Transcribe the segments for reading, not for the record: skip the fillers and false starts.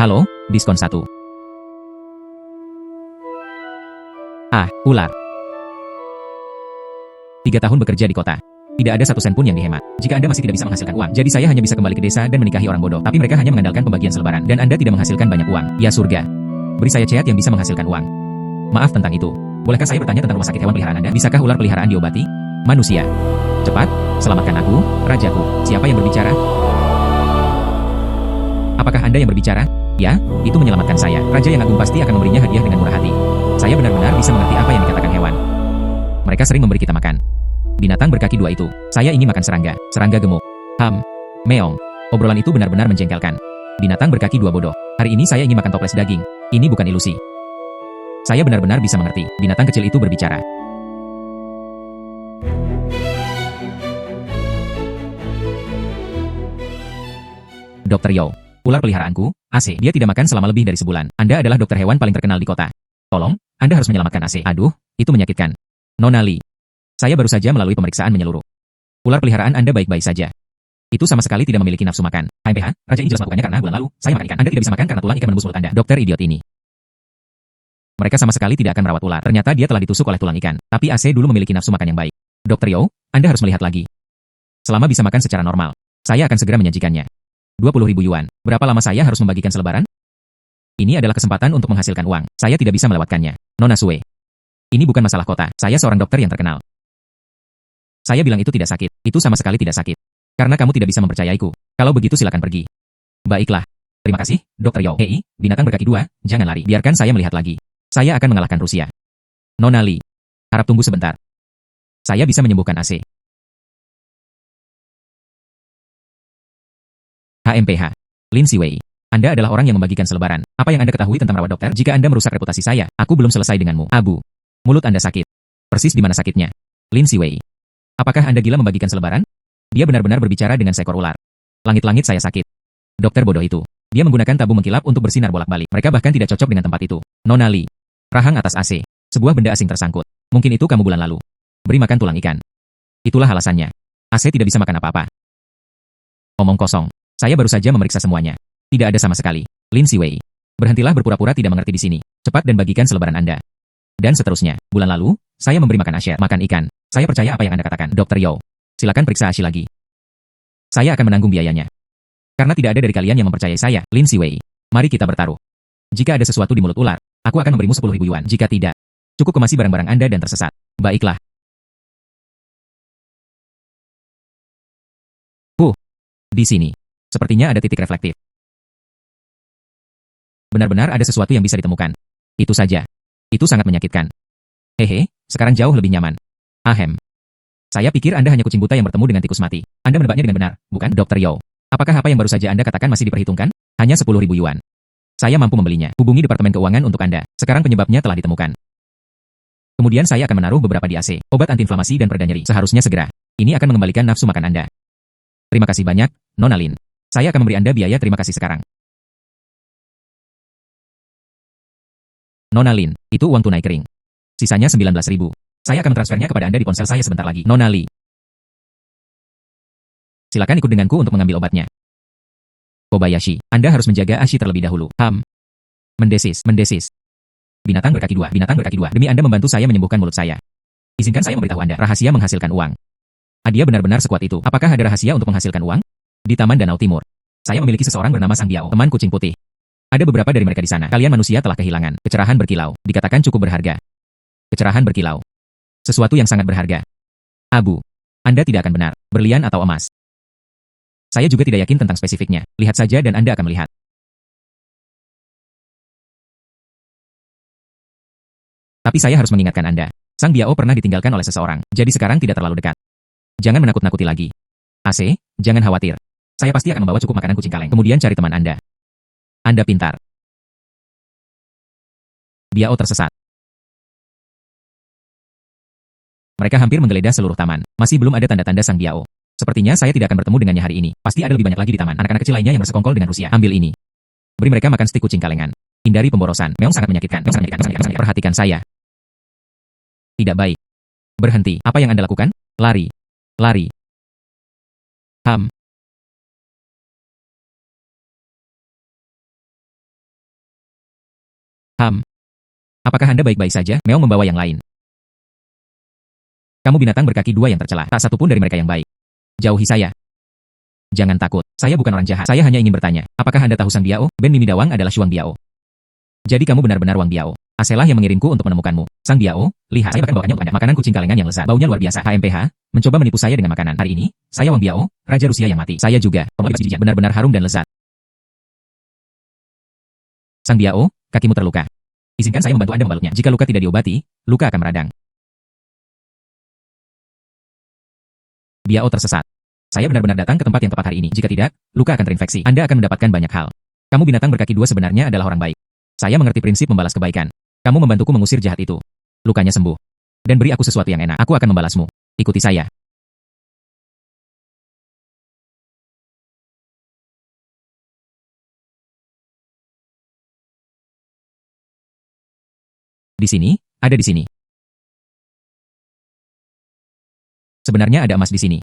Halo, diskon 1. Ah, ular. 3 tahun bekerja di kota. Tidak ada satu sen pun yang dihemat. Jika Anda masih tidak bisa menghasilkan uang, jadi saya hanya bisa kembali ke desa dan menikahi orang bodoh. Tapi mereka hanya mengandalkan pembagian selebaran, dan Anda tidak menghasilkan banyak uang. Ya surga. Beri saya chat yang bisa menghasilkan uang. Maaf tentang itu. Bolehkah saya bertanya tentang rumah sakit hewan peliharaan Anda? Bisakah ular peliharaan diobati? Manusia. Cepat, selamatkan aku, rajaku. Siapa yang berbicara? Apakah Anda yang berbicara? Ya, itu menyelamatkan saya. Raja yang agung pasti akan memberinya hadiah dengan murah hati. Saya benar-benar bisa mengerti apa yang dikatakan hewan. Mereka sering memberi kita makan. Binatang berkaki 2 itu. Saya ingin makan serangga. Serangga gemuk. Meong. Obrolan itu benar-benar menjengkelkan. Binatang berkaki 2 bodoh. Hari ini saya ingin makan toples daging. Ini bukan ilusi. Saya benar-benar bisa mengerti. Binatang kecil itu berbicara. Dokter Yo. Ular peliharaanku, AC. Dia tidak makan selama lebih dari sebulan. Anda adalah dokter hewan paling terkenal di kota. Tolong, Anda harus menyelamatkan AC. Aduh, itu menyakitkan. Nona Lee. Saya baru saja melalui pemeriksaan menyeluruh. Ular peliharaan Anda baik-baik saja. Itu sama sekali tidak memiliki nafsu makan. HMPH, Raja ini jelas melakukannya karena bulan lalu, saya makan ikan. Anda tidak bisa makan karena tulang ikan menembus mulut Anda. Dokter idiot ini. Mereka sama sekali tidak akan merawat ular. Ternyata dia telah ditusuk oleh tulang ikan. Tapi AC dulu memiliki nafsu makan yang baik. Dokter Yo, Anda harus melihat lagi. Selama bisa makan secara normal, saya akan segera menyajikannya. 20.000 yuan. Berapa lama saya harus membagikan selebaran? Ini adalah kesempatan untuk menghasilkan uang. Saya tidak bisa melewatkannya. Nona Sue. Ini bukan masalah kota. Saya seorang dokter yang terkenal. Saya bilang itu tidak sakit. Itu sama sekali tidak sakit. Karena kamu tidak bisa mempercayaiku. Kalau begitu silakan pergi. Baiklah. Terima kasih, Dokter Yo. Hei, binatang berkaki 2, jangan lari. Biarkan saya melihat lagi. Saya akan mengalahkan Rusia. Nona Lee. Harap tunggu sebentar. Saya bisa menyembuhkan AC. HMPH. Lin Siwei. Anda adalah orang yang membagikan selebaran. Apa yang Anda ketahui tentang merawat dokter? Jika Anda merusak reputasi saya, aku belum selesai denganmu. Abu. Mulut Anda sakit. Persis di mana sakitnya? Lin Siwei. Apakah Anda gila membagikan selebaran? Dia benar-benar berbicara dengan seekor ular. Langit-langit saya sakit. Dokter bodoh itu. Dia menggunakan tabung mengkilap untuk bersinar bolak-balik. Mereka bahkan tidak cocok dengan tempat itu. Nona Lee. Rahang atas AC. Sebuah benda asing tersangkut. Mungkin itu kamu bulan lalu. Beri makan tulang ikan. Itulah alasannya. AC tidak bisa makan apa-apa. Omong kosong. Saya baru saja memeriksa semuanya. Tidak ada sama sekali. Lin Siwei. Berhentilah berpura-pura tidak mengerti di sini. Cepat dan bagikan selebaran Anda. Dan seterusnya. Bulan lalu, saya memberi makan Asher, makan ikan. Saya percaya apa yang Anda katakan. Dokter Yo. Silakan periksa Ashi lagi. Saya akan menanggung biayanya. Karena tidak ada dari kalian yang mempercayai saya, Lin Siwei. Mari kita bertaruh. Jika ada sesuatu di mulut ular, aku akan memberimu 10.000 yuan. Jika tidak, cukup kemasi barang-barang Anda dan tersesat. Baiklah. Di sini. Sepertinya ada titik reflektif. Benar-benar ada sesuatu yang bisa ditemukan. Itu saja. Itu sangat menyakitkan. Hehe, sekarang jauh lebih nyaman. Ahem. Saya pikir Anda hanya kucing buta yang bertemu dengan tikus mati. Anda menebaknya dengan benar, bukan? Dokter Yo. Apakah apa yang baru saja Anda katakan masih diperhitungkan? Hanya 10.000 yuan. Saya mampu membelinya. Hubungi Departemen Keuangan untuk Anda. Sekarang penyebabnya telah ditemukan. Kemudian saya akan menaruh beberapa di AC. Obat antiinflamasi dan pereda nyeri. Seharusnya segera. Ini akan mengembalikan nafsu makan Anda. Terima kasih banyak, Nona Lin. Saya akan memberi Anda biaya terima kasih sekarang. Nona Lin, itu uang tunai kering. Sisanya 19.000. Saya akan mentransfernya kepada Anda di ponsel saya sebentar lagi. Nona Lee. Silakan ikut denganku untuk mengambil obatnya. Kobayashi, Anda harus menjaga Ashi terlebih dahulu. Mendesis. Binatang berkaki 2, binatang berkaki 2. Demi Anda membantu saya menyembuhkan mulut saya. Izinkan saya memberitahu Anda, rahasia menghasilkan uang. Dia benar-benar sekuat itu. Apakah ada rahasia untuk menghasilkan uang? Di Taman Danau Timur. Saya memiliki seseorang bernama Sang Biao, teman kucing putih. Ada beberapa dari mereka di sana. Kalian manusia telah kehilangan. Kecerahan berkilau. Dikatakan cukup berharga. Kecerahan berkilau. Sesuatu yang sangat berharga. Abu. Anda tidak akan benar. Berlian atau emas. Saya juga tidak yakin tentang spesifiknya. Lihat saja dan Anda akan melihat. Tapi saya harus mengingatkan Anda. Sang Biao pernah ditinggalkan oleh seseorang. Jadi sekarang tidak terlalu dekat. Jangan menakut-nakuti lagi. AC, jangan khawatir. Saya pasti akan membawa cukup makanan kucing kaleng. Kemudian cari teman Anda. Anda pintar. Biao tersesat. Mereka hampir menggeledah seluruh taman. Masih belum ada tanda-tanda Sang Biao. Sepertinya saya tidak akan bertemu dengannya hari ini. Pasti ada lebih banyak lagi di taman. Anak-anak kecil lainnya yang bersekongkol dengan Rusia. Ambil ini. Beri mereka makan stik kucing kalengan. Hindari pemborosan. Meong sangat menyakitkan. Perhatikan saya. Tidak baik. Berhenti. Apa yang Anda lakukan? Lari. Lari. Apakah Anda baik-baik saja? Meong membawa yang lain. Kamu binatang berkaki dua yang tercela. Tak satu pun dari mereka yang baik. Jauhi saya. Jangan takut. Saya bukan orang jahat. Saya hanya ingin bertanya. Apakah Anda tahu Sang Biao? Ben Mimi Dawang adalah Shuang Biao. Jadi kamu benar-benar Wang Biao. Aselah yang mengirimku untuk menemukanmu. Sang Biao, lihat, saya bahkan bawakannya untuk Anda. Makanan kucing kalengan yang lezat. Baunya luar biasa. HMPH, mencoba menipu saya dengan makanan. Hari ini, saya Wang Biao, Raja Rusia yang mati. Saya juga. Benar-benar harum dan lezat. Sang Biao, kakimu terluka. Izinkan saya membantu Anda membalutnya. Jika luka tidak diobati, luka akan meradang. Biao tersesat. Saya benar-benar datang ke tempat yang tepat hari ini. Jika tidak, luka akan terinfeksi. Anda akan mendapatkan banyak hal. Kamu binatang berkaki dua sebenarnya adalah orang baik. Saya mengerti prinsip membalas kebaikan. Kamu membantuku mengusir jahat itu. Lukanya sembuh. Dan beri aku sesuatu yang enak. Aku akan membalasmu. Ikuti saya. Di sini, ada di sini. Sebenarnya ada emas di sini.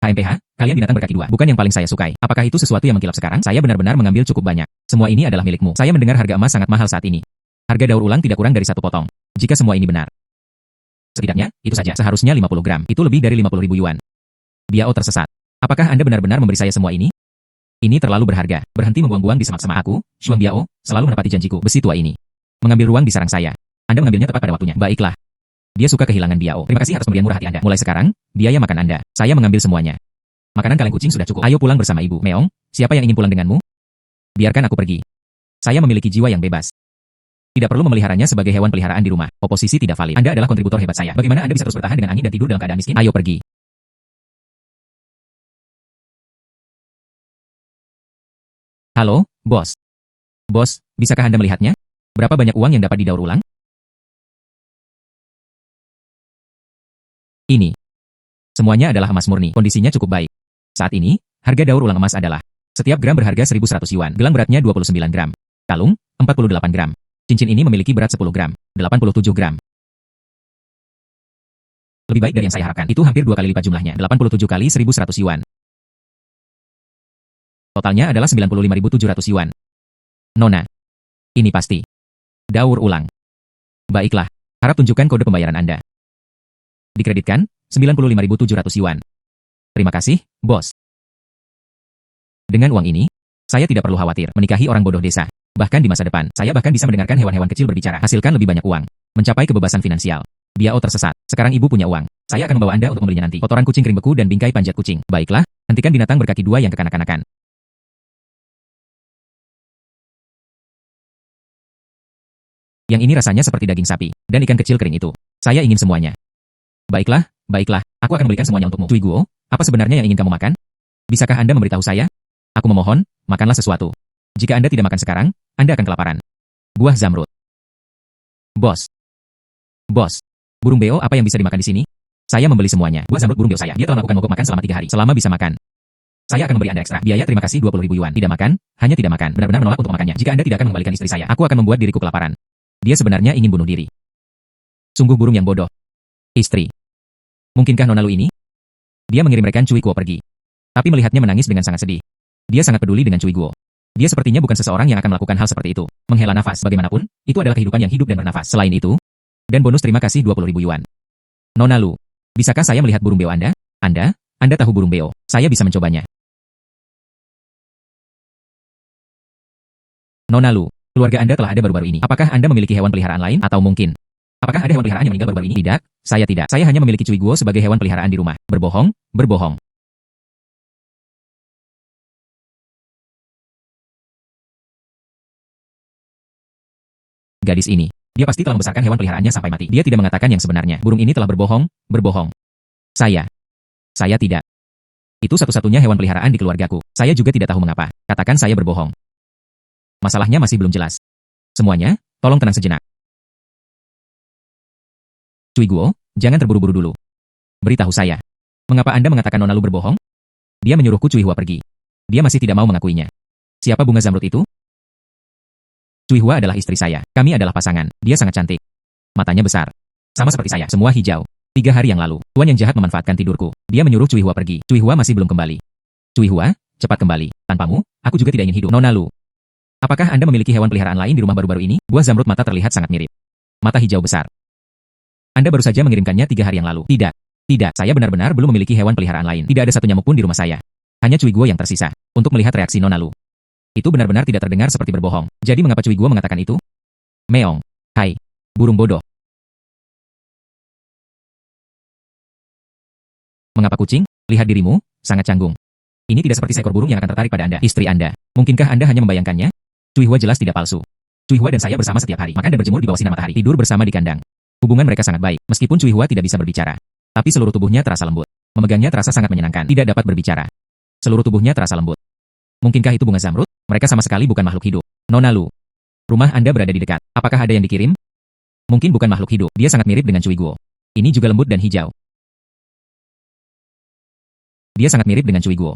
HMPH, kalian binatang berkaki dua. Bukan yang paling saya sukai. Apakah itu sesuatu yang mengkilap sekarang? Saya benar-benar mengambil cukup banyak. Semua ini adalah milikmu. Saya mendengar harga emas sangat mahal saat ini. Harga daur ulang tidak kurang dari 1 potong. Jika semua ini benar. Setidaknya, itu saja. Seharusnya 50 gram. Itu lebih dari 50.000 yuan. Biao tersesat. Apakah Anda benar-benar memberi saya semua ini? Ini terlalu berharga. Berhenti membuang-buang di semak-semak aku, Shuang Biao, selalu menepati janjiku. Besi tua ini. Mengambil ruang di sarang saya. Anda mengambilnya tepat pada waktunya. Baiklah. Dia suka kehilangan Biao. Terima kasih atas pemberian murah hati Anda. Mulai sekarang, biaya makan Anda. Saya mengambil semuanya. Makanan kaleng kucing sudah cukup. Ayo pulang bersama Ibu. Meong, siapa yang ingin pulang denganmu? Biarkan aku pergi. Saya memiliki jiwa yang bebas. Tidak perlu memeliharanya sebagai hewan peliharaan di rumah. Oposisi tidak valid. Anda adalah kontributor hebat saya. Bagaimana Anda bisa terus bertahan dengan angin dan tidur dalam keadaan miskin? Ayo pergi. Halo, bos. Bos, bisakah Anda melihatnya? Berapa banyak uang yang dapat didaur ulang? Ini. Semuanya adalah emas murni. Kondisinya cukup baik. Saat ini, harga daur ulang emas adalah setiap gram berharga 1.100 yuan. Gelang beratnya 29 gram. Kalung, 48 gram. Cincin ini memiliki berat 10 gram. 87 gram. Lebih baik dari yang saya harapkan. Itu hampir 2 kali lipat jumlahnya. 87 kali 1.100 yuan. Totalnya adalah 95.700 yuan. Nona. Ini pasti daur ulang. Baiklah. Harap tunjukkan kode pembayaran Anda. Dikreditkan, 95.700 yuan. Terima kasih, bos. Dengan uang ini, saya tidak perlu khawatir menikahi orang bodoh desa. Bahkan di masa depan, saya bahkan bisa mendengarkan hewan-hewan kecil berbicara. Hasilkan lebih banyak uang. Mencapai kebebasan finansial. Biao tersesat. Sekarang ibu punya uang. Saya akan membawa Anda untuk membelinya nanti. Kotoran kucing kering beku dan bingkai panjat kucing. Baiklah, hentikan binatang berkaki dua yang kekanak-kanakan. Yang ini rasanya seperti daging sapi, dan ikan kecil kering itu. Saya ingin semuanya. Baiklah, baiklah, aku akan belikan semuanya untukmu. Cui Guo, apa sebenarnya yang ingin kamu makan? Bisakah Anda memberitahu saya? Aku memohon, makanlah sesuatu. Jika Anda tidak makan sekarang, Anda akan kelaparan. Buah zamrud. Bos. Bos. Burung beo apa yang bisa dimakan di sini? Saya membeli semuanya. Buah zamrud burung beo saya. Dia telah melakukan mogok makan selama 3 hari. Selama bisa makan. Saya akan memberi Anda ekstra. Biaya terima kasih 20.000 yuan. Tidak makan, hanya tidak makan. Benar-benar menolak untuk makannya. Jika Anda tidak akan mengembalikan istri saya, aku akan membuat diriku kelaparan. Dia sebenarnya ingin bunuh diri. Sungguh burung yang bodoh. Istri. Mungkinkah nona Lu ini? Dia mengirim rekan Cui Guo pergi. Tapi melihatnya menangis dengan sangat sedih. Dia sangat peduli dengan Cui Guo. Dia sepertinya bukan seseorang yang akan melakukan hal seperti itu. Menghela nafas bagaimanapun, itu adalah kehidupan yang hidup dan bernafas. Selain itu, dan bonus terima kasih 20.000 yuan. Nona Lu, bisakah saya melihat burung beo Anda? Anda tahu burung beo. Saya bisa mencobanya. Nona Lu, keluarga Anda telah ada baru-baru ini. Apakah Anda memiliki hewan peliharaan lain atau mungkin? Apakah ada hewan peliharaan yang meninggal baru-baru ini? Tidak, saya tidak. Saya hanya memiliki Cui Guo sebagai hewan peliharaan di rumah. Berbohong, berbohong. Gadis ini, dia pasti telah membesarkan hewan peliharaannya sampai mati. Dia tidak mengatakan yang sebenarnya. Burung ini telah berbohong, berbohong. Saya tidak. Itu satu-satunya hewan peliharaan di keluargaku. Saya juga tidak tahu mengapa. Katakan saya berbohong. Masalahnya masih belum jelas. Semuanya, tolong tenang sejenak. Cui Guo, jangan terburu-buru dulu. Beritahu saya. Mengapa Anda mengatakan Nona Lu berbohong? Dia menyuruhku Cui Hua pergi. Dia masih tidak mau mengakuinya. Siapa bunga zamrud itu? Cui Hua adalah istri saya. Kami adalah pasangan. Dia sangat cantik. Matanya besar. Sama seperti saya. Semua hijau. 3 hari yang lalu, tuan yang jahat memanfaatkan tidurku. Dia menyuruh Cui Hua pergi. Cui Hua masih belum kembali. Cui Hua, cepat kembali. Tanpamu, aku juga tidak ingin hidup. Nona Lu. Apakah Anda memiliki hewan peliharaan lain di rumah baru-baru ini? Buah zamrud mata terlihat sangat mirip. Mata hijau besar. Anda baru saja mengirimkannya 3 hari yang lalu. Tidak. Tidak, saya benar-benar belum memiliki hewan peliharaan lain. Tidak ada satu nyamuk pun di rumah saya. Hanya Cui Guo yang tersisa. Untuk melihat reaksi Nona Lu. Itu benar-benar tidak terdengar seperti berbohong. Jadi mengapa Cui Guo mengatakan itu? Meong. Hai. Burung bodoh. Mengapa kucing? Lihat dirimu, sangat canggung. Ini tidak seperti seekor burung yang akan tertarik pada Anda, istri Anda. Mungkinkah Anda hanya membayangkannya? Cui Hua jelas tidak palsu. Cui Hua dan saya bersama setiap hari, makan dan berjemur di bawah sinar matahari, tidur bersama di kandang. Hubungan mereka sangat baik, meskipun Cui Hua tidak bisa berbicara. Tapi seluruh tubuhnya terasa lembut. Memegangnya terasa sangat menyenangkan, tidak dapat berbicara. Seluruh tubuhnya terasa lembut. Mungkinkah itu bunga zamrud? Mereka sama sekali bukan makhluk hidup. Nona Lu. Rumah Anda berada di dekat. Apakah ada yang dikirim? Mungkin bukan makhluk hidup, dia sangat mirip dengan Cui Guo. Ini juga lembut dan hijau. Dia sangat mirip dengan Cui Guo.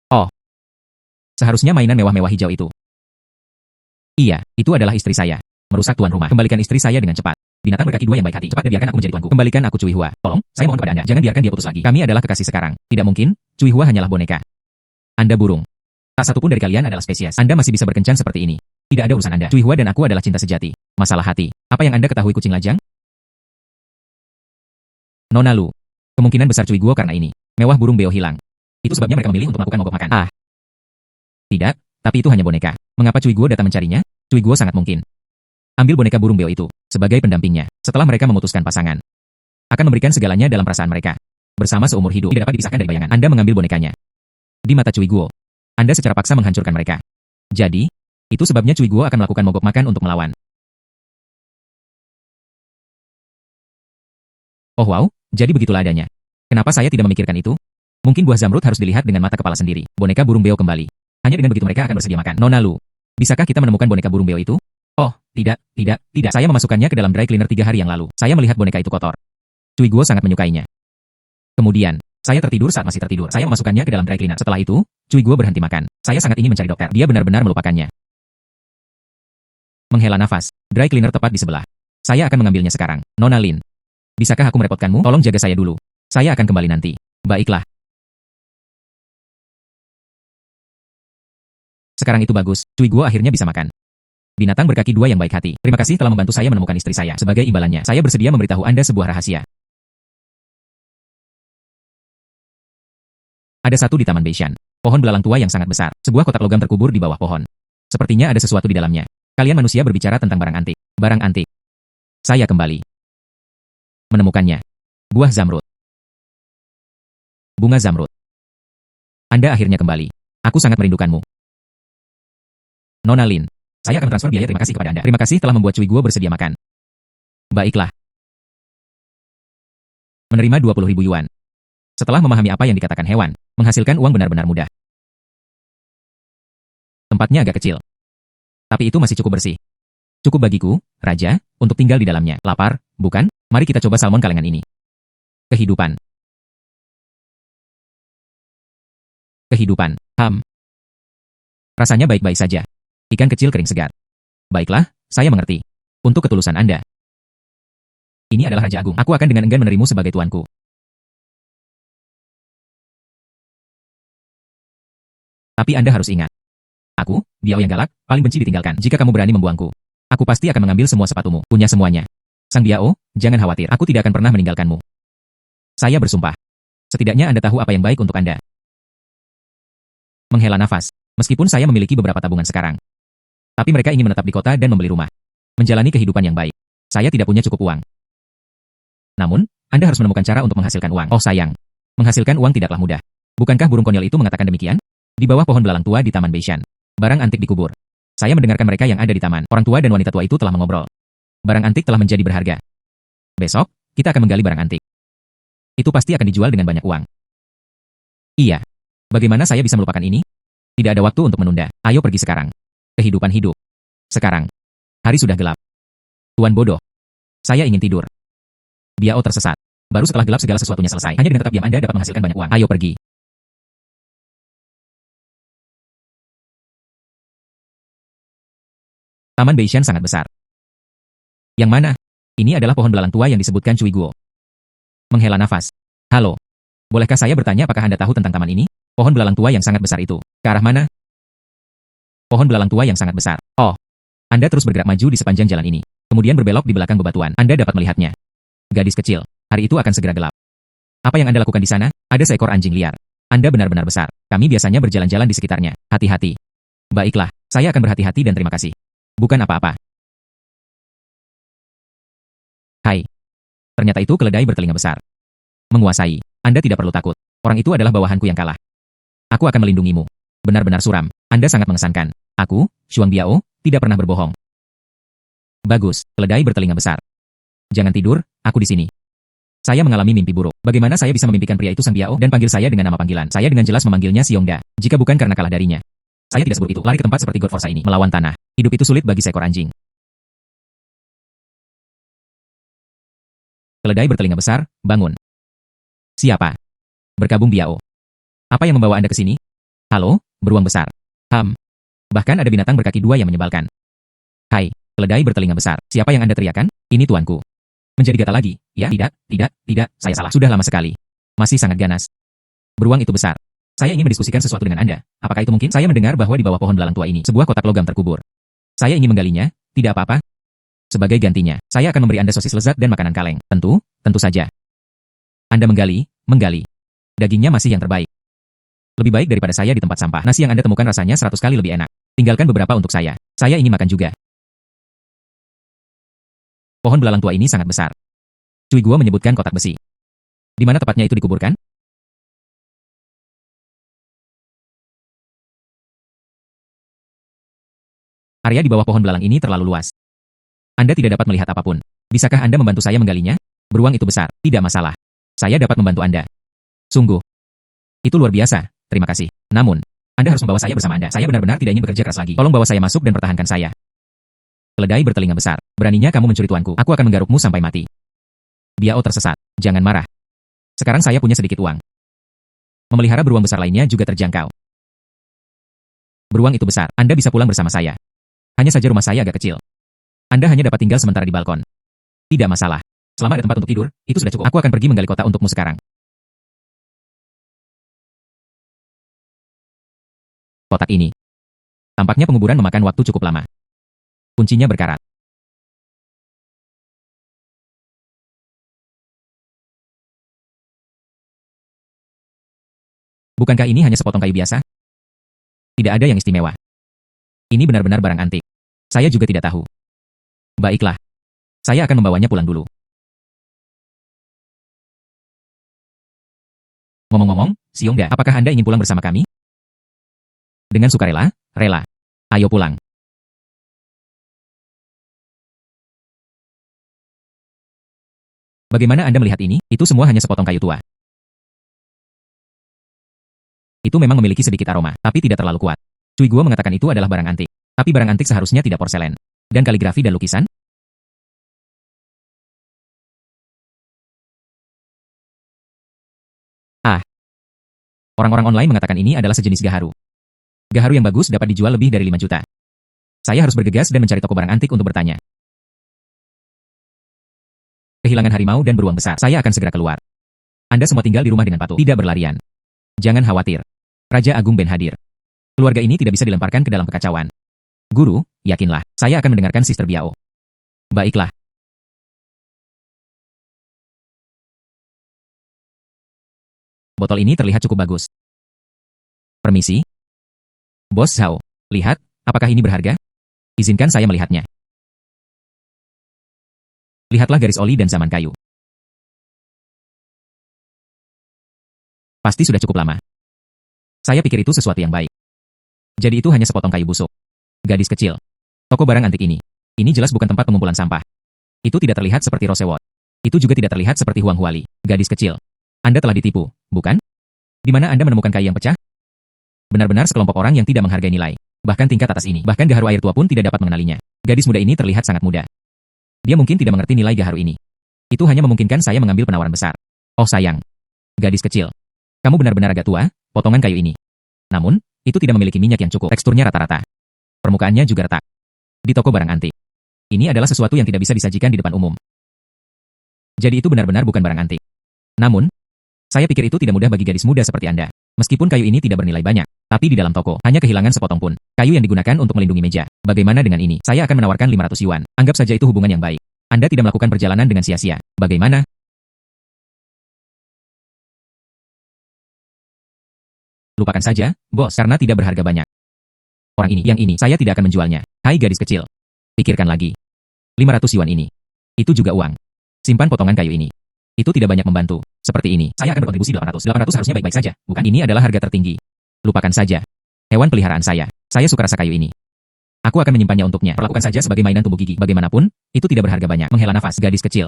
Oh. Seharusnya mainan mewah-mewah hijau itu. Iya, itu adalah istri saya. Merusak tuan rumah. Kembalikan istri saya dengan cepat. Binatang berkaki 2 yang baik hati. Cepat dan biarkan aku menjadi tuanku. Kembalikan aku Cui Hua. Tolong, saya mohon kepada Anda. Jangan biarkan dia putus lagi. Kami adalah kekasih sekarang. Tidak mungkin, Cui Hua hanyalah boneka. Anda burung. Tak satu pun dari kalian adalah spesies. Anda masih bisa berkencan seperti ini. Tidak ada urusan Anda. Cui Hua dan aku adalah cinta sejati. Masalah hati. Apa yang Anda ketahui kucing lajang? Nona Lu. Kemungkinan besar Cui Guo karena ini. Mewah burung beo hilang. Itu sebabnya mereka memilih untuk melakukan mogok makan. Ah. Tidak, tapi itu hanya boneka. Mengapa Cui Guo datang mencarinya? Cui Guo sangat mungkin. Ambil boneka burung beo itu, sebagai pendampingnya, setelah mereka memutuskan pasangan. Akan memberikan segalanya dalam perasaan mereka. Bersama seumur hidup, tidak dapat dipisahkan dari bayangan. Anda mengambil bonekanya. Di mata Cui Guo, Anda secara paksa menghancurkan mereka. Jadi, itu sebabnya Cui Guo akan melakukan mogok makan untuk melawan. Oh wow, jadi begitulah adanya. Kenapa saya tidak memikirkan itu? Mungkin buah zamrud harus dilihat dengan mata kepala sendiri. Boneka burung beo kembali. Hanya dengan begitu mereka akan bersedia makan. Nona Lu, bisakah kita menemukan boneka burung beo itu? Oh, tidak. Saya memasukkannya ke dalam dry cleaner 3 hari yang lalu. Saya melihat boneka itu kotor. Cui Guo sangat menyukainya. Kemudian, saya tertidur saat masih tertidur. Saya memasukkannya ke dalam dry cleaner. Setelah itu, Cui Guo berhenti makan. Saya sangat ingin mencari dokter. Dia benar-benar melupakannya. Menghela nafas. Dry cleaner tepat di sebelah. Saya akan mengambilnya sekarang. Nona Lin. Bisakah aku merepotkanmu? Tolong jaga saya dulu. Saya akan kembali nanti. Baiklah. Sekarang itu bagus. Cui Guo akhirnya bisa makan. Binatang berkaki 2 yang baik hati. Terima kasih telah membantu saya menemukan istri saya. Sebagai imbalannya, saya bersedia memberitahu Anda sebuah rahasia. Ada satu di Taman Beishan. Pohon belalang tua yang sangat besar. Sebuah kotak logam terkubur di bawah pohon. Sepertinya ada sesuatu di dalamnya. Kalian manusia berbicara tentang barang antik. Barang antik. Saya kembali. Menemukannya. Buah zamrud. Bunga zamrud. Anda akhirnya kembali. Aku sangat merindukanmu. Nona Lin. Saya akan transfer biaya terima kasih kepada Anda. Terima kasih telah membuat Cui Guo bersedia makan. Baiklah. Menerima 20.000 yuan. Setelah memahami apa yang dikatakan hewan, menghasilkan uang benar-benar mudah. Tempatnya agak kecil. Tapi itu masih cukup bersih. Cukup bagiku, Raja, untuk tinggal di dalamnya. Lapar, bukan? Mari kita coba salmon kalengan ini. Kehidupan. Kehidupan. Rasanya baik-baik saja. Ikan kecil kering segar. Baiklah, saya mengerti. Untuk ketulusan Anda. Ini adalah Raja Agung. Aku akan dengan enggan menerimamu sebagai tuanku. Tapi Anda harus ingat. Aku, Biao yang galak, paling benci ditinggalkan. Jika kamu berani membuangku, aku pasti akan mengambil semua sepatumu. Punya semuanya. Sang Biao, jangan khawatir. Aku tidak akan pernah meninggalkanmu. Saya bersumpah. Setidaknya Anda tahu apa yang baik untuk Anda. Menghela nafas. Meskipun saya memiliki beberapa tabungan sekarang. Tapi mereka ingin menetap di kota dan membeli rumah. Menjalani kehidupan yang baik. Saya tidak punya cukup uang. Namun, Anda harus menemukan cara untuk menghasilkan uang. Oh sayang. Menghasilkan uang tidaklah mudah. Bukankah burung konyol itu mengatakan demikian? Di bawah pohon belalang tua di Taman Beishan. Barang antik dikubur. Saya mendengarkan mereka yang ada di taman. Orang tua dan wanita tua itu telah mengobrol. Barang antik telah menjadi berharga. Besok, kita akan menggali barang antik. Itu pasti akan dijual dengan banyak uang. Iya. Bagaimana saya bisa melupakan ini? Tidak ada waktu untuk menunda. Ayo pergi sekarang. Kehidupan hidup. Sekarang. Hari sudah gelap. Tuan bodoh. Saya ingin tidur. Biao tersesat. Baru setelah gelap segala sesuatunya selesai. Hanya dengan tetap diam Anda dapat menghasilkan banyak uang. Ayo pergi. Taman Beishan sangat besar. Yang mana? Ini adalah pohon belalang tua yang disebutkan Cui Guo. Menghela nafas. Halo. Bolehkah saya bertanya apakah Anda tahu tentang taman ini? Pohon belalang tua yang sangat besar itu. Ke arah mana? Pohon belalang tua yang sangat besar. Oh, Anda terus bergerak maju di sepanjang jalan ini. Kemudian berbelok di belakang bebatuan. Anda dapat melihatnya. Gadis kecil, hari itu akan segera gelap. Apa yang Anda lakukan di sana? Ada seekor anjing liar. Anda benar-benar besar. Kami biasanya berjalan-jalan di sekitarnya. Hati-hati. Baiklah, saya akan berhati-hati dan terima kasih. Bukan apa-apa. Hai. Ternyata itu keledai bertelinga besar. Menguasai. Anda tidak perlu takut. Orang itu adalah bawahanku yang kalah. Aku akan melindungimu. Benar-benar suram. Anda sangat mengesankan. Aku, Shuang Biao, tidak pernah berbohong. Bagus, keledai bertelinga besar. Jangan tidur, aku di sini. Saya mengalami mimpi buruk. Bagaimana saya bisa memimpikan pria itu Sang Biao dan panggil saya dengan nama panggilan? Saya dengan jelas memanggilnya Xiongda. Jika bukan karena kalah darinya. Saya tidak seburuk itu. Lari ke tempat seperti God Forza ini. Melawan tanah. Hidup itu sulit bagi seekor anjing. Keledai bertelinga besar, bangun. Siapa? Berkabung Biao. Apa yang membawa Anda ke sini? Halo, beruang besar. Bahkan ada binatang berkaki dua yang menyebalkan. Hai, keledai bertelinga besar. Siapa yang Anda teriakan? Ini tuanku. Menjadi gatal lagi. Ya, tidak, saya salah. Sudah lama sekali. Masih sangat ganas. Beruang itu besar. Saya ingin mendiskusikan sesuatu dengan Anda. Apakah itu mungkin? Saya mendengar bahwa di bawah pohon belalang tua ini, sebuah kotak logam terkubur. Saya ingin menggalinya, tidak apa-apa. Sebagai gantinya, saya akan memberi Anda sosis lezat dan makanan kaleng. Tentu saja. Anda menggali. Dagingnya masih yang terbaik. Lebih baik daripada saya di tempat sampah. Nasi yang Anda temukan rasanya 100 kali lebih enak. Tinggalkan beberapa untuk saya. Saya ingin makan juga. Pohon belalang tua ini sangat besar. Cui Guo menyebutkan kotak besi. Di mana tepatnya itu dikuburkan? Area di bawah pohon belalang ini terlalu luas. Anda tidak dapat melihat apapun. Bisakah Anda membantu saya menggalinya? Beruang itu besar. Tidak masalah. Saya dapat membantu Anda. Sungguh. Itu luar biasa. Terima kasih. Namun, Anda harus membawa saya bersama Anda. Saya benar-benar tidak ingin bekerja keras lagi. Tolong bawa saya masuk dan pertahankan saya. Keledai bertelinga besar. Beraninya kamu mencuri tuanku. Aku akan menggarukmu sampai mati. Biao tersesat. Jangan marah. Sekarang saya punya sedikit uang. Memelihara beruang besar lainnya juga terjangkau. Beruang itu besar. Anda bisa pulang bersama saya. Hanya saja rumah saya agak kecil. Anda hanya dapat tinggal sementara di balkon. Tidak masalah. Selama ada tempat untuk tidur, itu sudah cukup. Aku akan pergi menggali kota untukmu sekarang. Kotak ini. Tampaknya penguburan memakan waktu cukup lama. Kuncinya berkarat. Bukankah ini hanya sepotong kayu biasa? Tidak ada yang istimewa. Ini benar-benar barang antik. Saya juga tidak tahu. Baiklah. Saya akan membawanya pulang dulu. Ngomong-ngomong, Xiongda, apakah Anda ingin pulang bersama kami? Dengan sukarela, rela. Ayo pulang. Bagaimana Anda melihat ini? Itu semua hanya sepotong kayu tua. Itu memang memiliki sedikit aroma, tapi tidak terlalu kuat. Cui Guo mengatakan itu adalah barang antik. Tapi barang antik seharusnya tidak porselen. Dan kaligrafi dan lukisan? Orang-orang online mengatakan ini adalah sejenis gaharu. Gaharu yang bagus dapat dijual lebih dari 5 juta. Saya harus bergegas dan mencari toko barang antik untuk bertanya. Kehilangan harimau dan beruang besar. Saya akan segera keluar. Anda semua tinggal di rumah dengan patuh. Tidak berlarian. Jangan khawatir. Raja Agung Ben hadir. Keluarga ini tidak bisa dilemparkan ke dalam kekacauan. Guru, yakinlah, saya akan mendengarkan Sister Biao. Baiklah. Botol ini terlihat cukup bagus. Permisi. Bos Zhao, lihat, apakah ini berharga? Izinkan saya melihatnya. Lihatlah garis oli dan zaman kayu. Pasti sudah cukup lama. Saya pikir itu sesuatu yang baik. Jadi itu hanya sepotong kayu busuk. Gadis kecil. Toko barang antik ini. Ini jelas bukan tempat pengumpulan sampah. Itu tidak terlihat seperti Rosewot. Itu juga tidak terlihat seperti Huang Huali. Gadis kecil. Anda telah ditipu, bukan? Di mana Anda menemukan kayu yang pecah? Benar-benar sekelompok orang yang tidak menghargai nilai. Bahkan tingkat atas ini. Bahkan gaharu air tua pun tidak dapat mengenalinya. Gadis muda ini terlihat sangat muda. Dia mungkin tidak mengerti nilai gaharu ini. Itu hanya memungkinkan saya mengambil penawaran besar. Oh sayang. Gadis kecil. Kamu benar-benar agak tua, potongan kayu ini. Namun, itu tidak memiliki minyak yang cukup. Teksturnya rata-rata. Permukaannya juga retak. Di toko barang antik. Ini adalah sesuatu yang tidak bisa disajikan di depan umum. Jadi itu benar-benar bukan barang antik. Namun, saya pikir itu tidak mudah bagi gadis muda seperti Anda. Meskipun kayu ini tidak bernilai banyak, tapi di dalam toko, hanya kehilangan sepotong pun. Kayu yang digunakan untuk melindungi meja. Bagaimana dengan ini? Saya akan menawarkan 500 yuan. Anggap saja itu hubungan yang baik. Anda tidak melakukan perjalanan dengan sia-sia. Bagaimana? Lupakan saja, bos, karena tidak berharga banyak. Orang ini, yang ini, saya tidak akan menjualnya. Hai gadis kecil. Pikirkan lagi. 500 yuan ini. Itu juga uang. Simpan potongan kayu ini. Itu tidak banyak membantu. Seperti ini, saya akan berkontribusi 800. 800 harusnya baik-baik saja, bukan? Ini adalah harga tertinggi. Lupakan saja. Hewan peliharaan saya. Saya suka rasa kayu ini. Aku akan menyimpannya untuknya. Perlakukan saja sebagai mainan tumbuh gigi. Bagaimanapun, itu tidak berharga banyak. Menghela nafas, gadis kecil.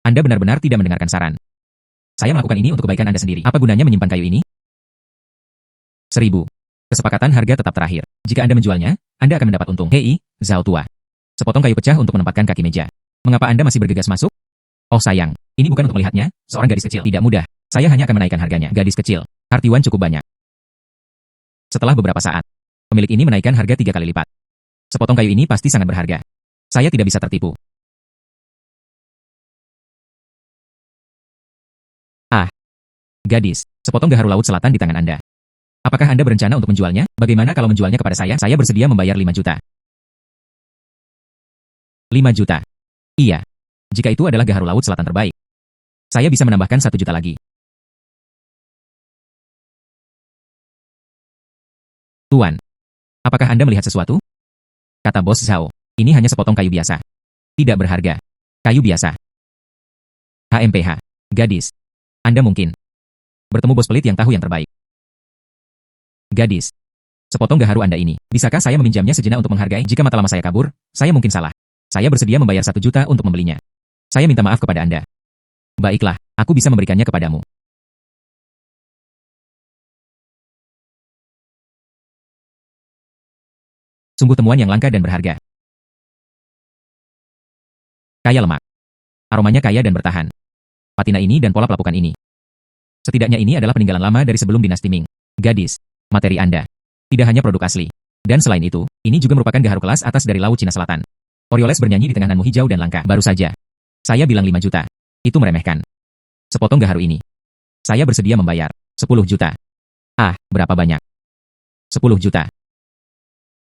Anda benar-benar tidak mendengarkan saran. Saya melakukan ini untuk kebaikan Anda sendiri. Apa gunanya menyimpan kayu ini? 1000. Kesepakatan harga tetap terakhir. Jika Anda menjualnya, Anda akan mendapat untung. Hei, Zhao tua. Sepotong kayu pecah untuk menempatkan kaki meja. Mengapa Anda masih bergegas masuk? Oh sayang, ini bukan untuk melihatnya, seorang gadis kecil. Tidak mudah. Saya hanya akan menaikkan harganya. Gadis kecil. Hartiwan cukup banyak. Setelah beberapa saat, pemilik ini menaikkan harga 3 kali lipat. Sepotong kayu ini pasti sangat berharga. Saya tidak bisa tertipu. Ah, gadis, sepotong gaharu laut selatan di tangan Anda. Apakah Anda berencana untuk menjualnya? Bagaimana kalau menjualnya kepada saya? Saya bersedia membayar 5 juta. 5 juta. Iya. Jika itu adalah gaharu laut selatan terbaik, saya bisa menambahkan 1 juta lagi. Tuan, apakah Anda melihat sesuatu? Kata bos Zhao, ini hanya sepotong kayu biasa. Tidak berharga. Kayu biasa. HMPH. Gadis. Anda mungkin bertemu bos pelit yang tahu yang terbaik. Gadis. Sepotong gaharu Anda ini, bisakah saya meminjamnya sejenak untuk menghargai? Jika mata lama saya kabur, saya mungkin salah. Saya bersedia membayar 1 juta untuk membelinya. Saya minta maaf kepada Anda. Baiklah, aku bisa memberikannya kepadamu. Sungguh temuan yang langka dan berharga. Kaya lemak. Aromanya kaya dan bertahan. Patina ini dan pola pelapukan ini. Setidaknya ini adalah peninggalan lama dari sebelum dinasti Ming. Gadis, materi Anda. Tidak hanya produk asli. Dan selain itu, ini juga merupakan gaharu kelas atas dari Laut Cina Selatan. Orioles bernyanyi di tengah nanmu hijau dan langka. Baru saja. Saya bilang 5 juta. Itu meremehkan. Sepotong gaharu ini. Saya bersedia membayar 10 juta. Ah, berapa banyak? 10 juta.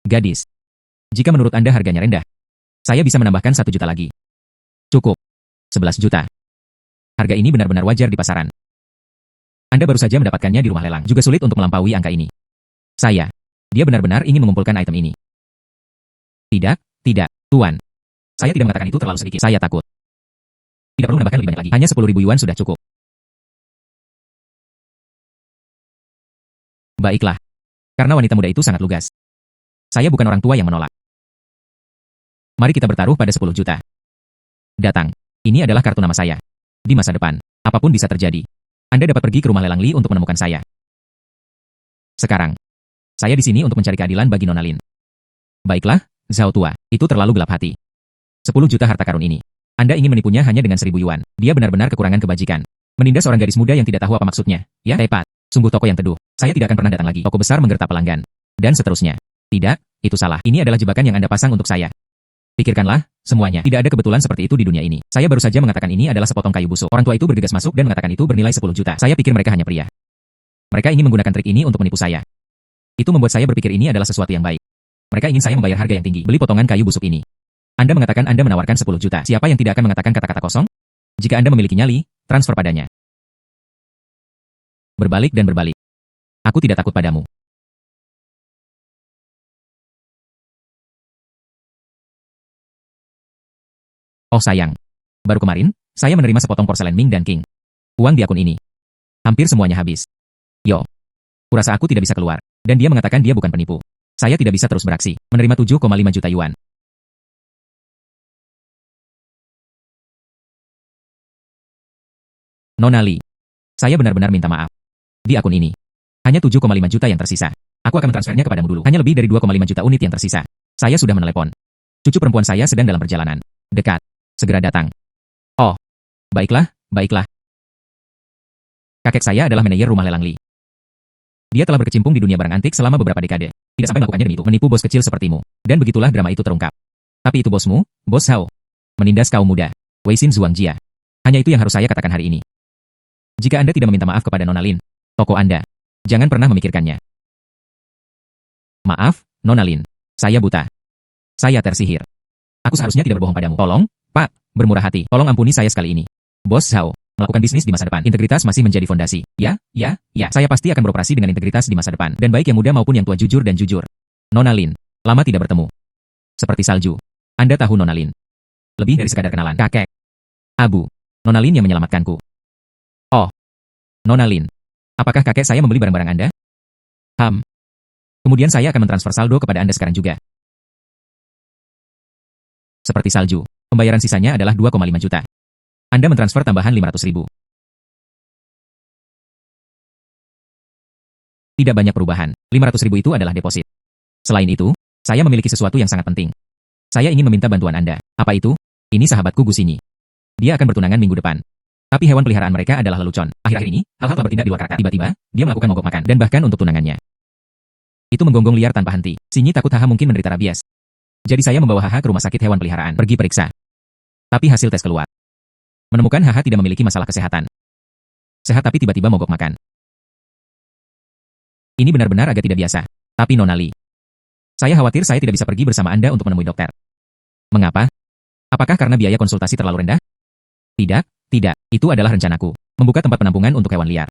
Gadis. Jika menurut Anda harganya rendah, saya bisa menambahkan 1 juta lagi. Cukup. 11 juta. Harga ini benar-benar wajar di pasaran. Anda baru saja mendapatkannya di rumah lelang. Juga sulit untuk melampaui angka ini. Dia benar-benar ingin mengumpulkan item ini. Tidak, Tuan. Saya tidak mengatakan itu terlalu sedikit. Saya takut. Tidak perlu menambahkan lebih banyak lagi. Hanya 10.000 yuan sudah cukup. Baiklah. Karena wanita muda itu sangat lugas. Saya bukan orang tua yang menolak. Mari kita bertaruh pada 10 juta. Datang. Ini adalah kartu nama saya. Di masa depan, apapun bisa terjadi. Anda dapat pergi ke rumah lelang Li untuk menemukan saya. Sekarang, saya di sini untuk mencari keadilan bagi Nona Lin. Baiklah, Zhao tua, itu terlalu gelap hati. 10 juta harta karun ini. Anda ingin menipunya hanya dengan 1.000 yuan. Dia benar-benar kekurangan kebajikan. Menindas seorang gadis muda yang tidak tahu apa maksudnya. Ya, tepat. Sungguh toko yang teduh. Saya tidak akan pernah datang lagi. Toko besar menggertak pelanggan. Dan seterusnya. Tidak, itu salah. Ini adalah jebakan yang Anda pasang untuk saya. Pikirkanlah, semuanya. Tidak ada kebetulan seperti itu di dunia ini. Saya baru saja mengatakan ini adalah sepotong kayu busuk. Orang tua itu bergegas masuk dan mengatakan itu bernilai 10 juta. Saya pikir mereka hanya pria. Mereka ingin menggunakan trik ini untuk menipu saya. Itu membuat saya berpikir ini adalah sesuatu yang baik. Mereka ingin saya membayar harga yang tinggi. Beli potongan kayu busuk ini. Anda mengatakan Anda menawarkan 10 juta. Siapa yang tidak akan mengatakan kata-kata kosong? Jika Anda memiliki nyali, transfer padanya. Berbalik dan berbalik. Aku tidak takut padamu. Oh sayang. Baru kemarin, saya menerima sepotong porselen Ming dan King. Uang di akun ini. Hampir semuanya habis. Yo. Kurasa aku tidak bisa keluar. Dan dia mengatakan dia bukan penipu. Saya tidak bisa terus beraksi. Menerima 7,5 juta yuan. Nona Li. Saya benar-benar minta maaf. Di akun ini. Hanya 7,5 juta yang tersisa. Aku akan mentransfernya kepadamu dulu. Hanya lebih dari 2,5 juta unit yang tersisa. Saya sudah menelepon. Cucu perempuan saya sedang dalam perjalanan. Dekat. Segera datang. Oh. Baiklah. Kakek saya adalah manajer rumah lelang Li. Dia telah berkecimpung di dunia barang antik selama beberapa dekade. Tidak sampai melakukannya demi itu. Menipu bos kecil sepertimu. Dan begitulah drama itu terungkap. Tapi itu bosmu, Bos Zhao. Menindas kaum muda. Weixin Zhuangjia. Hanya itu yang harus saya katakan hari ini. Jika Anda tidak meminta maaf kepada Nona Lin, toko Anda Jangan pernah memikirkannya. Maaf, Nona Lin. Saya buta. Saya tersihir. Aku seharusnya tidak berbohong padamu. Tolong, Pak, bermurah hati. Tolong ampuni saya sekali ini. Bos Zhao, melakukan bisnis di masa depan. Integritas masih menjadi fondasi. Ya. Saya pasti akan beroperasi dengan integritas di masa depan. Dan baik yang muda maupun yang tua jujur dan jujur. Nona Lin, lama tidak bertemu. Seperti salju. Anda tahu Nona Lin. Lebih dari sekadar kenalan. Kakek. Abu. Nona Lin yang menyelamatkanku. Oh. Nona Lin. Apakah kakek saya membeli barang-barang Anda? Kemudian saya akan mentransfer saldo kepada Anda sekarang juga. Seperti salju. Pembayaran sisanya adalah 2,5 juta. Anda mentransfer tambahan 500 ribu. Tidak banyak perubahan. 500 ribu itu adalah deposit. Selain itu, saya memiliki sesuatu yang sangat penting. Saya ingin meminta bantuan Anda. Apa itu? Ini sahabatku Gusinyi. Dia akan bertunangan minggu depan. Tapi hewan peliharaan mereka adalah lelucon. Akhir-akhir ini, hal-hal telah bertindak di luar karakter. Tiba-tiba, dia melakukan mogok makan. Dan bahkan untuk tunangannya. Itu menggonggong liar tanpa henti. Sinyi takut Haha mungkin menderita rabies. Jadi saya membawa Haha ke rumah sakit hewan peliharaan. Pergi periksa. Tapi hasil tes keluar. Menemukan Haha tidak memiliki masalah kesehatan. Sehat tapi tiba-tiba mogok makan. Ini benar-benar agak tidak biasa. Tapi Nona Li, saya khawatir saya tidak bisa pergi bersama Anda untuk menemui dokter. Mengapa? Apakah karena biaya konsultasi terlalu rendah? Tidak. Itu adalah rencanaku. Membuka tempat penampungan untuk hewan liar.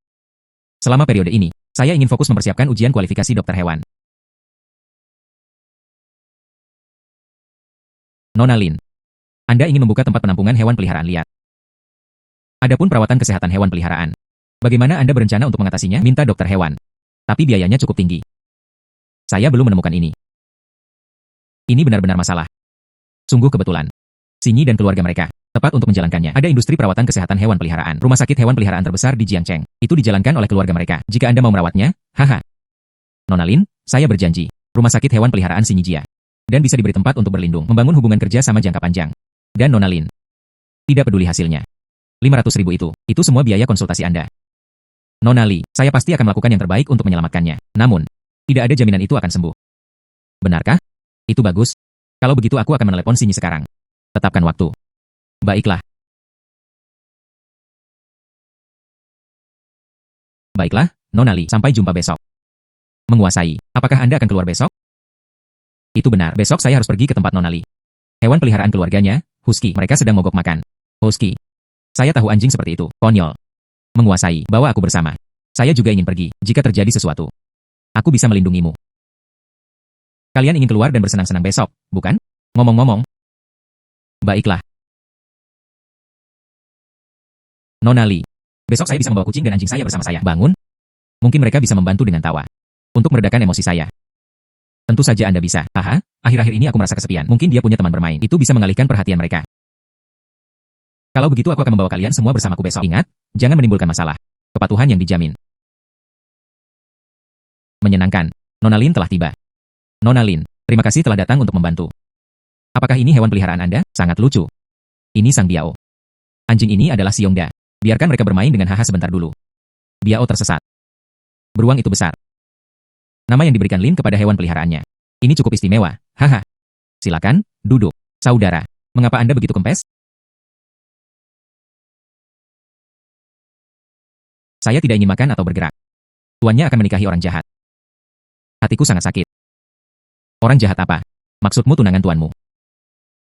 Selama periode ini, saya ingin fokus mempersiapkan ujian kualifikasi dokter hewan. Nona Lin, Anda ingin membuka tempat penampungan hewan peliharaan liar. Adapun perawatan kesehatan hewan peliharaan. Bagaimana Anda berencana untuk mengatasinya? Minta dokter hewan. Tapi biayanya cukup tinggi. Saya belum menemukan ini. Ini benar-benar masalah. Sungguh kebetulan. Sinyi dan keluarga mereka tepat untuk menjalankannya. Ada industri perawatan kesehatan hewan peliharaan. Rumah sakit hewan peliharaan terbesar di Jiangcheng. Itu dijalankan oleh keluarga mereka. Jika Anda mau merawatnya, haha. Nona Lin, saya berjanji. Rumah sakit hewan peliharaan Sinyi Jia. Dan bisa diberi tempat untuk berlindung. Membangun hubungan kerja sama jangka panjang. Dan Nona Lin, tidak peduli hasilnya. 500 ribu itu semua biaya konsultasi Anda. Nona Li, saya pasti akan melakukan yang terbaik untuk menyelamatkannya. Namun, tidak ada jaminan itu akan sembuh. Benarkah? Itu bagus. Kalau begitu aku akan menelepon Sinyi sekarang. Tetapkan waktu. Baiklah. Baiklah, Nona Li, sampai jumpa besok. Menguasai, apakah Anda akan keluar besok? Itu benar, besok saya harus pergi ke tempat Nona Li. Hewan peliharaan keluarganya, Husky, mereka sedang mogok makan. Husky. Saya tahu anjing seperti itu, konyol. Menguasai, bawa aku bersama. Saya juga ingin pergi, jika terjadi sesuatu. Aku bisa melindungimu. Kalian ingin keluar dan bersenang-senang besok, bukan? Ngomong-ngomong. Baiklah. Nona Li, besok saya bisa membawa kucing dan anjing saya bersama saya. Bangun. Mungkin mereka bisa membantu dengan tawa. Untuk meredakan emosi saya. Tentu saja Anda bisa. Haha, akhir-akhir ini aku merasa kesepian. Mungkin dia punya teman bermain. Itu bisa mengalihkan perhatian mereka. Kalau begitu aku akan membawa kalian semua bersamaku besok. Ingat, jangan menimbulkan masalah. Kepatuhan yang dijamin. Menyenangkan. Nona Lin telah tiba. Nona Lin, terima kasih telah datang untuk membantu. Apakah ini hewan peliharaan Anda? Sangat lucu. Ini Sang Biao. Anjing ini adalah Xiongda. Biarkan mereka bermain dengan Haha sebentar dulu. Biao tersesat. Beruang itu besar. Nama yang diberikan Lin kepada hewan peliharaannya. Ini cukup istimewa. Haha. Silakan, duduk. Saudara, mengapa Anda begitu kempes? Saya tidak ingin makan atau bergerak. Tuannya akan menikahi orang jahat. Hatiku sangat sakit. Orang jahat apa? Maksudmu tunangan tuanmu?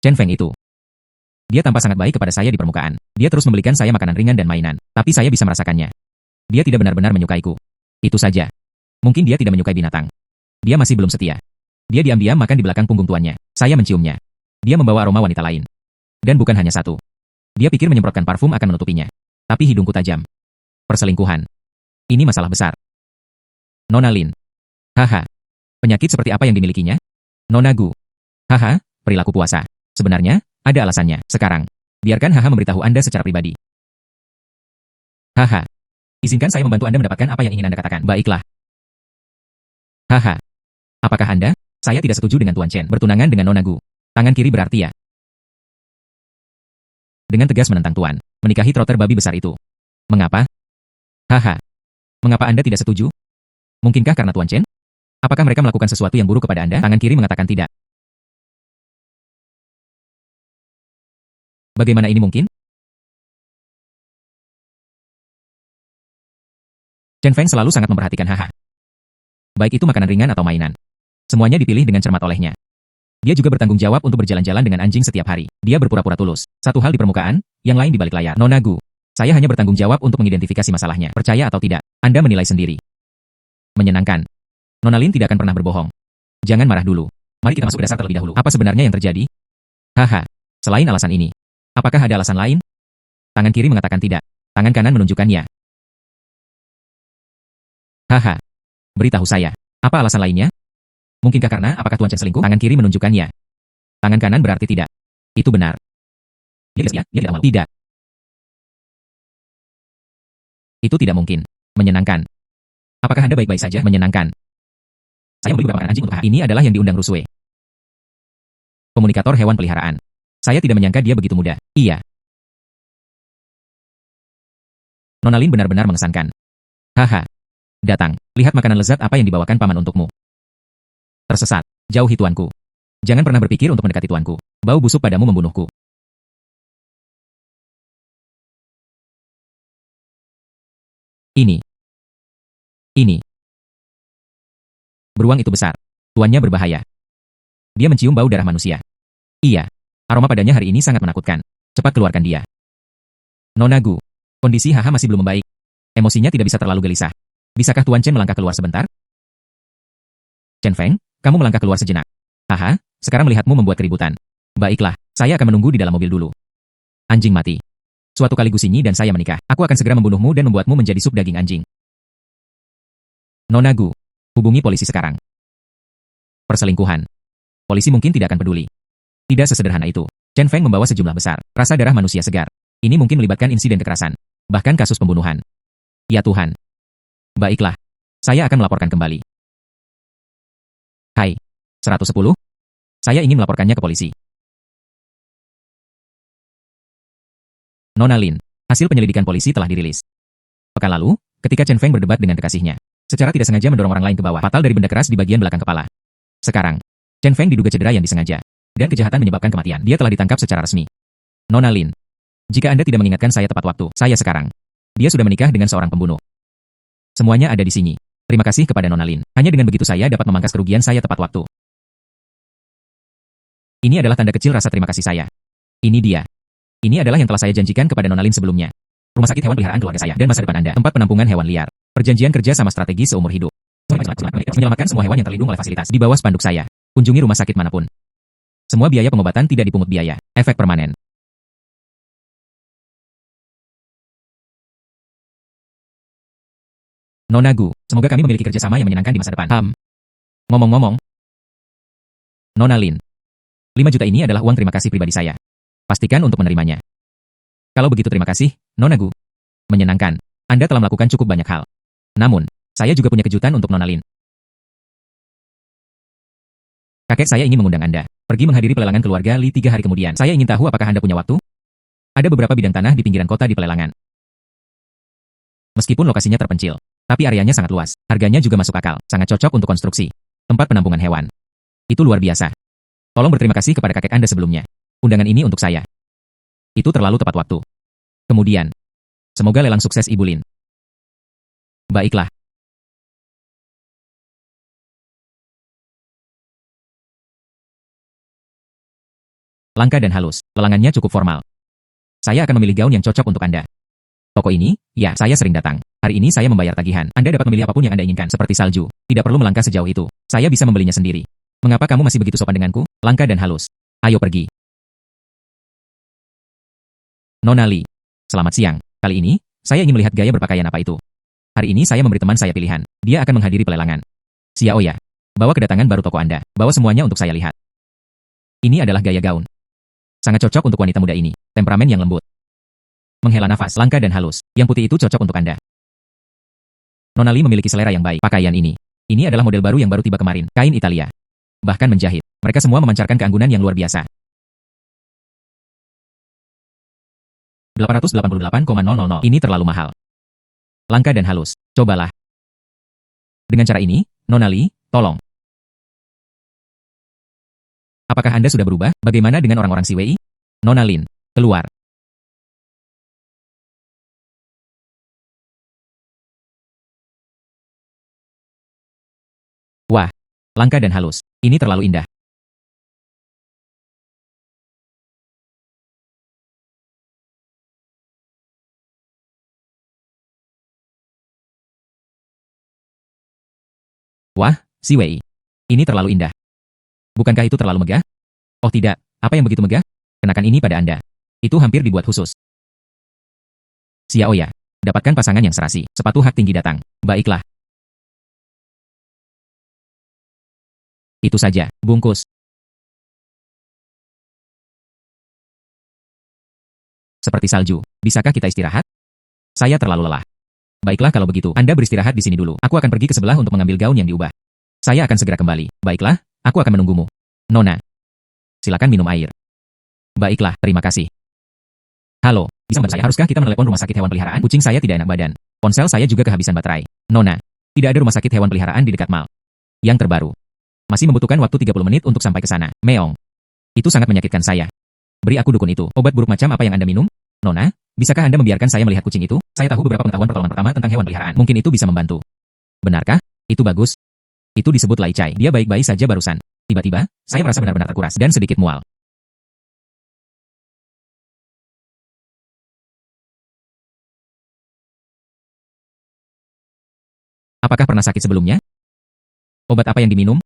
Chen Feng itu. Dia tampak sangat baik kepada saya di permukaan. Dia terus membelikan saya makanan ringan dan mainan. Tapi saya bisa merasakannya. Dia tidak benar-benar menyukaiku. Itu saja. Mungkin dia tidak menyukai binatang. Dia masih belum setia. Dia diam-diam makan di belakang punggung tuannya. Saya menciumnya. Dia membawa aroma wanita lain. Dan bukan hanya satu. Dia pikir menyemprotkan parfum akan menutupinya. Tapi hidungku tajam. Perselingkuhan. Ini masalah besar. Nona Lin. Haha. Penyakit seperti apa yang dimilikinya? Nona Gu. Haha, perilaku puasa. Sebenarnya, ada alasannya. Sekarang, biarkan Haha memberitahu Anda secara pribadi. Haha. Izinkan saya membantu Anda mendapatkan apa yang ingin Anda katakan. Baiklah. Haha. Apakah Anda? Saya tidak setuju dengan Tuan Chen bertunangan dengan Nona Gu. Tangan kiri berarti ya. Dengan tegas menentang Tuan, menikahi trotter babi besar itu. Mengapa? Haha. Mengapa Anda tidak setuju? Mungkinkah karena Tuan Chen? Apakah mereka melakukan sesuatu yang buruk kepada Anda? Tangan kiri mengatakan tidak. Bagaimana ini mungkin? Chen Feng selalu sangat memperhatikan Haha. Baik itu makanan ringan atau mainan. Semuanya dipilih dengan cermat olehnya. Dia juga bertanggung jawab untuk berjalan-jalan dengan anjing setiap hari. Dia berpura-pura tulus. Satu hal di permukaan, yang lain di balik layar. Nona Gu, saya hanya bertanggung jawab untuk mengidentifikasi masalahnya. Percaya atau tidak, Anda menilai sendiri. Menyenangkan. Nona Lin tidak akan pernah berbohong. Jangan marah dulu. Mari kita masuk ke dasar terlebih dahulu. Apa sebenarnya yang terjadi? Haha. Selain alasan ini, apakah ada alasan lain? Tangan kiri mengatakan tidak. Tangan kanan menunjukkan ya. Haha. Beritahu saya, apa alasan lainnya? Mungkinkah karena apakah Tuan Chen selingkuh? Tangan kiri menunjukkan ya. Tangan kanan berarti tidak. Itu benar. Dia tidak malu. Tidak. Itu tidak mungkin. Menyenangkan. Apakah Anda baik-baik saja? Menyenangkan. Saya membeli beberapa makanan anjing untuk Haha. Ini adalah yang diundang Rusue. Komunikator hewan peliharaan. Saya tidak menyangka dia begitu muda. Iya. Nona Lin benar-benar mengesankan. Haha. Datang. Lihat makanan lezat apa yang dibawakan paman untukmu. Tersesat. Jauhi tuanku. Jangan pernah berpikir untuk mendekati tuanku. Bau busuk padamu membunuhku. Ini. Beruang itu besar. Tuannya berbahaya. Dia mencium bau darah manusia. Iya. Aroma padanya hari ini sangat menakutkan. Cepat keluarkan dia. Nona Gu. Kondisi Haha masih belum membaik. Emosinya tidak bisa terlalu gelisah. Bisakah Tuan Chen melangkah keluar sebentar? Chen Feng, kamu melangkah keluar sejenak. Haha, sekarang melihatmu membuat keributan. Baiklah, saya akan menunggu di dalam mobil dulu. Anjing mati. Suatu kali Gusinyi dan saya menikah, aku akan segera membunuhmu dan membuatmu menjadi sup daging anjing. Nona Gu, hubungi polisi sekarang. Perselingkuhan. Polisi mungkin tidak akan peduli. Tidak sesederhana itu. Chen Feng membawa sejumlah besar rasa darah manusia segar. Ini mungkin melibatkan insiden kekerasan, bahkan kasus pembunuhan. Ya Tuhan. Baiklah, saya akan melaporkan kembali. Hai, 110? Saya ingin melaporkannya ke polisi. Nona Lin, hasil penyelidikan polisi telah dirilis. Pekan lalu, ketika Chen Feng berdebat dengan kekasihnya, secara tidak sengaja mendorong orang lain ke bawah, fatal dari benda keras di bagian belakang kepala. Sekarang, Chen Feng diduga cedera yang disengaja, dan kejahatan menyebabkan kematian. Dia telah ditangkap secara resmi. Nona Lin, jika Anda tidak mengingatkan saya tepat waktu, saya sekarang. Dia sudah menikah dengan seorang pembunuh. Semuanya ada di sini. Terima kasih kepada Nona Lin. Hanya dengan begitu saya dapat memangkas kerugian saya tepat waktu. Ini adalah tanda kecil rasa terima kasih saya. Ini dia. Ini adalah yang telah saya janjikan kepada Nona Lin sebelumnya. Rumah sakit hewan peliharaan keluarga saya dan masa depan Anda. Tempat penampungan hewan liar. Perjanjian kerja sama strategi seumur hidup. Menyelamatkan semua hewan yang terlindung oleh fasilitas di bawah spanduk saya. Kunjungi rumah sakit manapun. Semua biaya pengobatan tidak dipungut biaya. Efek permanen. Nona Gu, semoga kami memiliki kerjasama yang menyenangkan di masa depan. Ngomong-ngomong. Nona Lin. 5 juta ini adalah uang terima kasih pribadi saya. Pastikan untuk menerimanya. Kalau begitu terima kasih, Nona Gu. Menyenangkan. Anda telah melakukan cukup banyak hal. Namun, saya juga punya kejutan untuk Nona Lin. Kakek saya ingin mengundang Anda pergi menghadiri pelelangan keluarga Li 3 hari kemudian. Saya ingin tahu apakah Anda punya waktu? Ada beberapa bidang tanah di pinggiran kota di pelelangan. Meskipun lokasinya terpencil, tapi areanya sangat luas. Harganya juga masuk akal, sangat cocok untuk konstruksi. Tempat penampungan hewan. Itu luar biasa. Tolong berterima kasih kepada kakek Anda sebelumnya. Undangan ini untuk saya. Itu terlalu tepat waktu. Kemudian, semoga lelang sukses Ibu Lin. Baiklah. Langka dan halus, lelangannya cukup formal. Saya akan memilih gaun yang cocok untuk Anda. Toko ini, ya, saya sering datang. Hari ini saya membayar tagihan. Anda dapat memilih apapun yang Anda inginkan, seperti salju. Tidak perlu melangkah sejauh itu. Saya bisa membelinya sendiri. Mengapa kamu masih begitu sopan denganku? Langka dan halus. Ayo pergi. Nona Li. Selamat siang. Kali ini, saya ingin melihat gaya berpakaian apa itu. Hari ini saya memberi teman saya pilihan. Dia akan menghadiri pelelangan. Xiaoya. Bawa kedatangan baru toko Anda. Bawa semuanya untuk saya lihat. Ini adalah gaya gaun. Sangat cocok untuk wanita muda ini. Temperamen yang lembut. Menghela nafas, langka dan halus. Yang putih itu cocok untuk Anda. Nona Li memiliki selera yang baik. Pakaian ini. Ini adalah model baru yang baru tiba kemarin. Kain Italia. Bahkan menjahit. Mereka semua memancarkan keanggunan yang luar biasa. 888,000. Ini terlalu mahal. Langka dan halus. Cobalah. Dengan cara ini, Nona Li, tolong. Apakah Anda sudah berubah? Bagaimana dengan orang-orang si Wei? Nona Lin, keluar. Langka dan halus. Ini terlalu indah. Wah, Si Wei. Ini terlalu indah. Bukankah itu terlalu megah? Oh tidak, apa yang begitu megah? Kenakan ini pada Anda. Itu hampir dibuat khusus. Xiaoya. Dapatkan pasangan yang serasi. Sepatu hak tinggi datang. Baiklah. Itu saja, bungkus. Seperti salju. Bisakah kita istirahat? Saya terlalu lelah. Baiklah kalau begitu, Anda beristirahat di sini dulu. Aku akan pergi ke sebelah untuk mengambil gaun yang diubah. Saya akan segera kembali. Baiklah, aku akan menunggumu. Nona. Silakan minum air. Baiklah, terima kasih. Halo, bisa membantu saya? Haruskah kita menelepon rumah sakit hewan peliharaan? Kucing saya tidak enak badan. Ponsel saya juga kehabisan baterai. Nona. Tidak ada rumah sakit hewan peliharaan di dekat mall. Yang terbaru. Masih membutuhkan waktu 30 menit untuk sampai ke sana. Meong. Itu sangat menyakitkan saya. Beri aku dukun itu. Obat buruk macam apa yang Anda minum? Nona, bisakah Anda membiarkan saya melihat kucing itu? Saya tahu beberapa pengetahuan pertolongan pertama tentang hewan peliharaan. Mungkin itu bisa membantu. Benarkah? Itu bagus. Itu disebut Lai Chai. Dia baik-baik saja barusan. Tiba-tiba, saya merasa benar-benar terkuras dan sedikit mual. Apakah pernah sakit sebelumnya? Obat apa yang diminum?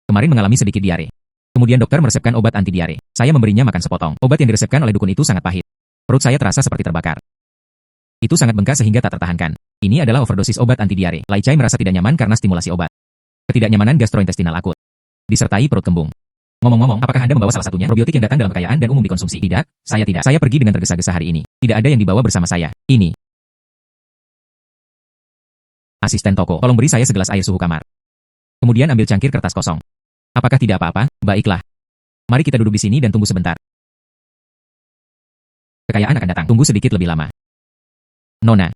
Kemarin mengalami sedikit diare. Kemudian dokter meresepkan obat anti diare. Saya memberinya makan sepotong. Obat yang diresepkan oleh dukun itu sangat pahit. Perut saya terasa seperti terbakar. Itu sangat bengkak sehingga tak tertahankan. Ini adalah overdosis obat anti diare. Lai Chai merasa tidak nyaman karena stimulasi obat. Ketidaknyamanan gastrointestinal akut. Disertai perut kembung. Ngomong-ngomong, apakah Anda membawa salah satunya? Probiotik yang datang dalam kekayaan dan umum dikonsumsi. Tidak, saya tidak. Saya pergi dengan tergesa-gesa hari ini. Tidak ada yang dibawa bersama saya. Ini. Asisten toko, tolong beri saya segelas air suhu kamar. Kemudian ambil cangkir kertas kosong. Apakah tidak apa-apa? Baiklah. Mari kita duduk di sini dan tunggu sebentar. Kekayaan akan datang. Tunggu sedikit lebih lama. Nona.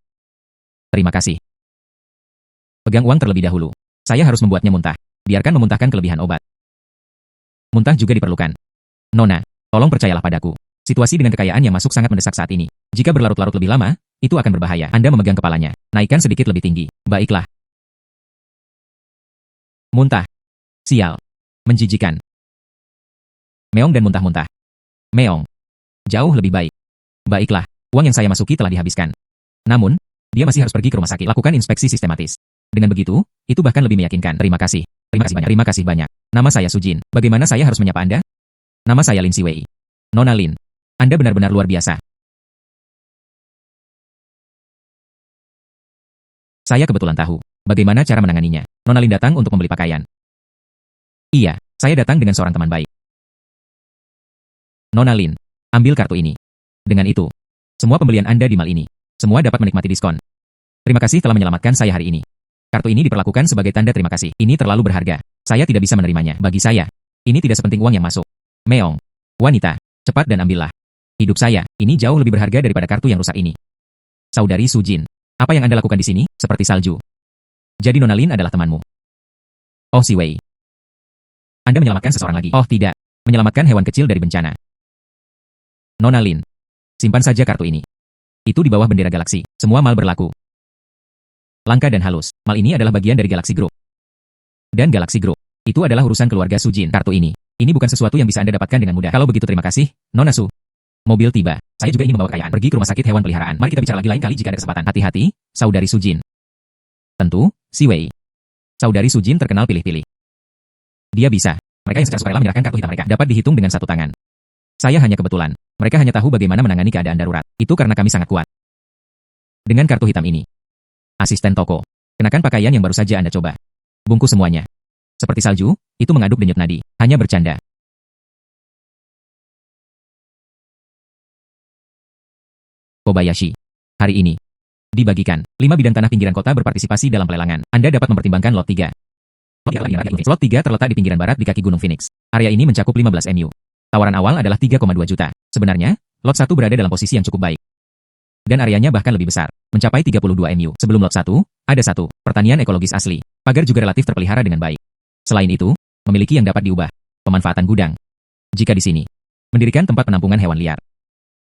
Terima kasih. Pegang uang terlebih dahulu. Saya harus membuatnya muntah. Biarkan memuntahkan kelebihan obat. Muntah juga diperlukan. Nona, tolong percayalah padaku. Situasi dengan kekayaan yang masuk sangat mendesak saat ini. Jika berlarut-larut lebih lama, itu akan berbahaya. Anda memegang kepalanya. Naikkan sedikit lebih tinggi. Baiklah. Muntah. Sial. Menjijikan. Meong dan muntah-muntah. Meong. Jauh lebih baik. Baiklah, uang yang saya masuki telah dihabiskan. Namun, dia masih harus pergi ke rumah sakit. Lakukan inspeksi sistematis. Dengan begitu, itu bahkan lebih meyakinkan. Terima kasih. Terima kasih banyak. Terima kasih banyak. Nama saya Sujin. Bagaimana saya harus menyapa Anda? Nama saya Lin Siwei. Nona Lin. Anda benar-benar luar biasa. Saya kebetulan tahu bagaimana cara menanganinya. Nona Lin datang untuk membeli pakaian. Iya, saya datang dengan seorang teman baik. Nona Lin, ambil kartu ini. Dengan itu, semua pembelian Anda di mall ini, semua dapat menikmati diskon. Terima kasih telah menyelamatkan saya hari ini. Kartu ini diperlakukan sebagai tanda terima kasih. Ini terlalu berharga. Saya tidak bisa menerimanya. Bagi saya, ini tidak sepenting uang yang masuk. Meong. Wanita, cepat dan ambillah. Hidup saya, ini jauh lebih berharga daripada kartu yang rusak ini. Saudari Sujin, apa yang Anda lakukan di sini? Seperti salju. Jadi Nona Lin adalah temanmu. Oh Si Wei. Anda menyelamatkan seseorang lagi. Oh tidak, menyelamatkan hewan kecil dari bencana. Nona Lin, simpan saja kartu ini. Itu di bawah bendera galaksi. Semua mal berlaku. Langka dan halus. Mal ini adalah bagian dari Galaxy Group. Dan Galaxy Group, itu adalah urusan keluarga Sujin. Kartu ini bukan sesuatu yang bisa Anda dapatkan dengan mudah. Kalau begitu terima kasih, Nona Su. Mobil tiba. Saya juga ingin membawa kekayaan. Pergi ke rumah sakit hewan peliharaan. Mari kita bicara lagi lain kali jika ada kesempatan. Hati-hati, saudari Sujin. Tentu, Si Wei. Saudari Sujin terkenal pilih-pilih. Dia bisa. Mereka yang secara sukarela menyerahkan kartu hitam mereka dapat dihitung dengan satu tangan. Saya hanya kebetulan. Mereka hanya tahu bagaimana menangani keadaan darurat. Itu karena kami sangat kuat. Dengan kartu hitam ini. Asisten toko. Kenakan pakaian yang baru saja Anda coba. Bungkus semuanya. Seperti salju, itu mengaduk denyut nadi. Hanya bercanda. Kobayashi. Hari ini. Dibagikan. 5 bidang tanah pinggiran kota berpartisipasi dalam pelelangan. Anda dapat mempertimbangkan lot 3. Lot 3 terletak di pinggiran barat di kaki Gunung Phoenix. Area ini mencakup 15 MU. Tawaran awal adalah 3,2 juta. Sebenarnya, lot 1 berada dalam posisi yang cukup baik. Dan areanya bahkan lebih besar, mencapai 32 MU. Sebelum lot 1, ada 1, pertanian ekologis asli. Pagar juga relatif terpelihara dengan baik. Selain itu, memiliki yang dapat diubah, pemanfaatan gudang. Jika di sini, mendirikan tempat penampungan hewan liar.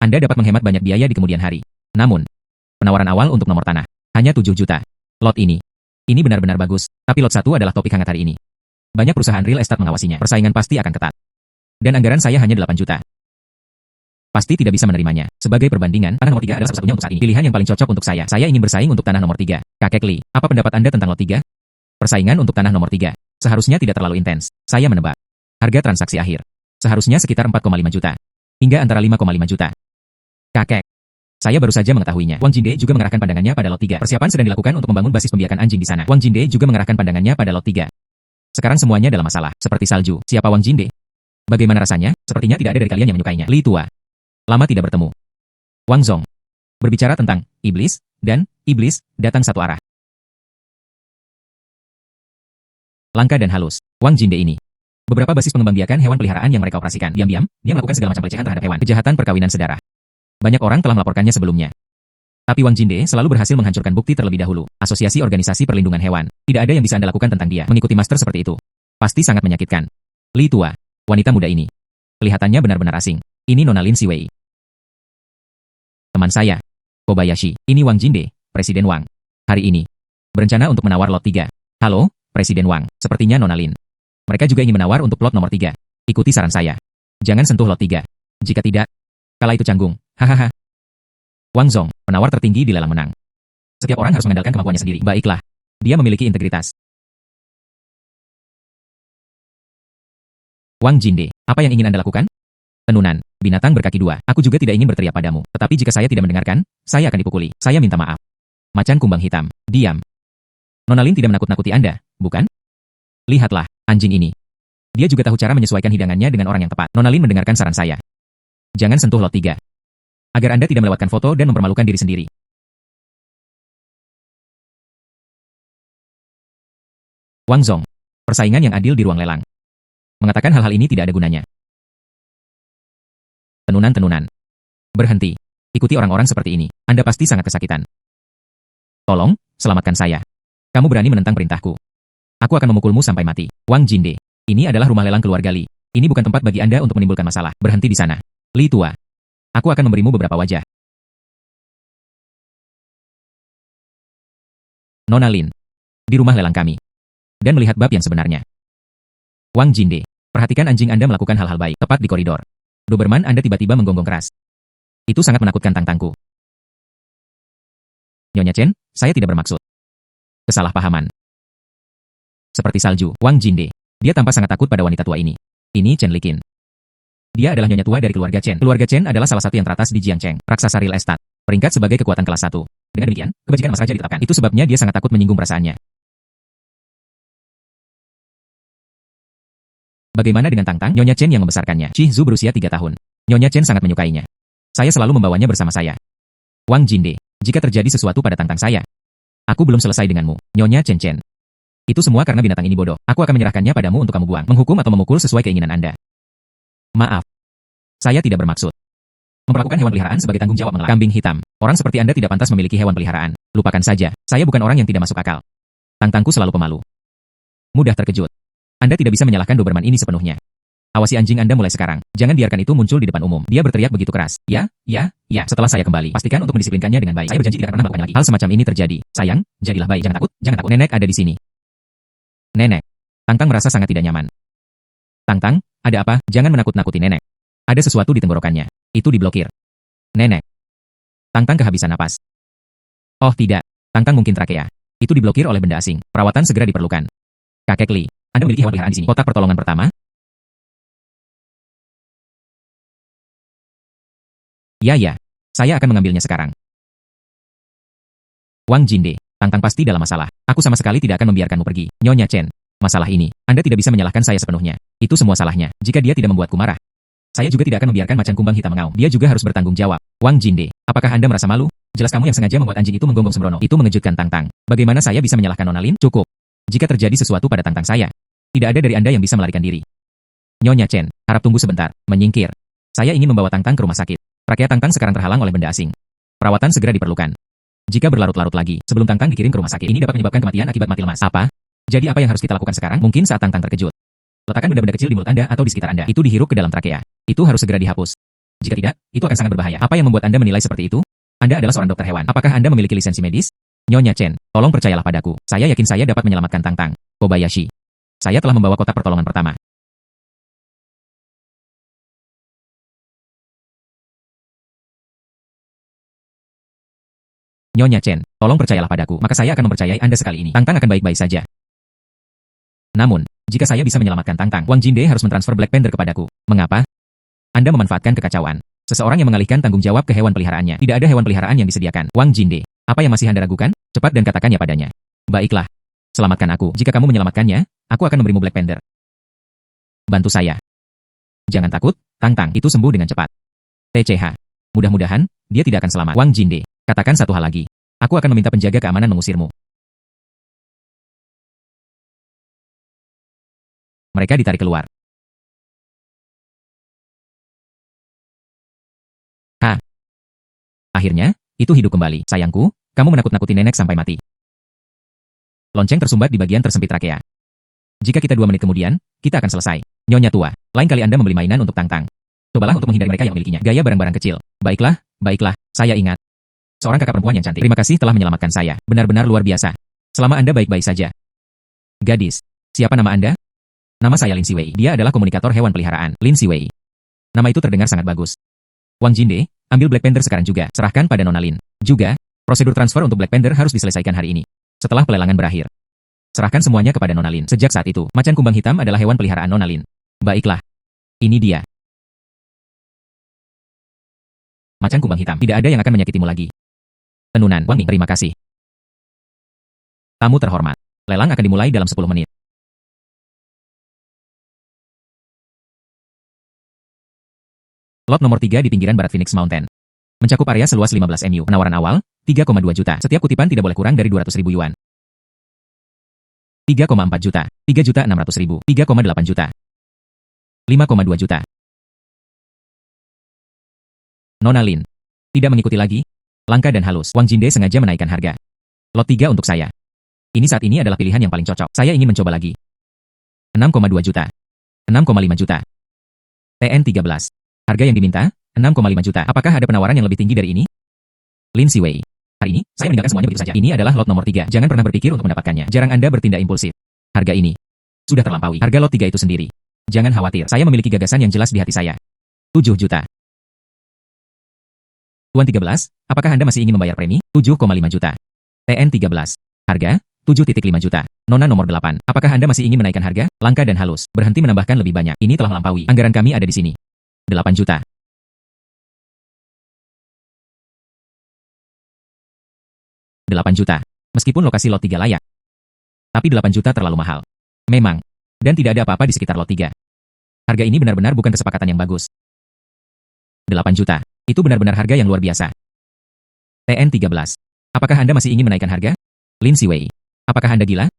Anda dapat menghemat banyak biaya di kemudian hari. Namun, penawaran awal untuk nomor tanah, hanya 7 juta. Lot ini benar-benar bagus, tapi lot 1 adalah topik hangat hari ini. Banyak perusahaan real estate mengawasinya. Persaingan pasti akan ketat. Dan anggaran saya hanya 8 juta. Pasti tidak bisa menerimanya. Sebagai perbandingan, tanah nomor 3 adalah satu-satunya untuk saat ini. Pilihan yang paling cocok untuk saya. Saya ingin bersaing untuk tanah nomor 3. Kakek Lee, apa pendapat Anda tentang lot 3? Persaingan untuk tanah nomor 3 seharusnya tidak terlalu intens. Saya menebak. Harga transaksi akhir seharusnya sekitar 4,5 juta. Hingga antara 5,5 juta. Kakek, saya baru saja mengetahuinya. Wang Jinde juga mengarahkan pandangannya pada lot 3. Persiapan sedang dilakukan untuk membangun basis pembiakan anjing di sana. Wang Jinde juga mengarahkan pandangannya pada lot 3. Sekarang semuanya dalam masalah. Seperti salju. Siapa Wang Jinde? Bagaimana rasanya? Sepertinya tidak ada dari kalian yang menyukainya. Li tua. Lama tidak bertemu. Wang Zong. Berbicara tentang iblis, dan iblis datang satu arah. Langka dan halus. Wang Jinde ini. Beberapa basis pengembang biakan hewan peliharaan yang mereka operasikan. Diam-diam, dia melakukan segala macam pelecehan terhadap hewan. Kejahatan perkawinan sedara. Banyak orang telah melaporkannya sebelumnya. Tapi Wang Jinde selalu berhasil menghancurkan bukti terlebih dahulu. Asosiasi Organisasi Perlindungan Hewan. Tidak ada yang bisa Anda lakukan tentang dia. Mengikuti master seperti itu pasti sangat menyakitkan. Li tua. Wanita muda ini. Kelihatannya benar-benar asing. Ini Nona Lin Siwei. Teman saya. Kobayashi. Ini Wang Jinde, Presiden Wang. Hari ini. Berencana untuk menawar lot 3. Halo, Presiden Wang. Sepertinya Nona Lin. Mereka juga ingin menawar untuk lot nomor 3. Ikuti saran saya. Jangan sentuh lot 3. Jika tidak, kala itu canggung. Hahaha. Wang Zong, penawar tertinggi di lelang menang. Setiap orang harus mengandalkan kemampuannya sendiri. Baiklah. Dia memiliki integritas. Wang Jinde, apa yang ingin Anda lakukan? Tenunan, binatang berkaki dua. Aku juga tidak ingin berteriak padamu. Tetapi jika saya tidak mendengarkan, saya akan dipukuli. Saya minta maaf. Macan kumbang hitam, diam. Nona Lin tidak menakut-nakuti Anda, bukan? Lihatlah, anjing ini. Dia juga tahu cara menyesuaikan hidangannya dengan orang yang tepat. Nona Lin mendengarkan saran saya. Jangan sentuh lot 3. Agar Anda tidak melewatkan foto dan mempermalukan diri sendiri. Wang Zong. Persaingan yang adil di ruang lelang. Mengatakan hal-hal ini tidak ada gunanya. Tenunan-tenunan. Berhenti. Ikuti orang-orang seperti ini. Anda pasti sangat kesakitan. Tolong, selamatkan saya. Kamu berani menentang perintahku. Aku akan memukulmu sampai mati. Wang Jinde. Ini adalah rumah lelang keluarga Li. Ini bukan tempat bagi Anda untuk menimbulkan masalah. Berhenti di sana. Li tua. Aku akan memberimu beberapa wajah. Nona Lin. Di rumah lelang kami. Dan melihat bab yang sebenarnya. Wang Jinde. Perhatikan anjing Anda melakukan hal-hal baik. Tepat di koridor. Doberman Anda tiba-tiba menggonggong keras. Itu sangat menakutkan tangtangku. Nyonya Chen, saya tidak bermaksud. Kesalahpahaman. Seperti salju. Wang Jinde. Dia tampak sangat takut pada wanita tua ini. Ini Chen Liqin. Dia adalah nyonya tua dari keluarga Chen. Keluarga Chen adalah salah satu yang teratas di Jiangcheng, raksasa real estate. Peringkat sebagai kekuatan kelas 1. Dengan demikian, kebajikan Mas Raja ditetapkan. Itu sebabnya dia sangat takut menyinggung perasaannya. Bagaimana dengan Tang Tang? Nyonya Chen yang membesarkannya. Shi Zhu berusia 3 tahun. Nyonya Chen sangat menyukainya. Saya selalu membawanya bersama saya. Wang Jinde, jika terjadi sesuatu pada Tang Tang saya, aku belum selesai denganmu. Nyonya Chen Chen. Itu semua karena binatang ini bodoh. Aku akan menyerahkannya padamu untuk kamu buang, menghukum atau memukul sesuai keinginan Anda. Maaf. Saya tidak bermaksud memperlakukan hewan peliharaan sebagai tanggung jawab mengelak. Kambing hitam. Orang seperti Anda tidak pantas memiliki hewan peliharaan. Lupakan saja. Saya bukan orang yang tidak masuk akal. Tang-tangku selalu pemalu. Mudah terkejut. Anda tidak bisa menyalahkan Doberman ini sepenuhnya. Awasi anjing Anda mulai sekarang. Jangan biarkan itu muncul di depan umum. Dia berteriak begitu keras. Ya. Setelah saya kembali, pastikan untuk mendisiplinkannya dengan baik. Saya berjanji tidak akan pernah melakukannya lagi. Hal semacam ini terjadi. Sayang, jadilah baik. Jangan takut. Nenek ada di sini. Nenek. Tang-tang merasa sangat tidak nyaman. Tang-tang, ada apa? Jangan menakut-nakuti nenek. Ada sesuatu di tenggorokannya. Itu diblokir. Nenek. Tang-tang kehabisan napas. Oh tidak. Tang-tang mungkin trakea. Itu diblokir oleh benda asing. Perawatan segera diperlukan. Kakek Li, Anda memiliki hewan peliharaan di sini. Kotak pertolongan pertama. Ya. Saya akan mengambilnya sekarang. Wang Jinde, Tang-tang pasti dalam masalah. Aku sama sekali tidak akan membiarkanmu pergi. Nyonya Chen. Masalah ini, Anda tidak bisa menyalahkan saya sepenuhnya. Itu semua salahnya. Jika dia tidak membuatku marah, saya juga tidak akan membiarkan macan kumbang hitam mengaum. Dia juga harus bertanggung jawab. Wang Jinde, apakah Anda merasa malu? Jelas kamu yang sengaja membuat anjing itu menggonggong sembrono. Itu mengejutkan Tang-tang. Bagaimana saya bisa menyalahkan Nona Lin? Cukup. Jika terjadi sesuatu pada Tang-tang saya, tidak ada dari Anda yang bisa melarikan diri. Nyonya Chen, harap tunggu sebentar. Menyingkir. Saya ingin membawa Tang-tang ke rumah sakit. Rakyat Tang-tang sekarang terhalang oleh benda asing. Perawatan segera diperlukan. Jika berlarut-larut lagi, sebelum Tang-tang dikirim ke rumah sakit, ini dapat menyebabkan kematian akibat mati lemas. Apa? Jadi apa yang harus kita lakukan sekarang? Mungkin saat Tang-tang terkejut. Letakkan benda-benda kecil di mulut Anda atau di sekitar Anda. Itu dihirup ke dalam trakea. Itu harus segera dihapus. Jika tidak, itu akan sangat berbahaya. Apa yang membuat Anda menilai seperti itu? Anda adalah seorang dokter hewan. Apakah Anda memiliki lisensi medis? Nyonya Chen, tolong percayalah padaku. Saya yakin saya dapat menyelamatkan Tang-tang. Kobayashi. Saya telah membawa kotak pertolongan pertama. Nyonya Chen, tolong percayalah padaku, maka saya akan mempercayai Anda sekali ini. Tang Tang akan baik-baik saja. Namun, jika saya bisa menyelamatkan Tang Tang, Wang Jinde harus mentransfer Black Panther kepadaku. Mengapa? Anda memanfaatkan kekacauan. Seseorang yang mengalihkan tanggung jawab ke hewan peliharaannya. Tidak ada hewan peliharaan yang disediakan. Wang Jinde, apa yang masih Anda ragukan? Cepat dan katakannya padanya. Baiklah. Selamatkan aku. Jika kamu menyelamatkannya, aku akan memberimu Black Panther. Bantu saya. Jangan takut, Tang Tang, itu sembuh dengan cepat. TCH. Mudah-mudahan, dia tidak akan selamat. Wang Jinde, katakan satu hal lagi. Aku akan meminta penjaga keamanan mengusirmu. Mereka ditarik keluar. Akhirnya, itu hidup kembali. Sayangku, kamu menakut-nakuti nenek sampai mati. Lonceng tersumbat di bagian tersempit trakea. Jika kita 2 menit kemudian, kita akan selesai. Nyonya tua, lain kali Anda membeli mainan untuk Tang Tang. Cobalah untuk menghindari mereka yang memilikinya. Gaya barang-barang kecil. Baiklah, baiklah, saya ingat. Seorang kakak perempuan yang cantik. Terima kasih telah menyelamatkan saya. Benar-benar luar biasa. Selama Anda baik-baik saja. Gadis, siapa nama Anda? Nama saya Lin Siwei. Dia adalah komunikator hewan peliharaan. Lin Siwei. Nama itu terdengar sangat bagus. Wang Jinde, ambil Black Panther sekarang juga. Serahkan pada Nona Lin. Juga, prosedur transfer untuk Black Panther harus diselesaikan hari ini. Setelah pelelangan berakhir. Serahkan semuanya kepada Nona Lin. Sejak saat itu, macan kumbang hitam adalah hewan peliharaan Nona Lin. Baiklah. Ini dia. Macan kumbang hitam. Tidak ada yang akan menyakitimu lagi. Tenunan, Wang Ning, terima kasih. Tamu terhormat. Lelang akan dimulai dalam 10 menit. Lot nomor 3 di pinggiran barat Phoenix Mountain. Mencakup area seluas 15 MU. Penawaran awal, 3,2 juta. Setiap kutipan tidak boleh kurang dari 200.000 yuan. 3,4 juta. 3.600.000. 3,8 juta. 5,2 juta. Nona Lin. Tidak mengikuti lagi. Langka dan halus. Wang Jinde sengaja menaikkan harga. Lot 3 untuk saya. Ini saat ini adalah pilihan yang paling cocok. Saya ingin mencoba lagi. 6,2 juta. 6,5 juta. TN13. Harga yang diminta, 6,5 juta. Apakah ada penawaran yang lebih tinggi dari ini? Lin Siwei. Hari ini, saya meninggalkan semuanya begitu saja. Ini adalah lot nomor 3. Jangan pernah berpikir untuk mendapatkannya. Jarang Anda bertindak impulsif. Harga ini sudah terlampaui. Harga lot 3 itu sendiri. Jangan khawatir. Saya memiliki gagasan yang jelas di hati saya. 7 juta. Tuan 13, apakah Anda masih ingin membayar premi? 7,5 juta. TN13. Harga, 7,5 juta. Nona nomor 8. Apakah Anda masih ingin menaikkan harga? Langka dan halus. Berhenti menambahkan lebih banyak. Ini telah melampaui. Anggaran kami ada di sini. 8 juta. 8 juta. Meskipun lokasi lot 3 layak. Tapi 8 juta terlalu mahal. Memang. Dan tidak ada apa-apa di sekitar lot 3. Harga ini benar-benar bukan kesepakatan yang bagus. 8 juta. Itu benar-benar harga yang luar biasa. TN13. Apakah Anda masih ingin menaikkan harga? Lin Siwei. Apakah Anda gila?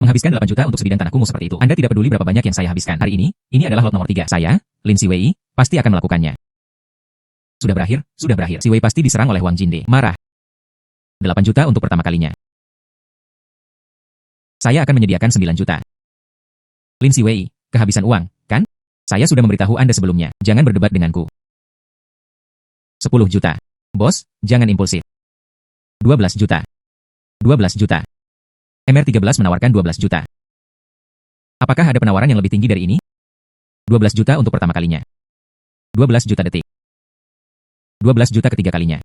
Menghabiskan 8 juta untuk sebidang tanah kumuh seperti itu. Anda tidak peduli berapa banyak yang saya habiskan. Hari ini adalah lot nomor 3. Saya, Lin Siwei, pasti akan melakukannya. Sudah berakhir, sudah berakhir. Siwei pasti diserang oleh Wang Jinde. Marah. 8 juta untuk pertama kalinya. Saya akan menyediakan 9 juta. Lin Siwei, kehabisan uang, kan? Saya sudah memberitahu Anda sebelumnya. Jangan berdebat denganku. 10 juta. Bos, jangan impulsif. 12 juta. 12 juta. MR13 menawarkan 12 juta. Apakah ada penawaran yang lebih tinggi dari ini? 12 juta untuk pertama kalinya. 12 juta detik. 12 juta ketiga kalinya.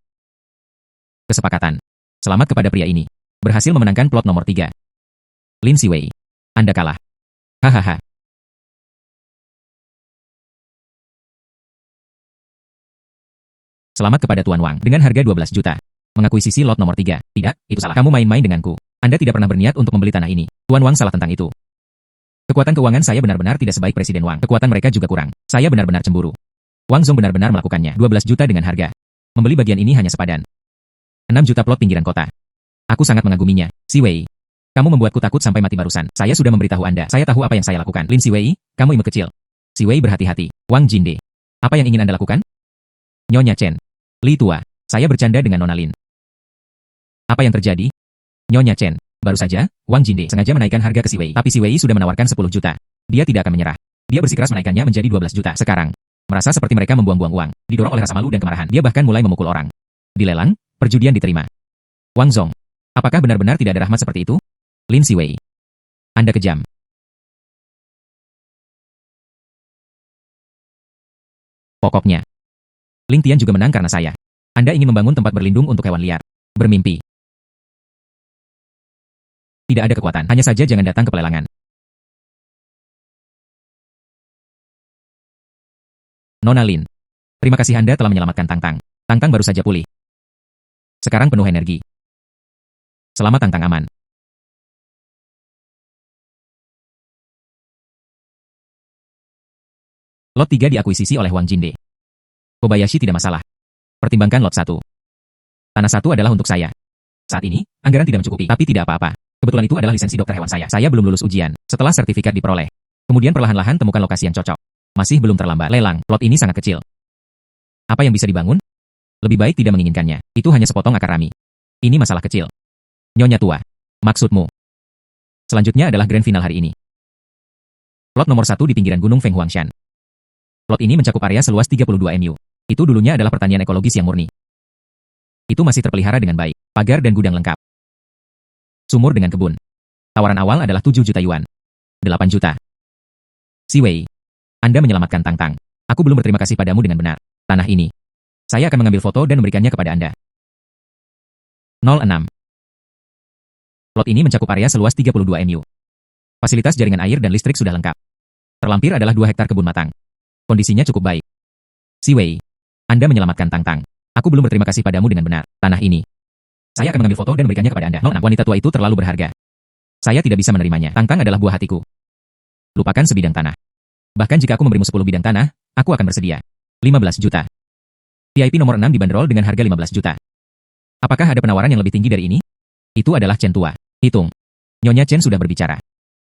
Kesepakatan. Selamat kepada pria ini. Berhasil memenangkan plot nomor 3. Lin Siwei. Anda kalah. Hahaha. Selamat kepada Tuan Wang dengan harga 12 juta. Mengakuisisi lot nomor 3. Tidak, itu salah. Kamu main-main denganku. Anda tidak pernah berniat untuk membeli tanah ini. Tuan Wang salah tentang itu. Kekuatan keuangan saya benar-benar tidak sebaik Presiden Wang. Kekuatan mereka juga kurang. Saya benar-benar cemburu. Wang Zong benar-benar melakukannya. 12 juta dengan harga. Membeli bagian ini hanya sepadan. 6 juta plot pinggiran kota. Aku sangat mengaguminya. Siwei. Kamu membuatku takut sampai mati barusan. Saya sudah memberitahu Anda. Saya tahu apa yang saya lakukan. Lin Siwei, kamu imut kecil. Siwei berhati-hati. Wang Jinde. Apa yang ingin Anda lakukan? Nyonya Chen. Li Tua. Saya bercanda dengan Nona Lin. Apa yang terjadi? Nyonya Chen. Baru saja, Wang Jinde sengaja menaikkan harga ke Siwei. Tapi Siwei sudah menawarkan 10 juta. Dia tidak akan menyerah. Dia bersikeras menaikkannya menjadi 12 juta. Sekarang, merasa seperti mereka membuang-buang uang. Didorong oleh rasa malu dan kemarahan. Dia bahkan mulai memukul orang. Dilelang, perjudian diterima. Wang Zong. Apakah benar-benar tidak ada rahmat seperti itu? Lin Siwei. Anda kejam. Pokoknya, Ling Tian juga menang karena saya. Anda ingin membangun tempat berlindung untuk hewan liar. Bermimpi. Tidak ada kekuatan, hanya saja jangan datang ke pelelangan. Nona Lin. Terima kasih Anda telah menyelamatkan Tangtang. Tangtang baru saja pulih. Sekarang penuh energi. Selamat Tangtang aman. Lot 3 diakuisisi oleh Wang Jinde. Kobayashi tidak masalah. Pertimbangkan lot 1. Tanah 1 adalah untuk saya. Saat ini, anggaran tidak mencukupi, tapi tidak apa-apa. Kebetulan itu adalah lisensi dokter hewan saya. Saya belum lulus ujian. Setelah sertifikat diperoleh. Kemudian perlahan-lahan temukan lokasi yang cocok. Masih belum terlambat. Lelang, lot ini sangat kecil. Apa yang bisa dibangun? Lebih baik tidak menginginkannya. Itu hanya sepotong akar rami. Ini masalah kecil. Nyonya tua. Maksudmu? Selanjutnya adalah grand final hari ini. Lot nomor 1 di pinggiran Gunung Feng Huangshan. Lot ini mencakup area seluas 32 MU. Itu dulunya adalah pertanian ekologis yang murni. Itu masih terpelihara dengan baik. Pagar dan gudang lengkap. Sumur dengan kebun. Tawaran awal adalah 7 juta yuan. 8 juta. Si Wei. Anda menyelamatkan Tangtang. Aku belum berterima kasih padamu dengan benar. Tanah ini. Saya akan mengambil foto dan memberikannya kepada Anda. 06. Lot ini mencakup area seluas 32 MU. Fasilitas jaringan air dan listrik sudah lengkap. Terlampir adalah 2 hektar kebun matang. Kondisinya cukup baik. Si Wei. Anda menyelamatkan Tangtang. Aku belum berterima kasih padamu dengan benar. Tanah ini. Saya akan mengambil foto dan memberikannya kepada Anda. 06. Wanita tua itu terlalu berharga. Saya tidak bisa menerimanya. Tangtang adalah buah hatiku. Lupakan sebidang tanah. Bahkan jika aku memberimu 10 bidang tanah, aku akan bersedia. 15 juta. VIP nomor 6 dibanderol dengan harga 15 juta. Apakah ada penawaran yang lebih tinggi dari ini? Itu adalah Chen tua. Hitung. Nyonya Chen sudah berbicara.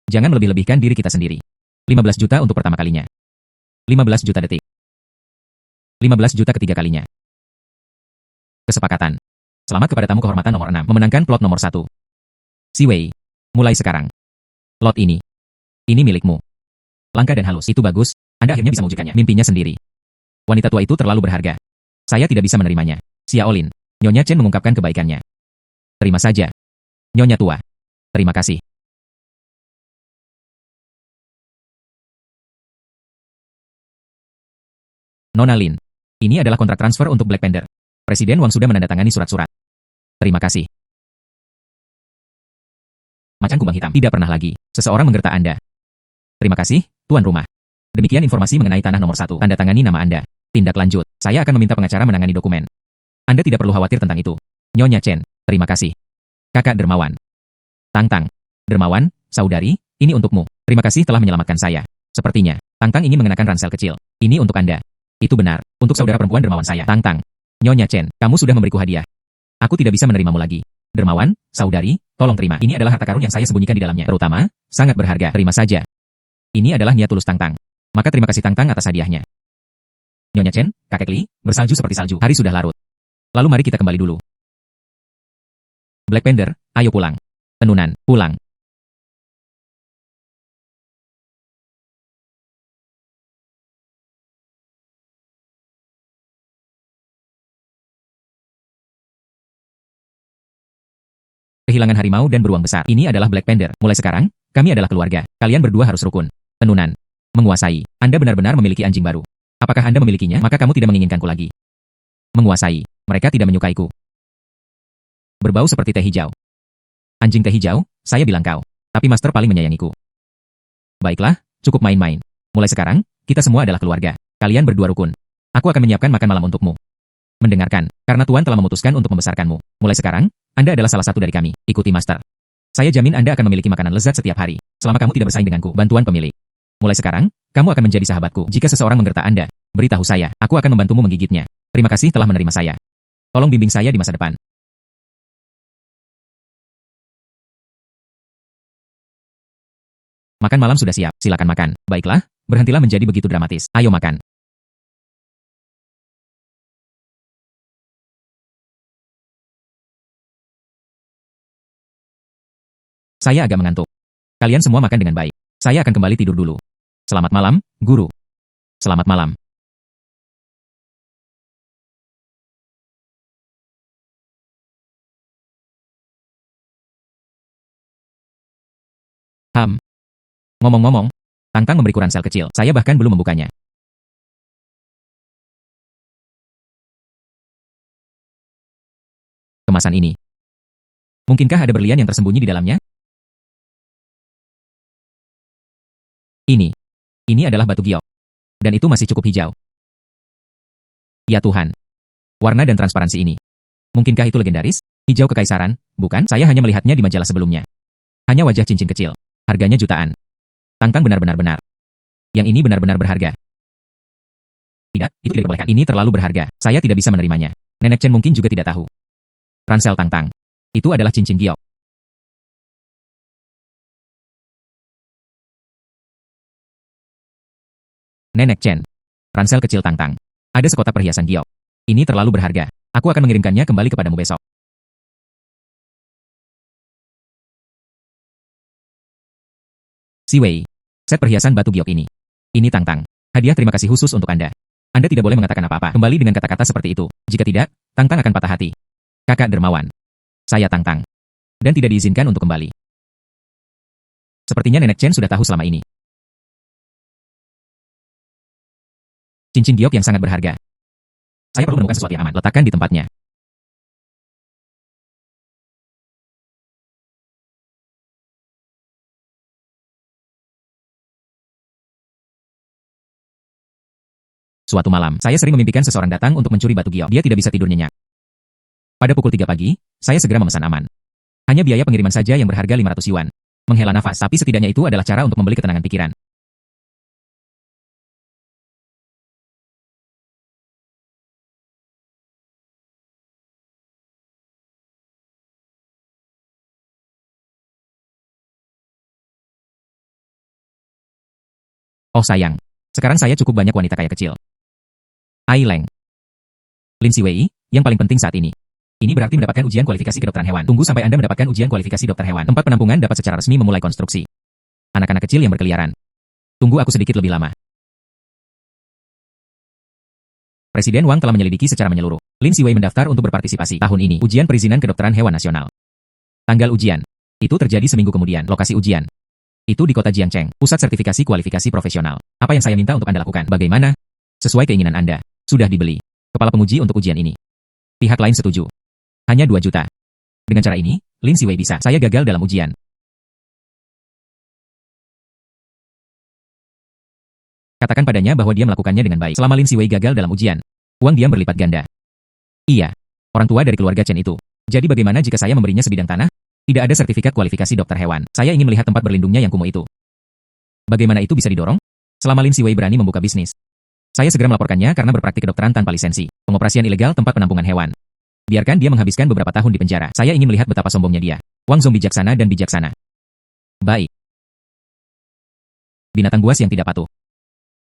Jangan melebih-lebihkan diri kita sendiri. 15 juta untuk pertama kalinya. 15 juta detik. 15 juta ketiga kalinya. Kesepakatan. Selamat kepada tamu kehormatan nomor 6. Memenangkan plot nomor 1. Si Wei. Mulai sekarang. Lot ini. Ini milikmu. Langka dan halus. Itu bagus. Anda akhirnya bisa mewujudkannya. Mimpinya sendiri. Wanita tua itu terlalu berharga. Saya tidak bisa menerimanya. Xiaolin. Nyonya Chen mengungkapkan kebaikannya. Terima saja. Nyonya tua. Terima kasih. Nona Lin. Ini adalah kontrak transfer untuk Black Panther. Presiden Wang sudah menandatangani surat-surat. Terima kasih. Macan kumbang hitam. Tidak pernah lagi. Seseorang menggertak Anda. Terima kasih, tuan rumah. Demikian informasi mengenai tanah nomor 1. Tanda tangani nama Anda. Tindak lanjut. Saya akan meminta pengacara menangani dokumen. Anda tidak perlu khawatir tentang itu. Nyonya Chen, terima kasih. Kakak Dermawan. Tangtang. Dermawan, saudari, ini untukmu. Terima kasih telah menyelamatkan saya. Sepertinya, Tangtang ingin mengenakan ransel kecil. Ini untuk Anda. Itu benar. Untuk saudara perempuan dermawan saya. Tangtang. Nyonya Chen, kamu sudah memberiku hadiah. Aku tidak bisa menerimamu lagi. Dermawan, saudari, tolong terima. Ini adalah harta karun yang saya sembunyikan di dalamnya. Terutama, sangat berharga. Terima saja. Ini adalah niat tulus Tangtang. Maka terima kasih Tangtang atas hadiahnya. Nyonya Chen, kakek Li, bersalju seperti salju. Hari sudah larut. Lalu mari kita kembali dulu. Black Panther, ayo pulang. Tenunan, pulang. Kehilangan harimau dan beruang besar. Ini adalah Black Panther. Mulai sekarang, kami adalah keluarga. Kalian berdua harus rukun. Tenunan. Menguasai. Anda benar-benar memiliki anjing baru. Apakah Anda memilikinya? Maka kamu tidak menginginkanku lagi. Menguasai. Mereka tidak menyukaiku. Berbau seperti teh hijau. Anjing teh hijau, saya bilang kau. Tapi master paling menyayangiku. Baiklah, cukup main-main. Mulai sekarang, kita semua adalah keluarga. Kalian berdua rukun. Aku akan menyiapkan makan malam untukmu. Mendengarkan, karena Tuan telah memutuskan untuk membesarkanmu. Mulai sekarang, Anda adalah salah satu dari kami. Ikuti Master. Saya jamin Anda akan memiliki makanan lezat setiap hari. Selama kamu tidak bersaing denganku, bantuan pemilik. Mulai sekarang, kamu akan menjadi sahabatku. Jika seseorang menggertak Anda, beritahu saya. Aku akan membantumu menggigitnya. Terima kasih telah menerima saya. Tolong bimbing saya di masa depan. Makan malam sudah siap. Silakan makan. Baiklah, berhentilah menjadi begitu dramatis. Ayo makan. Saya agak mengantuk. Kalian semua makan dengan baik. Saya akan kembali tidur dulu. Selamat malam, guru. Selamat malam. Ngomong-ngomong, Tangtang memberiku ransel kecil. Saya bahkan belum membukanya. kemasan ini. Mungkinkah ada berlian yang tersembunyi di dalamnya? Ini adalah batu giok. Dan itu masih cukup hijau. Ya Tuhan. Warna dan transparansi ini. Mungkinkah itu legendaris? Hijau kekaisaran? Bukan, saya hanya melihatnya di majalah sebelumnya. Hanya wajah cincin kecil. Harganya jutaan. Tangtang benar-benar. Yang ini benar-benar berharga. Tidak, itu tidak diperbolehkan. Ini terlalu berharga. Saya tidak bisa menerimanya. Nenek Chen mungkin juga tidak tahu. Ransel Tangtang. Itu adalah cincin giok. Nenek Chen. Ransel kecil Tangtang. Ada sekotak perhiasan giok. Ini terlalu berharga. Aku akan mengirimkannya kembali kepadamu besok. Si Wei. Set perhiasan batu giok ini. Ini Tangtang. Hadiah terima kasih khusus untuk Anda. Anda tidak boleh mengatakan apa-apa. Kembali dengan kata-kata seperti itu. Jika tidak, Tangtang akan patah hati. Kakak dermawan. Saya Tangtang. Dan tidak diizinkan untuk kembali. Sepertinya Nenek Chen sudah tahu selama ini. Cincin giok yang sangat berharga. Saya perlu menemukan sesuatu yang aman. Letakkan di tempatnya. Suatu malam, saya sering memimpikan seseorang datang untuk mencuri batu giok. Dia tidak bisa tidur nyenyak. Pada pukul 3 pagi, saya segera memesan aman. Hanya biaya pengiriman saja yang berharga 500 yuan. Menghela nafas, tapi setidaknya itu adalah cara untuk membeli ketenangan pikiran. Oh sayang, sekarang saya cukup banyak wanita kaya kecil. Ai Leng. Lin Si Wei, yang paling penting saat ini. Ini berarti mendapatkan ujian kualifikasi kedokteran hewan. Tunggu sampai Anda mendapatkan ujian kualifikasi dokter hewan. Tempat penampungan dapat secara resmi memulai konstruksi. Anak-anak kecil yang berkeliaran. Tunggu aku sedikit lebih lama. Presiden Wang telah menyelidiki secara menyeluruh. Lin Si Wei mendaftar untuk berpartisipasi tahun ini. Ujian perizinan kedokteran hewan nasional. Tanggal ujian. Itu terjadi seminggu kemudian. Lokasi ujian. Itu di kota Jiangcheng, pusat sertifikasi kualifikasi profesional. Apa yang saya minta untuk Anda lakukan? Bagaimana? Sesuai keinginan Anda. Sudah dibeli. Kepala penguji untuk ujian ini. Pihak lain setuju. Hanya 2 juta. Dengan cara ini, Lin Si Wei bisa. Saya gagal dalam ujian. Katakan padanya bahwa dia melakukannya dengan baik. Selama Lin Si Wei gagal dalam ujian, uang dia berlipat ganda. Iya. Orang tua dari keluarga Chen itu. Jadi bagaimana jika saya memberinya sebidang tanah? Tidak ada sertifikat kualifikasi dokter hewan. Saya ingin melihat tempat berlindungnya yang kumuh itu. Bagaimana itu bisa didorong? Selama Lin Si Wei berani membuka bisnis. Saya segera melaporkannya karena berpraktik kedokteran tanpa lisensi. Pengoperasian ilegal tempat penampungan hewan. Biarkan dia menghabiskan beberapa tahun di penjara. Saya ingin melihat betapa sombongnya dia. Wang Zong bijaksana dan bijaksana. Baik. Binatang buas yang tidak patuh.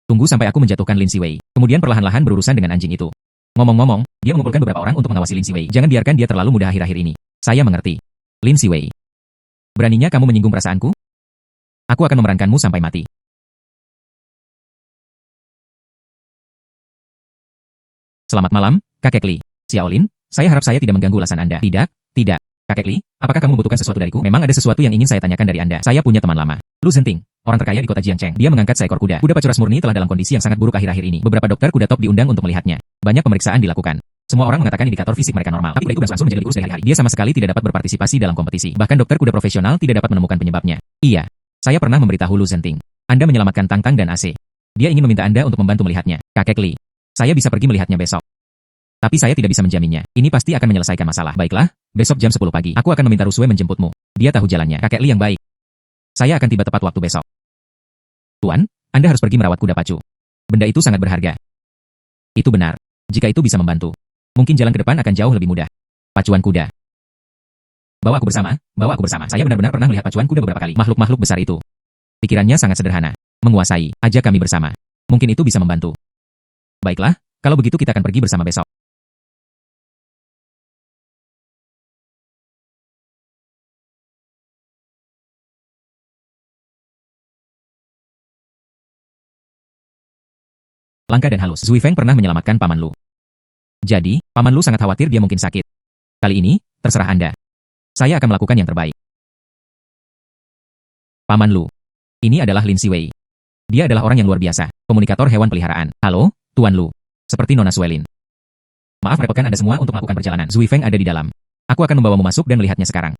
Tunggu sampai aku menjatuhkan Lin Si Wei. Kemudian perlahan-lahan berurusan dengan anjing itu. Ngomong-ngomong, dia mengumpulkan beberapa orang untuk mengawasi Lin Si Wei. Jangan biarkan dia terlalu mudah akhir-akhir ini. Saya mengerti. Lin Si Wei. Beraninya kamu menyinggung perasaanku? Aku akan memerankanmu sampai mati. Selamat malam, Kakek Li. Xiaolin, saya harap saya tidak mengganggu ulasan Anda. Tidak. Kakek Li, apakah kamu membutuhkan sesuatu dariku? Memang ada sesuatu yang ingin saya tanyakan dari Anda. Saya punya teman lama. Lu Zhenting, orang terkaya di kota Jiangcheng. Dia mengangkat seekor kuda. Kuda Pacuras murni telah dalam kondisi yang sangat buruk akhir-akhir ini. Beberapa dokter kuda top diundang untuk melihatnya. Banyak pemeriksaan dilakukan. Semua orang mengatakan indikator fisik mereka normal. Tapi kuda itu berlangsung menjadi kurus dari hari. Dia sama sekali tidak dapat berpartisipasi dalam kompetisi. Bahkan dokter kuda profesional tidak dapat menemukan penyebabnya. Iya. Saya pernah memberitahu Lu Zhenting. Anda menyelamatkan Tangtang dan AC. Dia ingin meminta Anda untuk membantu melihatnya. Kakek Li. Saya bisa pergi melihatnya besok. Tapi saya tidak bisa menjaminnya. Ini pasti akan menyelesaikan masalah. Baiklah, besok jam 10 pagi. Aku akan meminta Rusue menjemputmu. Dia tahu jalannya. Kakek Li yang baik. Saya akan tiba tepat waktu besok. Tuan, Anda harus pergi merawat kuda pacu. Benda itu sangat berharga. Itu benar. Jika itu bisa membantu, mungkin jalan ke depan akan jauh lebih mudah. Pacuan kuda. Bawa aku bersama. Saya benar-benar pernah melihat pacuan kuda beberapa kali. Makhluk-makhluk besar itu. Pikirannya sangat sederhana. Menguasai. Ajak kami bersama. Mungkin itu bisa membantu. Baiklah, kalau begitu kita akan pergi bersama besok. Langka dan halus. Zui Feng pernah menyelamatkan Paman Lu. Jadi, Paman Lu sangat khawatir dia mungkin sakit. Kali ini, terserah Anda. Saya akan melakukan yang terbaik. Paman Lu. Ini adalah Lin Si Wei. Dia adalah orang yang luar biasa, komunikator hewan peliharaan. Halo, Tuan Lu. Seperti Nona Suelin. Maaf merepotkan Anda semua untuk melakukan perjalanan. Zui Feng ada di dalam. Aku akan membawamu masuk dan melihatnya sekarang.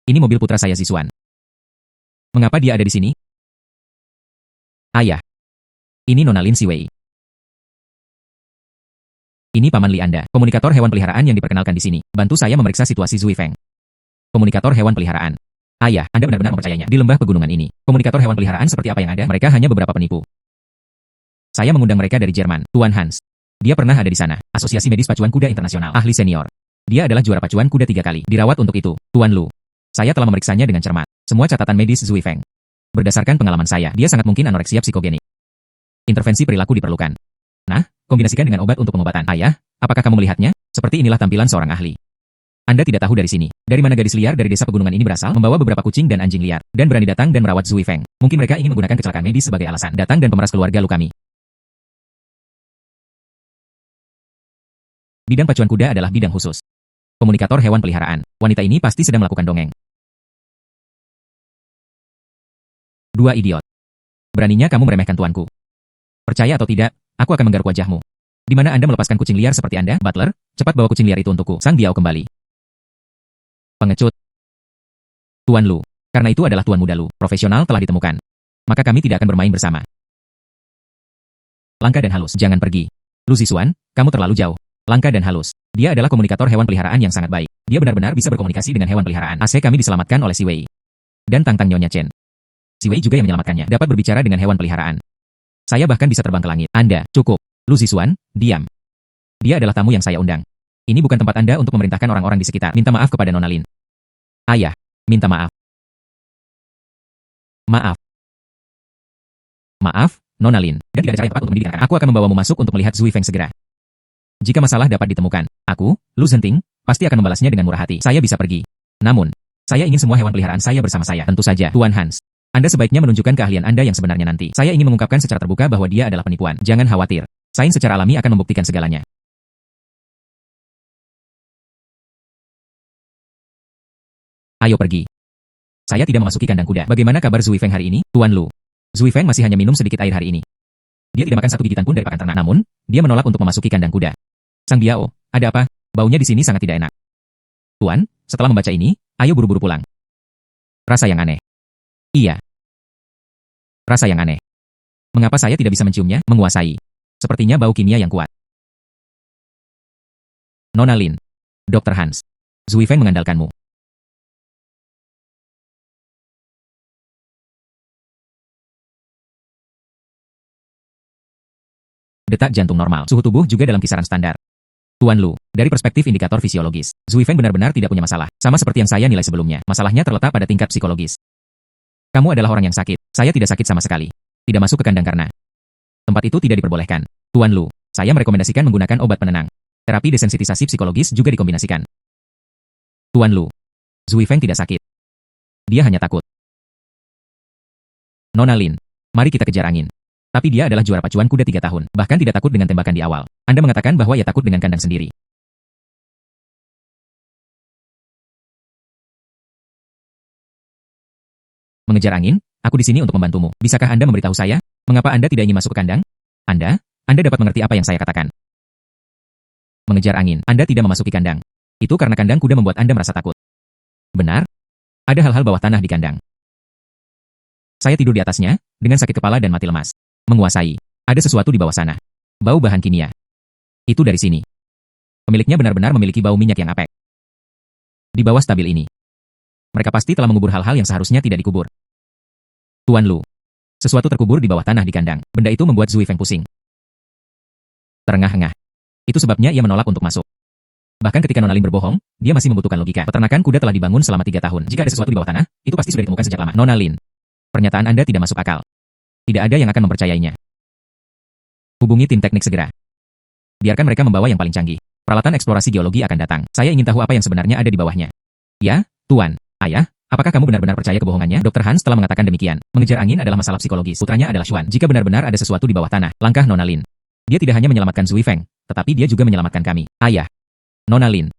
Ini mobil putra saya Zixuan. Mengapa dia ada di sini? Ayah. Ini Nona Lin Siwei. Ini Paman Li Anda, komunikator hewan peliharaan yang diperkenalkan di sini. Bantu saya memeriksa situasi Zui Feng. Komunikator hewan peliharaan. Ayah, Anda benar-benar mempercayainya. Di lembah pegunungan ini, komunikator hewan peliharaan seperti apa yang ada? Mereka hanya beberapa penipu. Saya mengundang mereka dari Jerman, Tuan Hans. Dia pernah ada di sana. Asosiasi Medis Pacuan Kuda Internasional. Ahli senior. Dia adalah juara pacuan kuda 3 kali. Dirawat untuk itu, Tuan Lu. Saya telah memeriksanya dengan cermat. Semua catatan medis Zui Feng. Berdasarkan pengalaman saya, dia sangat mungkin anoreksia psikogenik. Intervensi perilaku diperlukan. Nah, kombinasikan dengan obat untuk pengobatan. Ayah, apakah kamu melihatnya? Seperti inilah tampilan seorang ahli. Anda tidak tahu dari sini. Dari mana gadis liar dari desa pegunungan ini berasal, membawa beberapa kucing dan anjing liar, dan berani datang dan merawat Zui Feng. Mungkin mereka ingin menggunakan kecelakaan medis sebagai alasan. Datang dan pemeras keluarga lu kami. Bidang pacuan kuda adalah bidang khusus. Komunikator hewan peliharaan. Wanita ini pasti sedang melakukan dongeng. Dua idiot. Beraninya kamu meremehkan tuanku. Percaya atau tidak, aku akan menggaruk wajahmu. Di mana Anda melepaskan kucing liar seperti Anda, Butler? Cepat bawa kucing liar itu untukku. Sang Biao kembali. Pengecut. Tuan Lu. Karena itu adalah Tuan Muda Lu. Profesional telah ditemukan. Maka kami tidak akan bermain bersama. Langka dan halus. Jangan pergi. Lu Zixuan, kamu terlalu jauh. Langka dan halus. Dia adalah komunikator hewan peliharaan yang sangat baik. Dia benar-benar bisa berkomunikasi dengan hewan peliharaan. Kami diselamatkan oleh Si Wei. Dan Tang Nyonya Chen. Si Wei juga yang menyelamatkannya. Dapat berbicara dengan hewan peliharaan. Saya bahkan bisa terbang ke langit. Anda, cukup. Lu Zixuan, diam. Dia adalah tamu yang saya undang. Ini bukan tempat Anda untuk memerintahkan orang-orang di sekitar. Minta maaf kepada Nona Lin. Ayah, minta maaf. Maaf. Maaf, Nona Lin. Dan tidak ada cara yang tepat untuk mendidik anak. Aku akan membawamu masuk untuk melihat Zui Feng segera. Jika masalah dapat ditemukan, aku, Lu Zhenting, pasti akan membalasnya dengan murah hati. Saya bisa pergi. Namun, saya ingin semua hewan peliharaan saya bersama saya. Tentu saja, Tuan Hans. Anda sebaiknya menunjukkan keahlian Anda yang sebenarnya nanti. Saya ingin mengungkapkan secara terbuka bahwa dia adalah penipuan. Jangan khawatir. Sains secara alami akan membuktikan segalanya. Ayo pergi. Saya tidak memasuki kandang kuda. Bagaimana kabar Zui Feng hari ini, Tuan Lu? Zui Feng masih hanya minum sedikit air hari ini. Dia tidak makan satu gigitan pun dari pakan ternak. Namun, dia menolak untuk memasuki kandang kuda. Sang Biao, ada apa? Baunya di sini sangat tidak enak. Tuan, setelah membaca ini, ayo buru-buru pulang. Rasa yang aneh. Iya. Rasa yang aneh. Mengapa saya tidak bisa menciumnya? Menguasai. Sepertinya bau kimia yang kuat. Nona Lin. Dr. Hans. Zui Feng mengandalkanmu. Detak jantung normal. Suhu tubuh juga dalam kisaran standar. Tuan Lu, dari perspektif indikator fisiologis, Zui Feng benar-benar tidak punya masalah. Sama seperti yang saya nilai sebelumnya. Masalahnya terletak pada tingkat psikologis. Kamu adalah orang yang sakit. Saya tidak sakit sama sekali. Tidak masuk ke kandang karena tempat itu tidak diperbolehkan. Tuan Lu, saya merekomendasikan menggunakan obat penenang. Terapi desensitisasi psikologis juga dikombinasikan. Tuan Lu, Zui Feng tidak sakit. Dia hanya takut. Nona Lin, mari kita kejar angin. Tapi dia adalah juara pacuan kuda 3 tahun. Bahkan tidak takut dengan tembakan di awal. Anda mengatakan bahwa ia takut dengan kandang sendiri. Mengejar angin? Aku di sini untuk membantumu. Bisakah Anda memberitahu saya, mengapa Anda tidak ingin masuk ke kandang? Anda dapat mengerti apa yang saya katakan. Mengejar angin. Anda tidak memasuki kandang. Itu karena kandang kuda membuat Anda merasa takut. Benar? Ada hal-hal bawah tanah di kandang. Saya tidur di atasnya, dengan sakit kepala dan mati lemas. Menguasai. Ada sesuatu di bawah sana. Bau bahan kimia. Itu dari sini. Pemiliknya benar-benar memiliki bau minyak yang apek. Di bawah stabil ini. Mereka pasti telah mengubur hal-hal yang seharusnya tidak dikubur. Tuan Lu. Sesuatu terkubur di bawah tanah di kandang. Benda itu membuat Zui Feng pusing. Terengah-engah. Itu sebabnya ia menolak untuk masuk. Bahkan ketika Nona Lin berbohong, dia masih membutuhkan logika. Peternakan kuda telah dibangun selama 3 tahun. Jika ada sesuatu di bawah tanah, itu pasti sudah ditemukan sejak lama. Nona Lin. Pernyataan Anda tidak masuk akal. Tidak ada yang akan mempercayainya. Hubungi tim teknik segera. Biarkan mereka membawa yang paling canggih. Peralatan eksplorasi geologi akan datang. Saya ingin tahu apa yang sebenarnya ada di bawahnya. Ya, Tuan. Ayah, apakah kamu benar-benar percaya kebohongannya? Dr. Hans telah mengatakan demikian. Mengejar angin adalah masalah psikologis. Putranya adalah Xuan. Jika benar-benar ada sesuatu di bawah tanah, langkah Nona Lin. Dia tidak hanya menyelamatkan Zui Feng, tetapi dia juga menyelamatkan kami. Ayah. Nona Lin.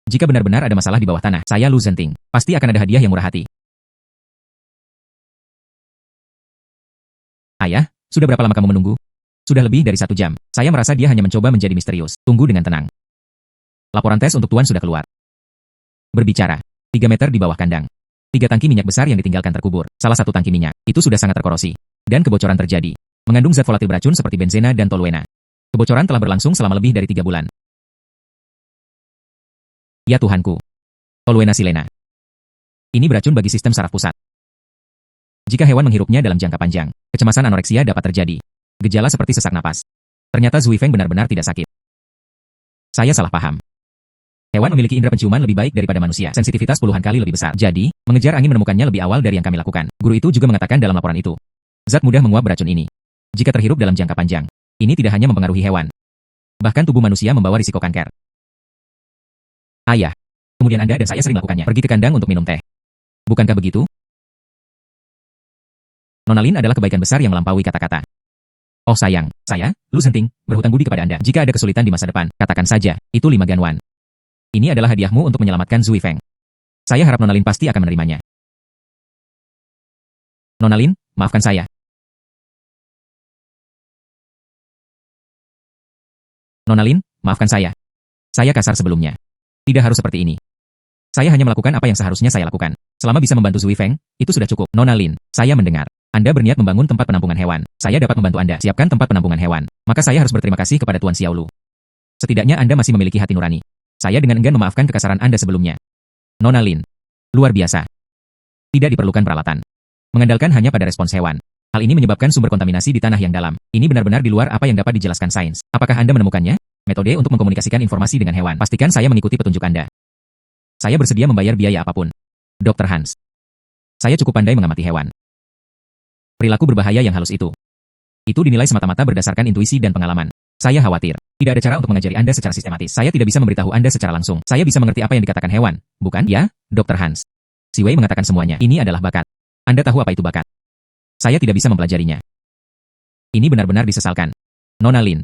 Jika benar-benar ada masalah di bawah tanah, saya Lu Zhenting. Pasti akan ada hadiah yang murah hati. Ayah, sudah berapa lama kamu menunggu? Sudah lebih dari 1 jam. Saya merasa dia hanya mencoba menjadi misterius. Tunggu dengan tenang. Laporan tes untuk Tuan sudah keluar. Berbicara. 3 meter di bawah kandang. 3 tangki minyak besar yang ditinggalkan terkubur. Salah satu tangki minyak, itu sudah sangat terkorosi. Dan kebocoran terjadi. Mengandung zat volatil beracun seperti benzena dan toluena. Kebocoran telah berlangsung selama lebih dari 3 bulan. Ya Tuhanku. Toluena silena. Ini beracun bagi sistem saraf pusat. Jika hewan menghirupnya dalam jangka panjang, kecemasan anoreksia dapat terjadi. Gejala seperti sesak napas. Ternyata Zui Feng benar-benar tidak sakit. Saya salah paham. Hewan memiliki indera penciuman lebih baik daripada manusia, sensitivitas puluhan kali lebih besar. Jadi, mengejar angin menemukannya lebih awal dari yang kami lakukan. Guru itu juga mengatakan dalam laporan itu, zat mudah menguap beracun ini. Jika terhirup dalam jangka panjang, ini tidak hanya mempengaruhi hewan. Bahkan tubuh manusia membawa risiko kanker. Ayah. Kemudian Anda dan saya sering melakukannya. Pergi ke kandang untuk minum teh. Bukankah begitu? Nona Lin adalah kebaikan besar yang melampaui kata-kata. Oh sayang, saya, Lu Senting, berhutang budi kepada Anda. Jika ada kesulitan di masa depan, katakan saja, itu 5 ganwan. Ini adalah hadiahmu untuk menyelamatkan Zui Feng. Saya harap Nona Lin pasti akan menerimanya. Nona Lin, maafkan saya. Nona Lin, maafkan saya. Saya kasar sebelumnya. Tidak harus seperti ini. Saya hanya melakukan apa yang seharusnya saya lakukan. Selama bisa membantu Zui Feng, itu sudah cukup. Nona Lin, saya mendengar. Anda berniat membangun tempat penampungan hewan. Saya dapat membantu Anda siapkan tempat penampungan hewan. Maka saya harus berterima kasih kepada Tuan Xiaolu. Setidaknya Anda masih memiliki hati nurani. Saya dengan enggan memaafkan kekasaran Anda sebelumnya. Nona Lin. Luar biasa. Tidak diperlukan peralatan. Mengandalkan hanya pada respons hewan. Hal ini menyebabkan sumber kontaminasi di tanah yang dalam. Ini benar-benar di luar apa yang dapat dijelaskan sains. Apakah Anda menemukannya? Metode untuk mengkomunikasikan informasi dengan hewan. Pastikan saya mengikuti petunjuk Anda. Saya bersedia membayar biaya apapun. Dr. Hans. Saya cukup pandai mengamati hewan. Perilaku berbahaya yang halus itu. Itu dinilai semata-mata berdasarkan intuisi dan pengalaman. Saya khawatir. Tidak ada cara untuk mengajari Anda secara sistematis. Saya tidak bisa memberitahu Anda secara langsung. Saya bisa mengerti apa yang dikatakan hewan, bukan? Ya, Dr. Hans. Si Wei mengatakan semuanya. Ini adalah bakat. Anda tahu apa itu bakat? Saya tidak bisa mempelajarinya. Ini benar-benar disesalkan. Nona Lin.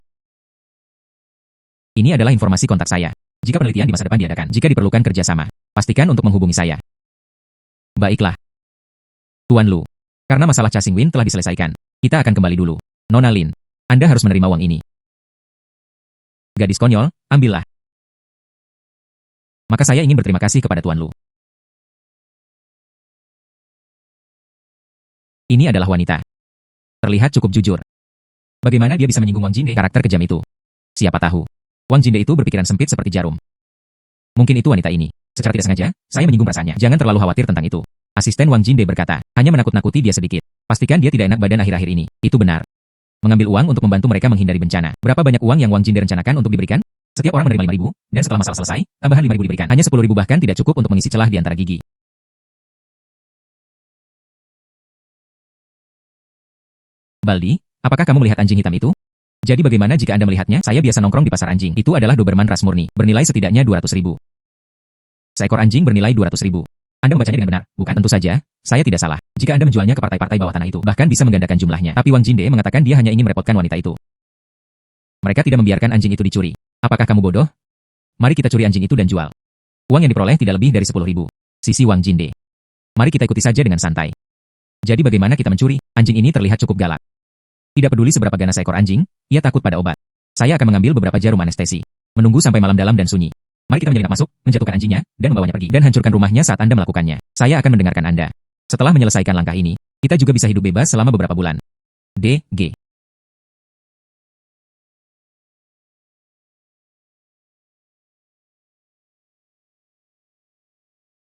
Ini adalah informasi kontak saya. Jika penelitian di masa depan diadakan, jika diperlukan kerjasama, pastikan untuk menghubungi saya. Baiklah. Tuan Lu. Karena masalah Cha Xingwin telah diselesaikan, kita akan kembali dulu. Nona Lin, Anda harus menerima uang ini. Gadis konyol, ambillah. Maka saya ingin berterima kasih kepada Tuan Lu. Ini adalah wanita. Terlihat cukup jujur. Bagaimana dia bisa menyinggung Wang Jinde, karakter kejam itu? Siapa tahu. Wang Jinde itu berpikiran sempit seperti jarum. Mungkin itu wanita ini. Secara tidak sengaja, saya menyinggung perasaannya. Jangan terlalu khawatir tentang itu. Asisten Wang Jinde berkata, hanya menakut-nakuti dia sedikit. Pastikan dia tidak enak badan akhir-akhir ini. Itu benar. Mengambil uang untuk membantu mereka menghindari bencana. Berapa banyak uang yang Wang Jinde rencanakan untuk diberikan? Setiap orang menerima 5.000, dan setelah masalah selesai, tambahan 5.000 diberikan. Hanya 10.000 bahkan tidak cukup untuk mengisi celah di antara gigi. Baldi, apakah kamu melihat anjing hitam itu? Jadi bagaimana jika Anda melihatnya? Saya biasa nongkrong di pasar anjing. Itu adalah Doberman ras murni, bernilai setidaknya 200.000. Seekor anjing bernilai 200.000. Anda membacanya dengan benar, bukan? Tentu saja, saya tidak salah. Jika Anda menjualnya ke partai-partai bawah tanah itu, bahkan bisa menggandakan jumlahnya. Tapi Wang Jinde mengatakan dia hanya ingin merepotkan wanita itu. Mereka tidak membiarkan anjing itu dicuri. Apakah kamu bodoh? Mari kita curi anjing itu dan jual. Uang yang diperoleh tidak lebih dari 10.000. Sisi Wang Jinde. Mari kita ikuti saja dengan santai. Jadi bagaimana kita mencuri? Anjing ini terlihat cukup galak. Tidak peduli seberapa ganas seekor anjing, ia takut pada obat. Saya akan mengambil beberapa jarum anestesi. Menunggu sampai malam dalam dan sunyi. Mari kita menyelinap masuk, menjatuhkan anjingnya, dan membawanya pergi. Dan hancurkan rumahnya saat Anda melakukannya. Saya akan mendengarkan Anda. Setelah menyelesaikan langkah ini, kita juga bisa hidup bebas selama beberapa bulan. D.G.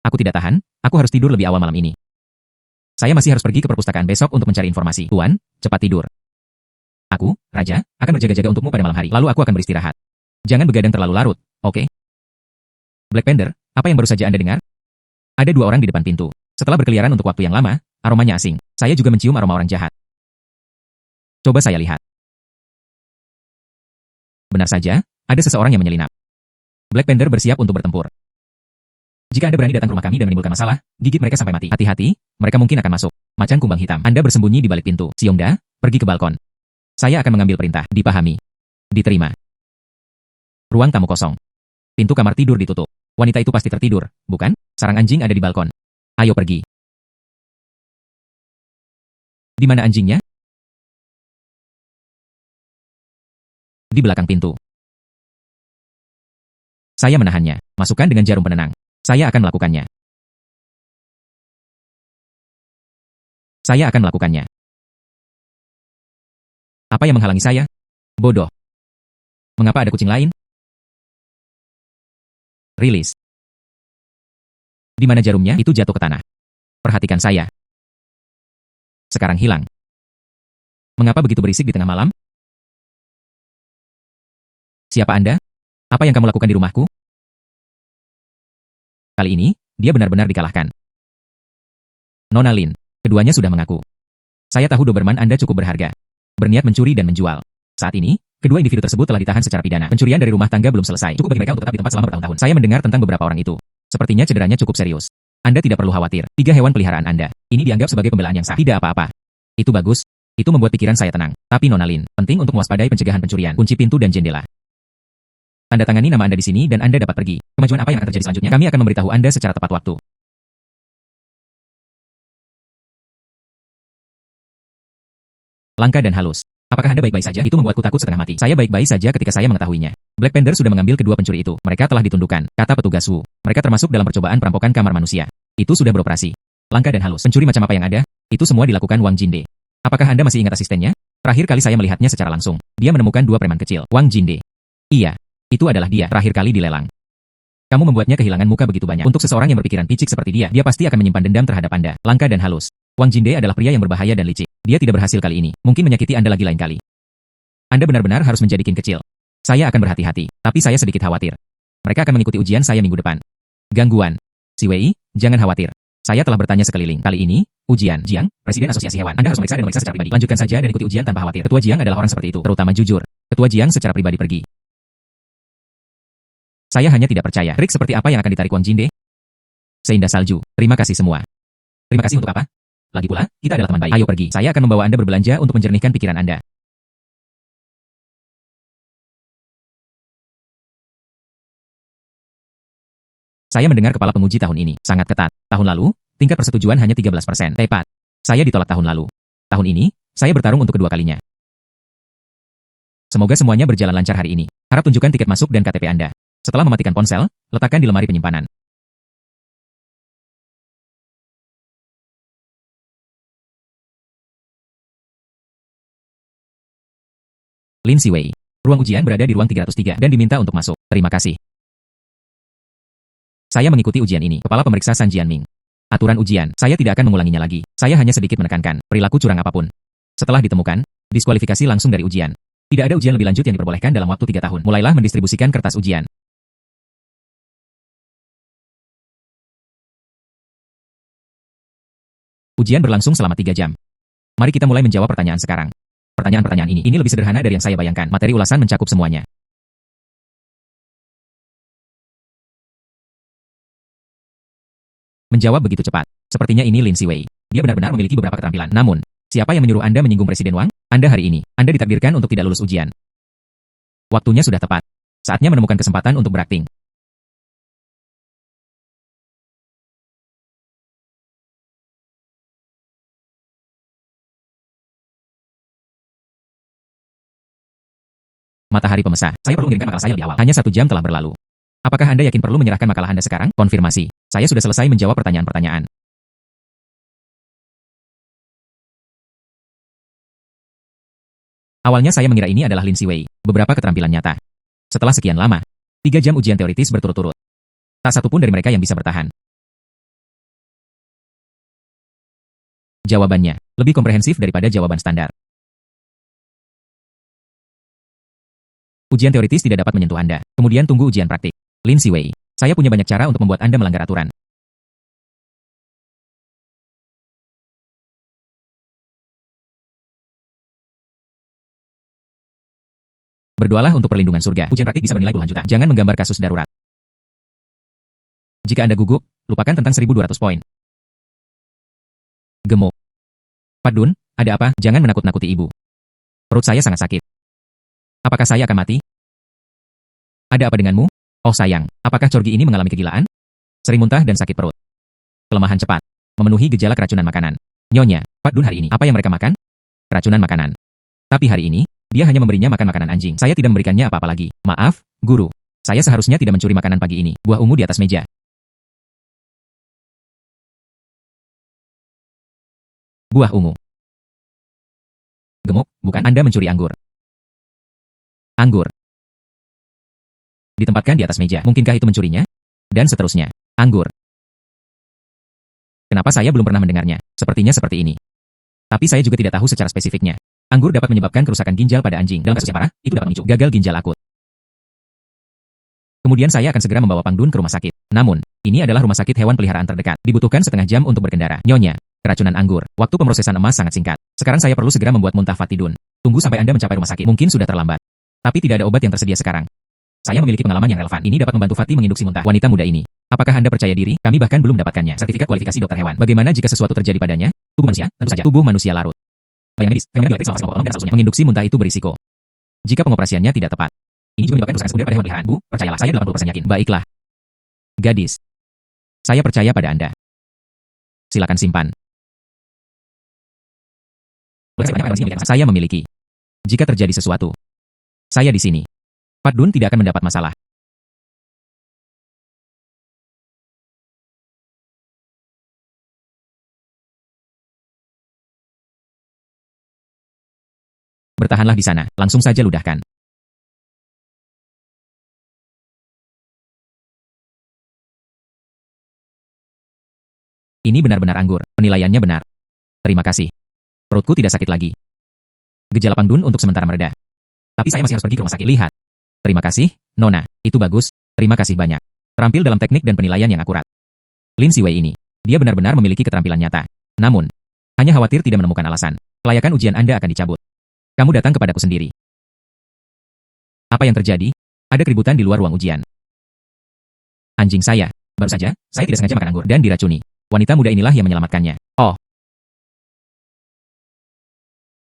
Aku tidak tahan, aku harus tidur lebih awal malam ini. Saya masih harus pergi ke perpustakaan besok untuk mencari informasi. Tuan, cepat tidur. Aku, Raja, akan berjaga-jaga untukmu pada malam hari. Lalu aku akan beristirahat. Jangan begadang terlalu larut, oke? Black Panther, apa yang baru saja Anda dengar? Ada 2 orang di depan pintu. Setelah berkeliaran untuk waktu yang lama, aromanya asing. Saya juga mencium aroma orang jahat. Coba saya lihat. Benar saja, ada seseorang yang menyelinap. Black Panther bersiap untuk bertempur. Jika Anda berani datang ke rumah kami dan menimbulkan masalah, gigit mereka sampai mati. Hati-hati, mereka mungkin akan masuk. Macan kumbang hitam. Anda bersembunyi di balik pintu. Xiongda, pergi ke balkon. Saya akan mengambil perintah. Dipahami. Diterima. Ruang tamu kosong. Pintu kamar tidur ditutup. Wanita itu pasti tertidur, bukan? Sarang anjing ada di balkon. Ayo pergi. Di mana anjingnya? Di belakang pintu. Saya menahannya. Masukkan dengan jarum penenang. Saya akan melakukannya. Saya akan melakukannya. Apa yang menghalangi saya? Bodoh. Mengapa ada kucing lain? Rilis. Di mana jarumnya? Itu jatuh ke tanah. Perhatikan saya. Sekarang hilang. Mengapa begitu berisik di tengah malam? Siapa Anda? Apa yang kamu lakukan di rumahku? Kali ini, dia benar-benar dikalahkan. Nona Lin, keduanya sudah mengaku. Saya tahu Doberman Anda cukup berharga. Berniat mencuri dan menjual. Saat ini, kedua individu tersebut telah ditahan secara pidana. Pencurian dari rumah tangga belum selesai. Cukup bagi mereka untuk tetap di tempat selama bertahun-tahun. Saya mendengar tentang beberapa orang itu. Sepertinya cederanya cukup serius. Anda tidak perlu khawatir. 3 hewan peliharaan Anda. Ini dianggap sebagai pembelaan yang sah. Tidak apa-apa. Itu bagus. Itu membuat pikiran saya tenang. Tapi Nona Lin, penting untuk mewaspadai pencegahan pencurian. Kunci pintu dan jendela. Tanda tangani nama Anda di sini dan Anda dapat pergi. Kemajuan apa yang akan terjadi selanjutnya? Kami akan memberitahu Anda secara tepat waktu. Langka dan halus. Apakah Anda baik-baik saja? Itu membuatku takut setengah mati. Saya baik-baik saja ketika saya mengetahuinya. Black Panther sudah mengambil kedua pencuri itu. Mereka telah ditundukkan, kata petugas Wu. Mereka termasuk dalam percobaan perampokan kamar manusia. Itu sudah beroperasi. Langka dan halus. Pencuri macam apa yang ada? Itu semua dilakukan Wang Jinde. Apakah Anda masih ingat asistennya? Terakhir kali saya melihatnya secara langsung. Dia menemukan 2 preman kecil. Wang Jinde. Iya. Itu adalah dia. Terakhir kali dilelang. Kamu membuatnya kehilangan muka begitu banyak. Untuk seseorang yang berpikiran picik seperti dia pasti akan menyimpan dendam terhadap Anda. Langka dan halus. Wang Jinde adalah pria yang berbahaya dan licik. Dia tidak berhasil kali ini. Mungkin menyakiti Anda lagi lain kali. Anda benar-benar harus menjadi king kecil. Saya akan berhati-hati, tapi saya sedikit khawatir. Mereka akan mengikuti ujian saya minggu depan. Gangguan. Si Wei, jangan khawatir. Saya telah bertanya sekeliling. Kali ini, ujian. Jiang, Presiden Asosiasi Hewan. Anda harus meriksa secara pribadi. Lanjutkan saja dan ikuti ujian tanpa khawatir. Ketua Jiang adalah orang seperti itu, terutama jujur. Ketua Jiang secara pribadi pergi. Saya hanya tidak percaya. Trik seperti apa yang akan ditarik Wang Jinde? Seindah salju. Terima kasih semua. Terima kasih untuk apa? Lagi pula, kita adalah teman baik. Ayo pergi. Saya akan membawa Anda berbelanja untuk menjernihkan pikiran Anda. Saya mendengar kepala penguji tahun ini sangat ketat. Tahun lalu, tingkat persetujuan hanya 13%. Tepat. Saya ditolak tahun lalu. Tahun ini, saya bertarung untuk kedua kalinya. Semoga semuanya berjalan lancar hari ini. Harap tunjukkan tiket masuk dan KTP Anda. Setelah mematikan ponsel, letakkan di lemari penyimpanan. Lin Siwei. Ruang ujian berada di ruang 303 dan diminta untuk masuk. Terima kasih. Saya mengikuti ujian ini. Kepala pemeriksa San Jianming. Aturan ujian, saya tidak akan mengulanginya lagi. Saya hanya sedikit menekankan, perilaku curang apapun. Setelah ditemukan, diskualifikasi langsung dari ujian. Tidak ada ujian lebih lanjut yang diperbolehkan dalam waktu 3 tahun. Mulailah mendistribusikan kertas ujian. Ujian berlangsung selama 3 jam. Mari kita mulai menjawab pertanyaan sekarang. Pertanyaan-pertanyaan ini lebih sederhana dari yang saya bayangkan. Materi ulasan mencakup semuanya. Menjawab begitu cepat. Sepertinya ini Lin Siwei. Dia benar-benar memiliki beberapa keterampilan. Namun, siapa yang menyuruh Anda menyinggung Presiden Wang? Anda hari ini. Anda ditakdirkan untuk tidak lulus ujian. Waktunya sudah tepat. Saatnya menemukan kesempatan untuk berakting. Matahari Pemesah. Saya perlu mengirimkan makalah saya lebih awal. Hanya 1 jam telah berlalu. Apakah Anda yakin perlu menyerahkan makalah Anda sekarang? Konfirmasi. Saya sudah selesai menjawab pertanyaan-pertanyaan. Awalnya saya mengira ini adalah Lin Siwei. Beberapa keterampilan nyata. Setelah sekian lama, 3 jam ujian teoritis berturut-turut. Tak satu pun dari mereka yang bisa bertahan. Jawabannya lebih komprehensif daripada jawaban standar. Ujian teoritis tidak dapat menyentuh Anda. Kemudian tunggu ujian praktik. Lin Siwei, saya punya banyak cara untuk membuat Anda melanggar aturan. Berdoalah untuk perlindungan surga. Ujian praktik bisa bernilai puluhan juta. Jangan menggambar kasus darurat. Jika Anda gugup, lupakan tentang 1.200 poin. Gemuk. Pak Dun, ada apa? Jangan menakut-nakuti ibu. Perut saya sangat sakit. Apakah saya akan mati? Ada apa denganmu? Oh sayang, apakah Corgi ini mengalami kegilaan? Sering muntah dan sakit perut. Kelemahan cepat. Memenuhi gejala keracunan makanan. Nyonya, Pak Dun hari ini, apa yang mereka makan? Keracunan makanan. Tapi hari ini, dia hanya memberinya makan makanan anjing. Saya tidak memberikannya apa-apa lagi. Maaf, guru. Saya seharusnya tidak mencuri makanan pagi ini. Buah ungu di atas meja. Buah ungu. Gemuk, bukan Anda mencuri anggur. Anggur. Ditempatkan di atas meja. Mungkinkah itu mencurinya? Dan seterusnya. Anggur. Kenapa saya belum pernah mendengarnya? Sepertinya seperti ini. Tapi saya juga tidak tahu secara spesifiknya. Anggur dapat menyebabkan kerusakan ginjal pada anjing. Dalam kasus yang parah, itu dapat memicu gagal ginjal akut. Kemudian saya akan segera membawa Pang Dun ke rumah sakit. Namun, ini adalah rumah sakit hewan peliharaan terdekat. Dibutuhkan setengah jam untuk berkendara. Nyonya, keracunan anggur. Waktu pemrosesan emas sangat singkat. Sekarang saya perlu segera membuat muntah Fatidun. Tunggu sampai Anda mencapai rumah sakit. Mungkin sudah terlambat. Tapi tidak ada obat yang tersedia sekarang. Saya memiliki pengalaman yang relevan. Ini dapat membantu Fatih menginduksi muntah wanita muda ini. Apakah Anda percaya diri? Kami bahkan belum mendapatkannya. Sertifikat kualifikasi dokter hewan. Bagaimana jika sesuatu terjadi padanya? Tubuh manusia? Tentu saja. Tubuh manusia larut. Bayangan medis, fenomena bioelektrik selama dan seterusnya. Menginduksi muntah itu berisiko. Jika pengoperasiannya tidak tepat. Ini juga menyebabkan kerusakan sekunder pada hewan peliharaan. Bu, percayalah, saya 80% yakin. Baiklah. Gadis. Saya percaya pada Anda. Silakan simpan. Saya memiliki. Jika terjadi sesuatu, saya di sini. Pat Dun tidak akan mendapat masalah. Bertahanlah di sana, langsung saja ludahkan. Ini benar-benar anggur, penilaiannya benar. Terima kasih. Perutku tidak sakit lagi. Gejala Pang Dun untuk sementara mereda. Tapi saya masih harus pergi ke rumah sakit. Lihat. Terima kasih, Nona. Itu bagus. Terima kasih banyak. Terampil dalam teknik dan penilaian yang akurat. Lin Siwei ini. Dia benar-benar memiliki keterampilan nyata. Namun, hanya khawatir tidak menemukan alasan. Kelayakan ujian Anda akan dicabut. Kamu datang kepadaku sendiri. Apa yang terjadi? Ada keributan di luar ruang ujian. Anjing saya. Baru saja, saya tidak sengaja makan anggur dan diracuni. Wanita muda inilah yang menyelamatkannya. Oh.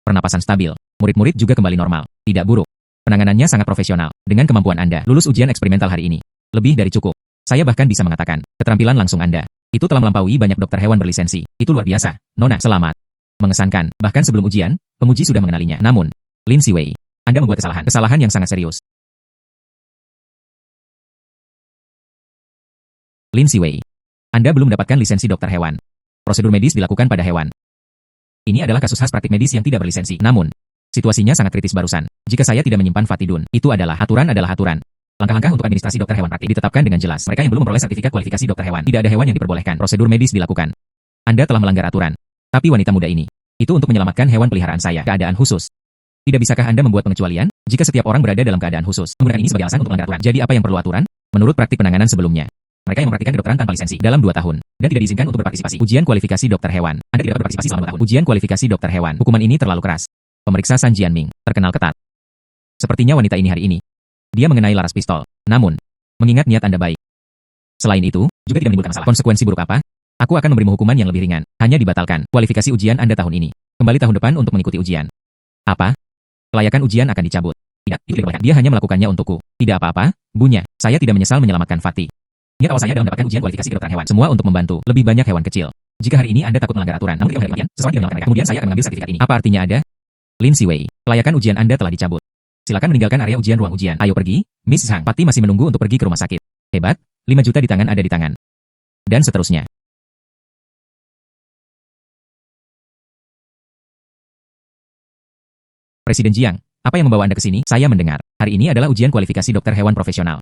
Pernapasan stabil. Murid-murid juga kembali normal. Tidak buruk. Penanganannya sangat profesional. Dengan kemampuan Anda, lulus ujian eksperimental hari ini. Lebih dari cukup. Saya bahkan bisa mengatakan, keterampilan langsung Anda. Itu telah melampaui banyak dokter hewan berlisensi. Itu luar biasa. Nona, selamat. Mengesankan. Bahkan sebelum ujian, penguji sudah mengenalinya. Namun, Lin Siwei, Anda membuat kesalahan. Kesalahan yang sangat serius. Lin Siwei, Anda belum mendapatkan lisensi dokter hewan. Prosedur medis dilakukan pada hewan. Ini adalah kasus khas praktik medis yang tidak berlisensi. Namun, situasinya sangat kritis barusan. Jika saya tidak menyimpan Fatidun, itu adalah aturan. Langkah-langkah untuk administrasi dokter hewan praktik ditetapkan dengan jelas. Mereka yang belum memperoleh sertifikat kualifikasi dokter hewan, tidak ada hewan yang diperbolehkan. Prosedur medis dilakukan. Anda telah melanggar aturan. Tapi wanita muda ini, itu untuk menyelamatkan hewan peliharaan saya. Keadaan khusus. Tidak bisakah Anda membuat pengecualian? Jika setiap orang berada dalam keadaan khusus, menggunakan ini sebagai alasan untuk melanggar aturan. Jadi apa yang perlu aturan? Menurut praktik penanganan sebelumnya, mereka yang mempraktikkan kedokteran tanpa lisensi dalam 2 tahun dan tidak diizinkan untuk berpartisipasi. Ujian kualifikasi dokter hewan. Anda tidak dapat berpartisipasi selama 2 tahun. Ujian kualifikasi dokter hewan. Hukuman ini terlalu keras. Pemeriksa San Jianming terkenal ketat. Sepertinya wanita ini hari ini, dia mengenai laras pistol. Namun, mengingat niat Anda baik. Selain itu, juga tidak menimbulkan masalah. Konsekuensi buruk apa? Aku akan memberimu hukuman yang lebih ringan. Hanya dibatalkan. Kualifikasi ujian Anda tahun ini. Kembali tahun depan untuk mengikuti ujian. Apa? Kelayakan ujian akan dicabut. Tidak, itu tidak boleh. Dia hanya melakukannya untukku. Tidak apa-apa, Bunya. Saya tidak menyesal menyelamatkan Fatih. Ingat awal saya dalam mendapatkan ujian kualifikasi kedokteran hewan. Semua untuk membantu lebih banyak hewan kecil. Jika hari ini Anda takut melanggar aturan, namun ketika menghadapi ujian, seseorang tidak menyelamatkan mereka. Kemudian saya akan mengambil sertifikat ini. Apa artinya ada? Lin Siwei, kelayakan ujian Anda telah dicabut. Silakan meninggalkan area ujian ruang ujian. Ayo pergi, Miss Zhang. Fatih masih menunggu untuk pergi ke rumah sakit. Hebat, 5 juta di tangan ada di tangan. Dan seterusnya. Presiden Jiang, apa yang membawa Anda ke sini? Saya mendengar, hari ini adalah ujian kualifikasi dokter hewan profesional.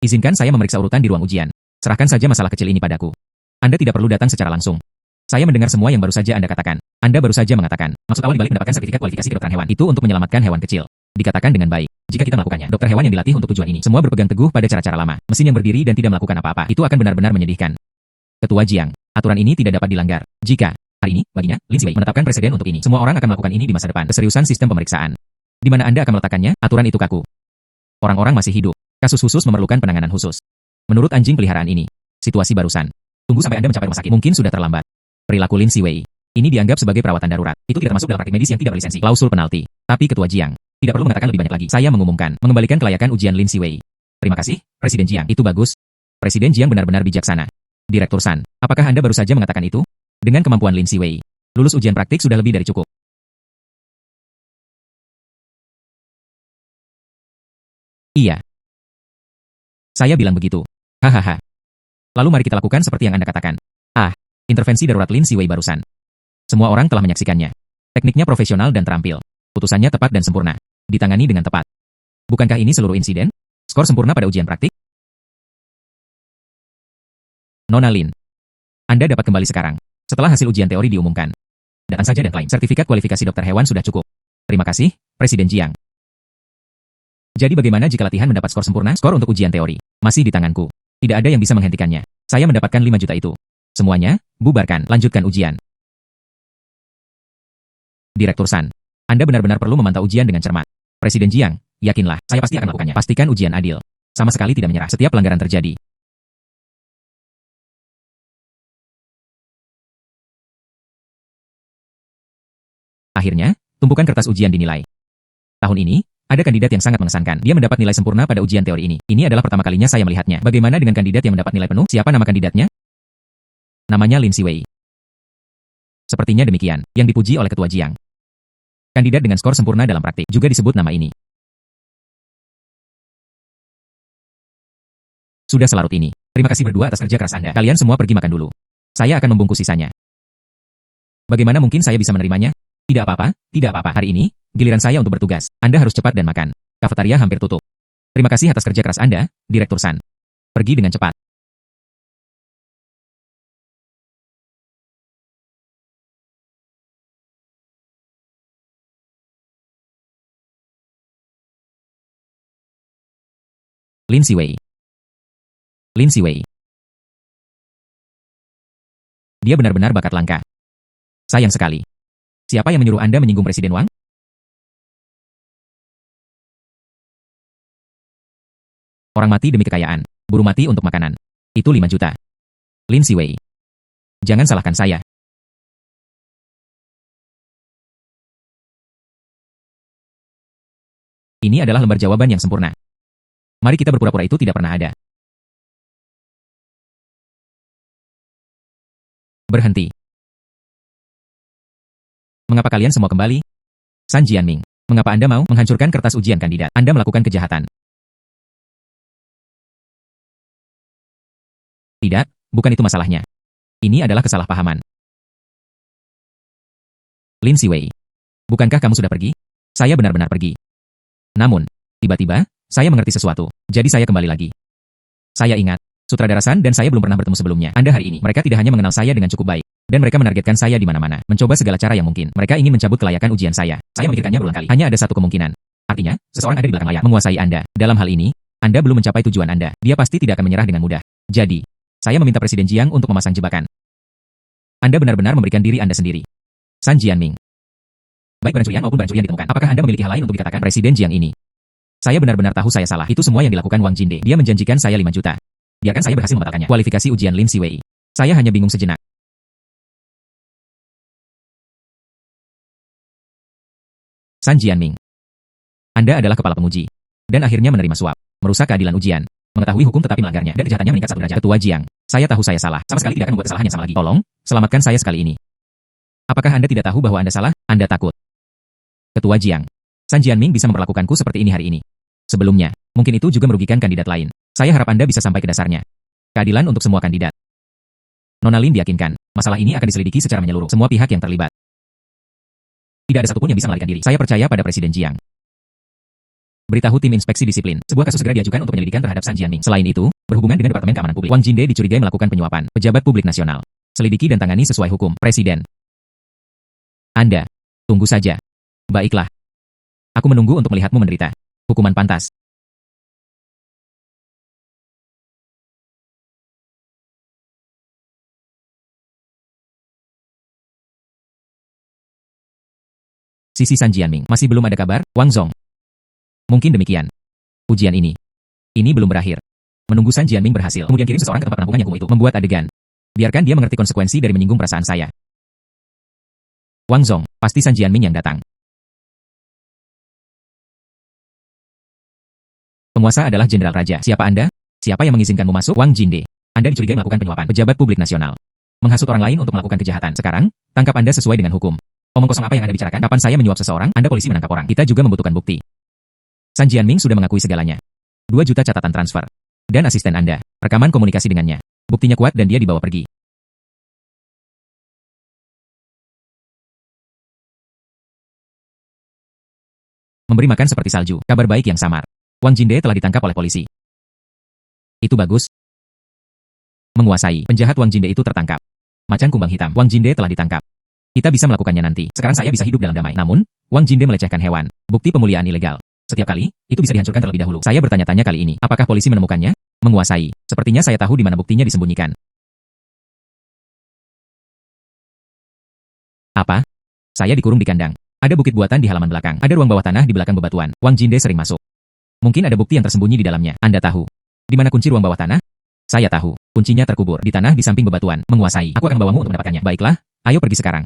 Izinkan saya memeriksa urutan di ruang ujian. Serahkan saja masalah kecil ini padaku. Anda tidak perlu datang secara langsung. Saya mendengar semua yang baru saja Anda katakan. Anda baru saja mengatakan, maksud awal dibalik mendapatkan sertifikat kualifikasi kedokteran hewan itu untuk menyelamatkan hewan kecil. Dikatakan dengan baik. Jika kita melakukannya, dokter hewan yang dilatih untuk tujuan ini, semua berpegang teguh pada cara-cara lama. Mesin yang berdiri dan tidak melakukan apa-apa, itu akan benar-benar menyedihkan. Ketua Jiang, aturan ini tidak dapat dilanggar. Jika, hari ini, baginya, Lin Siwei menetapkan presiden untuk ini. Semua orang akan melakukan ini di masa depan. Keseriusan sistem pemeriksaan. Di mana Anda akan meletakkannya? Aturan itu kaku. Orang-orang masih hidup. Kasus khusus memerlukan penanganan khusus. Menurut anjing peliharaan ini, situasi barusan. Tunggu sampai Anda mencapai rumah sakit. Mungkin sudah terlambat. Perilaku Lin Siwei ini dianggap sebagai perawatan darurat. Itu tidak termasuk dalam praktik medis yang tidak berlisensi. Klausul penalti. Tapi Ketua Jiang tidak perlu mengatakan lebih banyak lagi. Saya mengumumkan, mengembalikan kelayakan ujian Lin Siwei. Terima kasih, Presiden Jiang. Itu bagus. Presiden Jiang benar-benar bijaksana. Direktur San, apakah Anda baru saja mengatakan itu? Dengan kemampuan Lin Siwei, lulus ujian praktik sudah lebih dari cukup. Iya. Saya bilang begitu. Hahaha. Lalu mari kita lakukan seperti yang Anda katakan. Intervensi darurat Lin Siwei barusan. Semua orang telah menyaksikannya. Tekniknya profesional dan terampil. Putusannya tepat dan sempurna. Ditangani dengan tepat. Bukankah ini seluruh insiden? Skor sempurna pada ujian praktik? Nona Lin, Anda dapat kembali sekarang. Setelah hasil ujian teori diumumkan. Datang saja dan klaim. Sertifikat kualifikasi dokter hewan sudah cukup. Terima kasih, Presiden Jiang. Jadi bagaimana jika latihan mendapat skor sempurna? Skor untuk ujian teori masih di tanganku. Tidak ada yang bisa menghentikannya. Saya mendapatkan 5 juta itu. Semuanya, bubarkan, lanjutkan ujian. Direktur San, Anda benar-benar perlu memantau ujian dengan cermat. Presiden Jiang, yakinlah, saya pasti akan melakukannya. Pastikan ujian adil. Sama sekali tidak menyerah setiap pelanggaran terjadi. Akhirnya, tumpukan kertas ujian dinilai. Tahun ini, ada kandidat yang sangat mengesankan. Dia mendapat nilai sempurna pada ujian teori ini. Ini adalah pertama kalinya saya melihatnya. Bagaimana dengan kandidat yang mendapat nilai penuh? Siapa nama kandidatnya? Namanya Lin Siwei. Sepertinya demikian, yang dipuji oleh Ketua Jiang. Kandidat dengan skor sempurna dalam praktik juga disebut nama ini. Sudah selarut ini. Terima kasih berdua atas kerja keras Anda. Kalian semua pergi makan dulu. Saya akan membungkus sisanya. Bagaimana mungkin saya bisa menerimanya? Tidak apa-apa, tidak apa-apa. Hari ini, giliran saya untuk bertugas. Anda harus cepat dan makan. Kafetaria hampir tutup. Terima kasih atas kerja keras Anda, Direktur San. Pergi dengan cepat. Lin Siwei. Lin Siwei. Dia benar-benar bakat langka. Sayang sekali. Siapa yang menyuruh Anda menyinggung Presiden Wang? Orang mati demi kekayaan, buruh mati untuk makanan. Itu 5 juta. Lin Siwei. Jangan salahkan saya. Ini adalah lembar jawaban yang sempurna. Mari kita berpura-pura itu tidak pernah ada. Berhenti. Mengapa kalian semua kembali? San Jianming, mengapa Anda mau menghancurkan kertas ujian kandidat? Anda melakukan kejahatan. Tidak, bukan itu masalahnya. Ini adalah kesalahpahaman. Lin Siwei, bukankah kamu sudah pergi? Saya benar-benar pergi. Namun, tiba-tiba, saya mengerti sesuatu. Jadi saya kembali lagi. Saya ingat, sutradara San dan saya belum pernah bertemu sebelumnya. Anda hari ini, mereka tidak hanya mengenal saya dengan cukup baik. Dan mereka menargetkan saya di mana-mana. Mencoba segala cara yang mungkin. Mereka ingin mencabut kelayakan ujian saya. Saya memikirkannya berulang kali. Hanya ada satu kemungkinan. Artinya, seseorang ada di belakang layar menguasai Anda. Dalam hal ini, Anda belum mencapai tujuan Anda. Dia pasti tidak akan menyerah dengan mudah. Jadi, saya meminta Presiden Jiang untuk memasang jebakan. Anda benar-benar memberikan diri Anda sendiri. San Jianming. Baik pencurian maupun pencurian ditemukan. Apakah Anda memiliki hal lain untuk dikatakan Presiden Jiang ini? Saya benar-benar tahu saya salah. Itu semua yang dilakukan Wang Jinde. Dia menjanjikan saya 5 juta. Biarkan saya berhasil membatalkannya. Kualifikasi ujian Lin Siwei. Saya hanya bingung sejenak. San Jianming. Anda adalah kepala penguji. Dan akhirnya menerima suap. Merusak keadilan ujian. Mengetahui hukum tetapi melanggarnya. Dan kejahatannya meningkat 1 derajat. Ketua Jiang. Saya tahu saya salah. Sama sekali tidak akan membuat kesalahan yang sama lagi. Tolong, selamatkan saya sekali ini. Apakah Anda tidak tahu bahwa Anda salah? Anda takut. Ketua Jiang. San Jianming bisa memperlakukanku seperti ini hari ini. Sebelumnya, mungkin itu juga merugikan kandidat lain. Saya harap Anda bisa sampai ke dasarnya. Keadilan untuk semua kandidat. Nona Lin diyakinkan, masalah ini akan diselidiki secara menyeluruh. Semua pihak yang terlibat. Tidak ada satupun yang bisa melarikan diri. Saya percaya pada Presiden Jiang. Beritahu tim inspeksi disiplin. Sebuah kasus segera diajukan untuk penyelidikan terhadap San Jianming. Selain itu, berhubungan dengan Departemen Keamanan Publik, Wang Jinde dicurigai melakukan penyuapan. Pejabat publik nasional. Selidiki dan tangani sesuai hukum. Presiden. Anda. Tunggu saja. Baiklah. Aku menunggu untuk melihatmu menderita. Hukuman pantas. Sisi San Jianming. Masih belum ada kabar, Wang Zong. Mungkin demikian. Ujian ini. Ini belum berakhir. Menunggu San Jianming berhasil. Kemudian kirim seseorang ke tempat penampungan yang kumuh itu. Membuat adegan. Biarkan dia mengerti konsekuensi dari menyinggung perasaan saya. Wang Zong. Pasti San Jianming yang datang. Penguasa adalah Jenderal Raja. Siapa Anda? Siapa yang mengizinkanmu masuk? Wang Jinde. Anda dicurigai melakukan penyuapan. Pejabat publik nasional. Menghasut orang lain untuk melakukan kejahatan. Sekarang, tangkap Anda sesuai dengan hukum. Omong kosong apa yang Anda bicarakan? Kapan saya menyuap seseorang, Anda polisi menangkap orang. Kita juga membutuhkan bukti. San Jianming sudah mengakui segalanya. 2 juta catatan transfer. Dan asisten Anda. Rekaman komunikasi dengannya. Buktinya kuat dan dia dibawa pergi. Memberi makan seperti salju. Kabar baik yang samar. Wang Jinde telah ditangkap oleh polisi. Itu bagus. Menguasai. Penjahat Wang Jinde itu tertangkap. Macan kumbang hitam. Wang Jinde telah ditangkap. Kita bisa melakukannya nanti. Sekarang saya bisa hidup dalam damai. Namun, Wang Jinde melecehkan hewan. Bukti pemuliaan ilegal. Setiap kali, itu bisa dihancurkan terlebih dahulu. Saya bertanya-tanya kali ini, apakah polisi menemukannya? Menguasai. Sepertinya saya tahu di mana buktinya disembunyikan. Apa? Saya dikurung di kandang. Ada bukit buatan di halaman belakang. Ada ruang bawah tanah di belakang bebatuan. Wang Jinde sering masuk. Mungkin ada bukti yang tersembunyi di dalamnya. Anda tahu. Di mana kunci ruang bawah tanah? Saya tahu. Kuncinya terkubur di tanah di samping bebatuan. Menguasai. Aku akan membawamu untuk mendapatkannya. Baiklah, ayo pergi sekarang.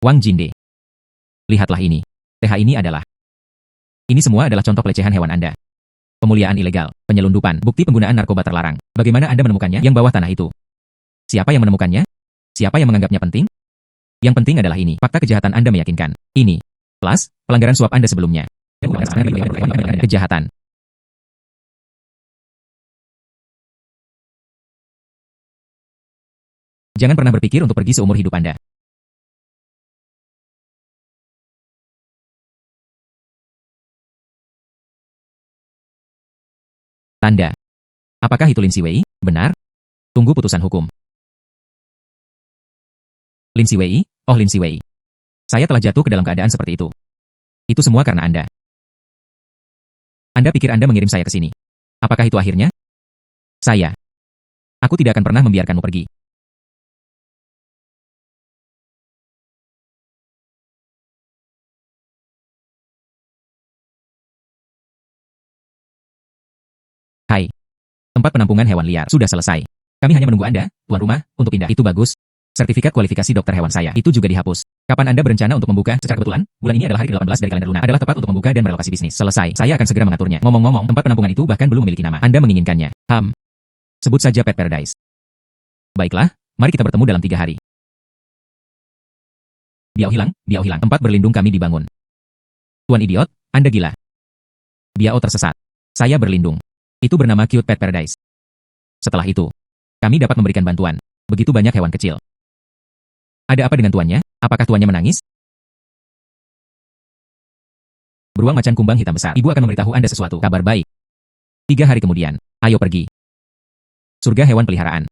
Wang Jinde. Lihatlah ini. TH ini adalah. Ini semua adalah contoh pelecehan hewan Anda. Pemuliaan ilegal, penyelundupan, bukti penggunaan narkoba terlarang. Bagaimana Anda menemukannya? Yang bawah tanah itu. Siapa yang menemukannya? Siapa yang menganggapnya penting? Yang penting adalah ini. Fakta kejahatan Anda meyakinkan. Ini. Plus, pelanggaran suap Anda sebelumnya. Kejahatan. Jangan pernah berpikir untuk pergi seumur hidup Anda. Tanda. Apakah itu Lin Siwei? Benar? Tunggu putusan hukum. Lin Siwei? Oh Lin Siwei. Saya telah jatuh ke dalam keadaan seperti itu. Itu semua karena Anda. Anda pikir Anda mengirim saya ke sini. Apakah itu akhirnya? Saya. Aku tidak akan pernah membiarkanmu pergi. Hai. Tempat penampungan hewan liar sudah selesai. Kami hanya menunggu Anda, tuan rumah, untuk pindah. Itu bagus. Sertifikat kualifikasi dokter hewan saya itu juga dihapus. Kapan Anda berencana untuk membuka? Secara kebetulan, bulan ini adalah hari ke-18 dari kalender lunar. Adalah tepat untuk membuka dan merelokasi bisnis. Selesai. Saya akan segera mengaturnya. Ngomong-ngomong, tempat penampungan itu bahkan belum memiliki nama. Anda menginginkannya. Sebut saja Pet Paradise. Baiklah, mari kita bertemu dalam 3 hari. Biao hilang. Tempat berlindung kami dibangun. Tuan idiot, Anda gila. Biao tersesat. Saya berlindung. Itu bernama Cute Pet Paradise. Setelah itu, kami dapat memberikan bantuan. Begitu banyak hewan kecil. Ada apa dengan tuannya? Apakah tuannya menangis? Beruang macan kumbang hitam besar. Ibu akan memberitahu Anda sesuatu. Kabar baik. 3 hari kemudian. Ayo pergi. Surga hewan peliharaan.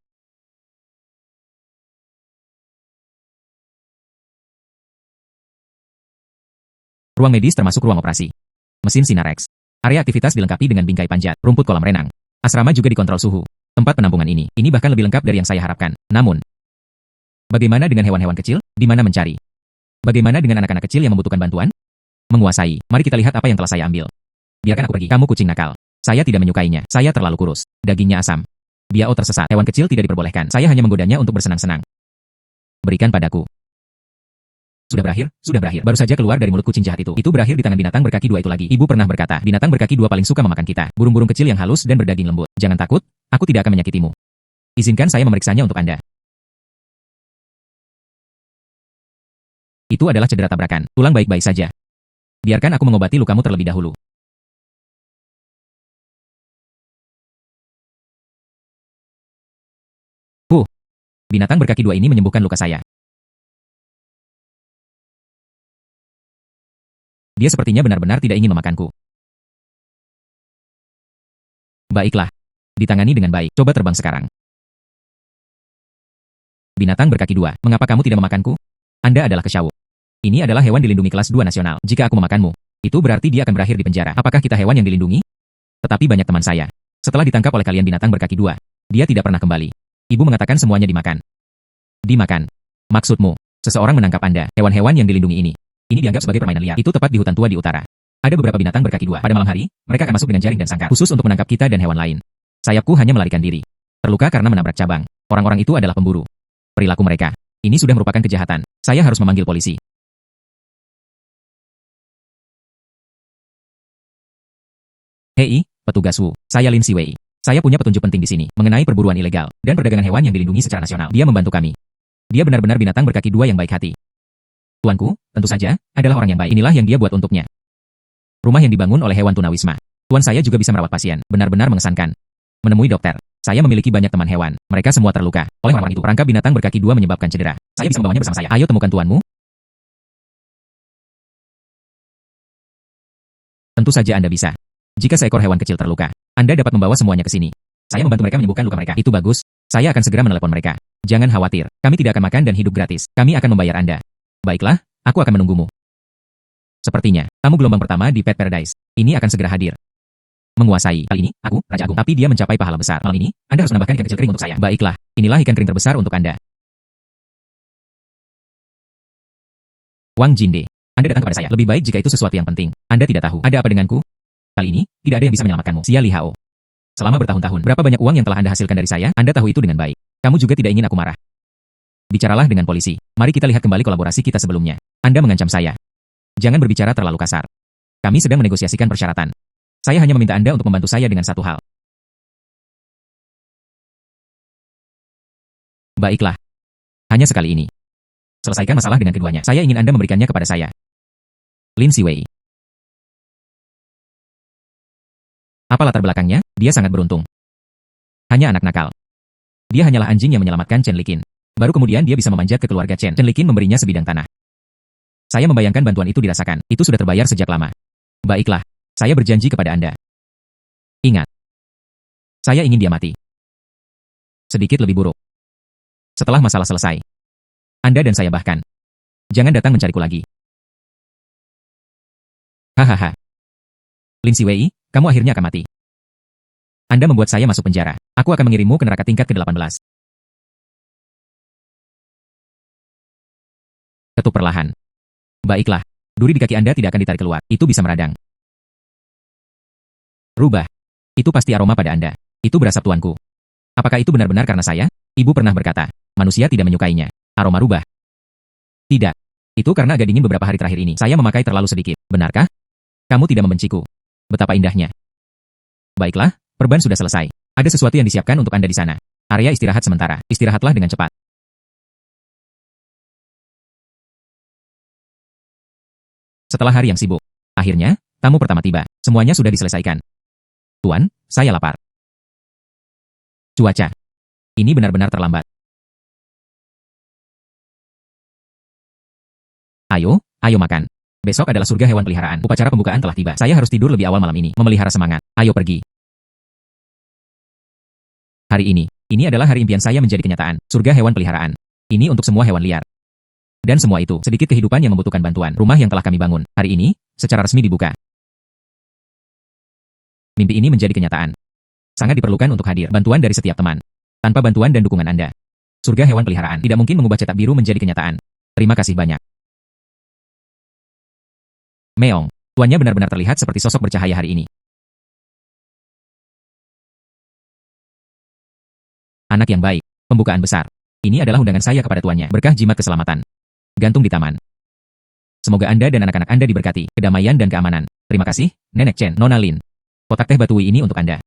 Ruang medis termasuk ruang operasi. Mesin Sinarex. Area aktivitas dilengkapi dengan bingkai panjat, rumput kolam renang. Asrama juga dikontrol suhu. Tempat penampungan ini bahkan lebih lengkap dari yang saya harapkan. Namun, bagaimana dengan hewan-hewan kecil? Di mana mencari? Bagaimana dengan anak-anak kecil yang membutuhkan bantuan? Menguasai. Mari kita lihat apa yang telah saya ambil. Biarkan aku pergi. Kamu kucing nakal. Saya tidak menyukainya. Saya terlalu kurus. Dagingnya asam. Biao tersesat. Hewan kecil tidak diperbolehkan. Saya hanya menggodanya untuk bersenang-senang. Berikan padaku. Sudah berakhir. Baru saja keluar dari mulut kucing jahat itu. Itu berakhir di tangan binatang berkaki 2 itu lagi. Ibu pernah berkata, binatang berkaki 2 paling suka memakan kita. Burung-burung kecil yang halus dan berdaging lembut. Jangan takut, aku tidak akan menyakitimu. Izinkan saya memeriksanya untuk Anda. Itu adalah cedera tabrakan. Tulang baik-baik saja. Biarkan aku mengobati lukamu terlebih dahulu. Binatang berkaki 2 ini menyembuhkan luka saya. Dia sepertinya benar-benar tidak ingin memakanku. Baiklah. Ditangani dengan baik. Coba terbang sekarang. Binatang berkaki 2, mengapa kamu tidak memakanku? Anda adalah kesyawuk. Ini adalah hewan dilindungi kelas 2 nasional. Jika aku memakanmu, itu berarti dia akan berakhir di penjara. Apakah kita hewan yang dilindungi? Tetapi banyak teman saya. Setelah ditangkap oleh kalian binatang berkaki 2, dia tidak pernah kembali. Ibu mengatakan semuanya dimakan. Dimakan. Maksudmu, seseorang menangkap Anda, hewan-hewan yang dilindungi ini. Ini dianggap sebagai permainan liar. Itu tepat di hutan tua di utara. Ada beberapa binatang berkaki 2. Pada malam hari, mereka akan masuk dengan jaring dan sangkar, khusus untuk menangkap kita dan hewan lain. Sayapku hanya melarikan diri. Terluka karena menabrak cabang. Orang-orang itu adalah pemburu. Perilaku mereka. Ini sudah merupakan kejahatan. Saya harus memanggil polisi. Hei, petugas Wu. Saya Lin Siwei. Saya punya petunjuk penting di sini, mengenai perburuan ilegal, dan perdagangan hewan yang dilindungi secara nasional. Dia membantu kami. Dia benar-benar binatang berkaki 2 yang baik hati. Tuanku, tentu saja, adalah orang yang baik. Inilah yang dia buat untuknya. Rumah yang dibangun oleh hewan tunawisma. Tuan saya juga bisa merawat pasien. Benar-benar mengesankan. Menemui dokter. Saya memiliki banyak teman hewan. Mereka semua terluka. Oleh orang-orang itu, perangkap binatang berkaki dua menyebabkan cedera. Saya bisa membawanya bersama saya. Ayo temukan tuanmu. Tentu saja Anda bisa. Jika seekor hewan kecil terluka, Anda dapat membawa semuanya ke sini. Saya membantu mereka menyembuhkan luka mereka. Itu bagus. Saya akan segera menelepon mereka. Jangan khawatir. Kami tidak akan makan dan hidup gratis. Kami akan membayar Anda. Baiklah, aku akan menunggumu. Sepertinya, tamu gelombang pertama di Pet Paradise. Ini akan segera hadir. Menguasai. Kali ini, aku, Raja Agung. Tapi dia mencapai pahala besar. Malam ini, Anda harus menambahkan ikan kecil kering untuk saya. Baiklah, inilah ikan kering terbesar untuk Anda. Wang Jinde. Anda datang kepada saya. Lebih baik jika itu sesuatu yang penting. Anda tidak tahu. Ada apa denganku? Kali ini, tidak ada yang bisa menyelamatkanmu. Xia Li Hao. Selama bertahun-tahun, berapa banyak uang yang telah Anda hasilkan dari saya? Anda tahu itu dengan baik. Kamu juga tidak ingin aku marah. Bicaralah dengan polisi. Mari kita lihat kembali kolaborasi kita sebelumnya. Anda mengancam saya. Jangan berbicara terlalu kasar. Kami sedang menegosiasikan persyaratan. Saya hanya meminta Anda untuk membantu saya dengan satu hal. Baiklah. Hanya sekali ini. Selesaikan masalah dengan keduanya. Saya ingin Anda memberikannya kepada saya. Lin Siwei. Apa latar belakangnya? Dia sangat beruntung. Hanya anak nakal. Dia hanyalah anjing yang menyelamatkan Chen Liqin. Baru kemudian dia bisa memanjat ke keluarga Chen. Chen Liqin memberinya sebidang tanah. Saya membayangkan bantuan itu dirasakan. Itu sudah terbayar sejak lama. Baiklah. Saya berjanji kepada Anda. Ingat. Saya ingin dia mati. Sedikit lebih buruk. Setelah masalah selesai. Anda dan saya bahkan. Jangan datang mencariku lagi. Hahaha. Lin Siwei, kamu akhirnya akan mati. Anda membuat saya masuk penjara. Aku akan mengirimmu ke neraka tingkat ke-18. Ketuk perlahan. Baiklah. Duri di kaki Anda tidak akan ditarik keluar. Itu bisa meradang. Rubah. Itu pasti aroma pada Anda. Itu berasap tuanku. Apakah itu benar-benar karena saya? Ibu pernah berkata, manusia tidak menyukainya. Aroma rubah. Tidak. Itu karena agak dingin beberapa hari terakhir ini. Saya memakai terlalu sedikit. Benarkah? Kamu tidak membenciku. Betapa indahnya. Baiklah, perban sudah selesai. Ada sesuatu yang disiapkan untuk Anda di sana. Area istirahat sementara. Istirahatlah dengan cepat. Setelah hari yang sibuk. Akhirnya, tamu pertama tiba. Semuanya sudah diselesaikan. Tuan, saya lapar. Cuaca. Ini benar-benar terlambat. Ayo, ayo makan. Besok adalah surga hewan peliharaan. Upacara pembukaan telah tiba. Saya harus tidur lebih awal malam ini. Memelihara semangat. Ayo pergi. Hari ini adalah hari impian saya menjadi kenyataan. Surga hewan peliharaan. Ini untuk semua hewan liar. Dan semua itu, sedikit kehidupan yang membutuhkan bantuan. Rumah yang telah kami bangun. Hari ini, secara resmi dibuka. Mimpi ini menjadi kenyataan. Sangat diperlukan untuk hadir. Bantuan dari setiap teman. Tanpa bantuan dan dukungan Anda. Surga hewan peliharaan tidak mungkin mengubah cetak biru menjadi kenyataan. Terima kasih banyak. Meong. Tuannya benar-benar terlihat seperti sosok bercahaya hari ini. Anak yang baik. Pembukaan besar. Ini adalah undangan saya kepada tuannya. Berkah jimat keselamatan. Gantung di taman. Semoga Anda dan anak-anak Anda diberkati. Kedamaian dan keamanan. Terima kasih, Nenek Chen. Nona Lin. Kotak teh batui ini untuk Anda.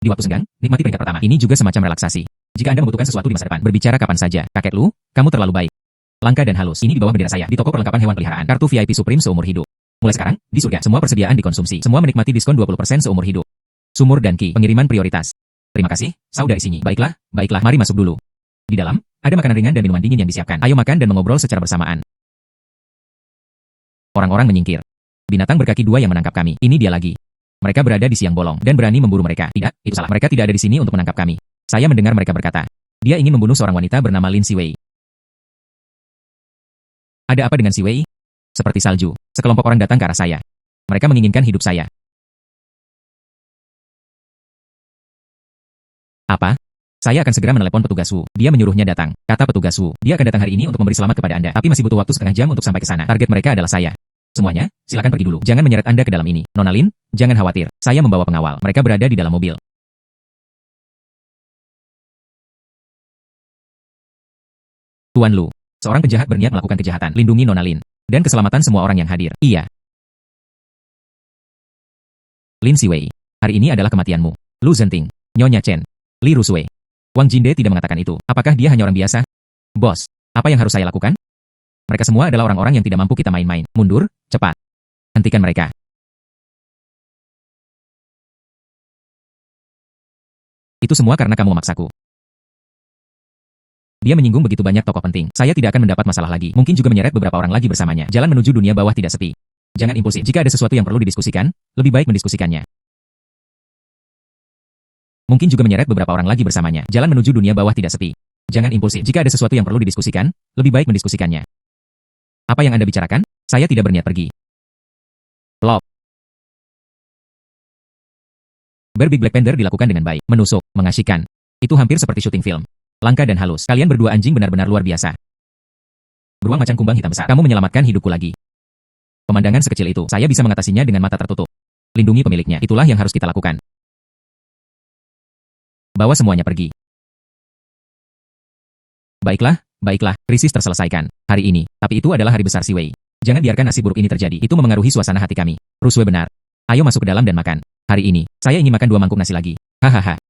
Di waktu senggang, nikmati peringkat pertama. Ini juga semacam relaksasi. Jika Anda membutuhkan sesuatu di masa depan, berbicara kapan saja. Kakek Lu, kamu terlalu baik. Langka dan halus. Ini di bawah bendera saya. Di toko perlengkapan hewan peliharaan. Kartu VIP Supreme seumur hidup. Mulai sekarang, di surga, semua persediaan dikonsumsi. Semua menikmati diskon 20% seumur hidup. Sumur dan Ki, pengiriman prioritas. Terima kasih, saudari Sinyi. Baiklah, mari masuk dulu. Di dalam, ada makanan ringan dan minuman dingin yang disiapkan. Ayo makan dan mengobrol secara bersamaan. Orang-orang menyingkir. Binatang berkaki dua yang menangkap kami. Ini dia lagi. Mereka berada di siang bolong dan berani memburu mereka. Tidak, itu salah. Mereka tidak ada di sini untuk menangkap kami. Saya mendengar mereka berkata, dia ingin membunuh seorang wanita bernama Lin Siwei. Ada apa dengan Siwei? Seperti salju, sekelompok orang datang ke arah saya. Mereka menginginkan hidup saya. Apa? Saya akan segera menelepon petugas Wu. Dia menyuruhnya datang. Kata petugas Wu, dia akan datang hari ini untuk memberi selamat kepada Anda. Tapi masih butuh waktu setengah jam untuk sampai ke sana. Target mereka adalah saya. Semuanya, silakan pergi dulu. Jangan menyeret Anda ke dalam ini. Nona Lin, jangan khawatir. Saya membawa pengawal. Mereka berada di dalam mobil. Tuan Lu, seorang penjahat berniat melakukan kejahatan. Lindungi Nona Lin. Dan keselamatan semua orang yang hadir. Iya. Lin Siwei, hari ini adalah kematianmu. Lu Zhenting, Nyonya Chen, Li Rusui. Wang Jinde tidak mengatakan itu. Apakah dia hanya orang biasa? Bos, apa yang harus saya lakukan? Mereka semua adalah orang-orang yang tidak mampu kita main-main. Mundur, cepat. Hentikan mereka. Itu semua karena kamu memaksaku. Dia menyinggung begitu banyak tokoh penting. Saya tidak akan mendapat masalah lagi. Mungkin juga menyeret beberapa orang lagi bersamanya. Jalan menuju dunia bawah tidak sepi. Jangan impulsif. Jika ada sesuatu yang perlu didiskusikan, lebih baik mendiskusikannya. Mungkin juga menyeret beberapa orang lagi bersamanya. Jalan menuju dunia bawah tidak sepi. Jangan impulsif. Jika ada sesuatu yang perlu didiskusikan, lebih baik mendiskusikannya. Apa yang Anda bicarakan? Saya tidak berniat pergi. Plop. Berbig Black Panther dilakukan dengan baik, menusuk, mengasyikkan. Itu hampir seperti syuting film. Langka dan halus. Kalian berdua anjing benar-benar luar biasa. Beruang macan kumbang hitam besar. Kamu menyelamatkan hidupku lagi. Pemandangan sekecil itu, saya bisa mengatasinya dengan mata tertutup. Lindungi pemiliknya. Itulah yang harus kita lakukan. Bawa semuanya pergi. Baiklah, baiklah. Krisis terselesaikan. Hari ini. Tapi itu adalah hari besar Siwei. Jangan biarkan nasib buruk ini terjadi. Itu memengaruhi suasana hati kami. Ruswe benar. Ayo masuk ke dalam dan makan. Hari ini, saya ingin makan 2 mangkuk nasi lagi. Hahaha.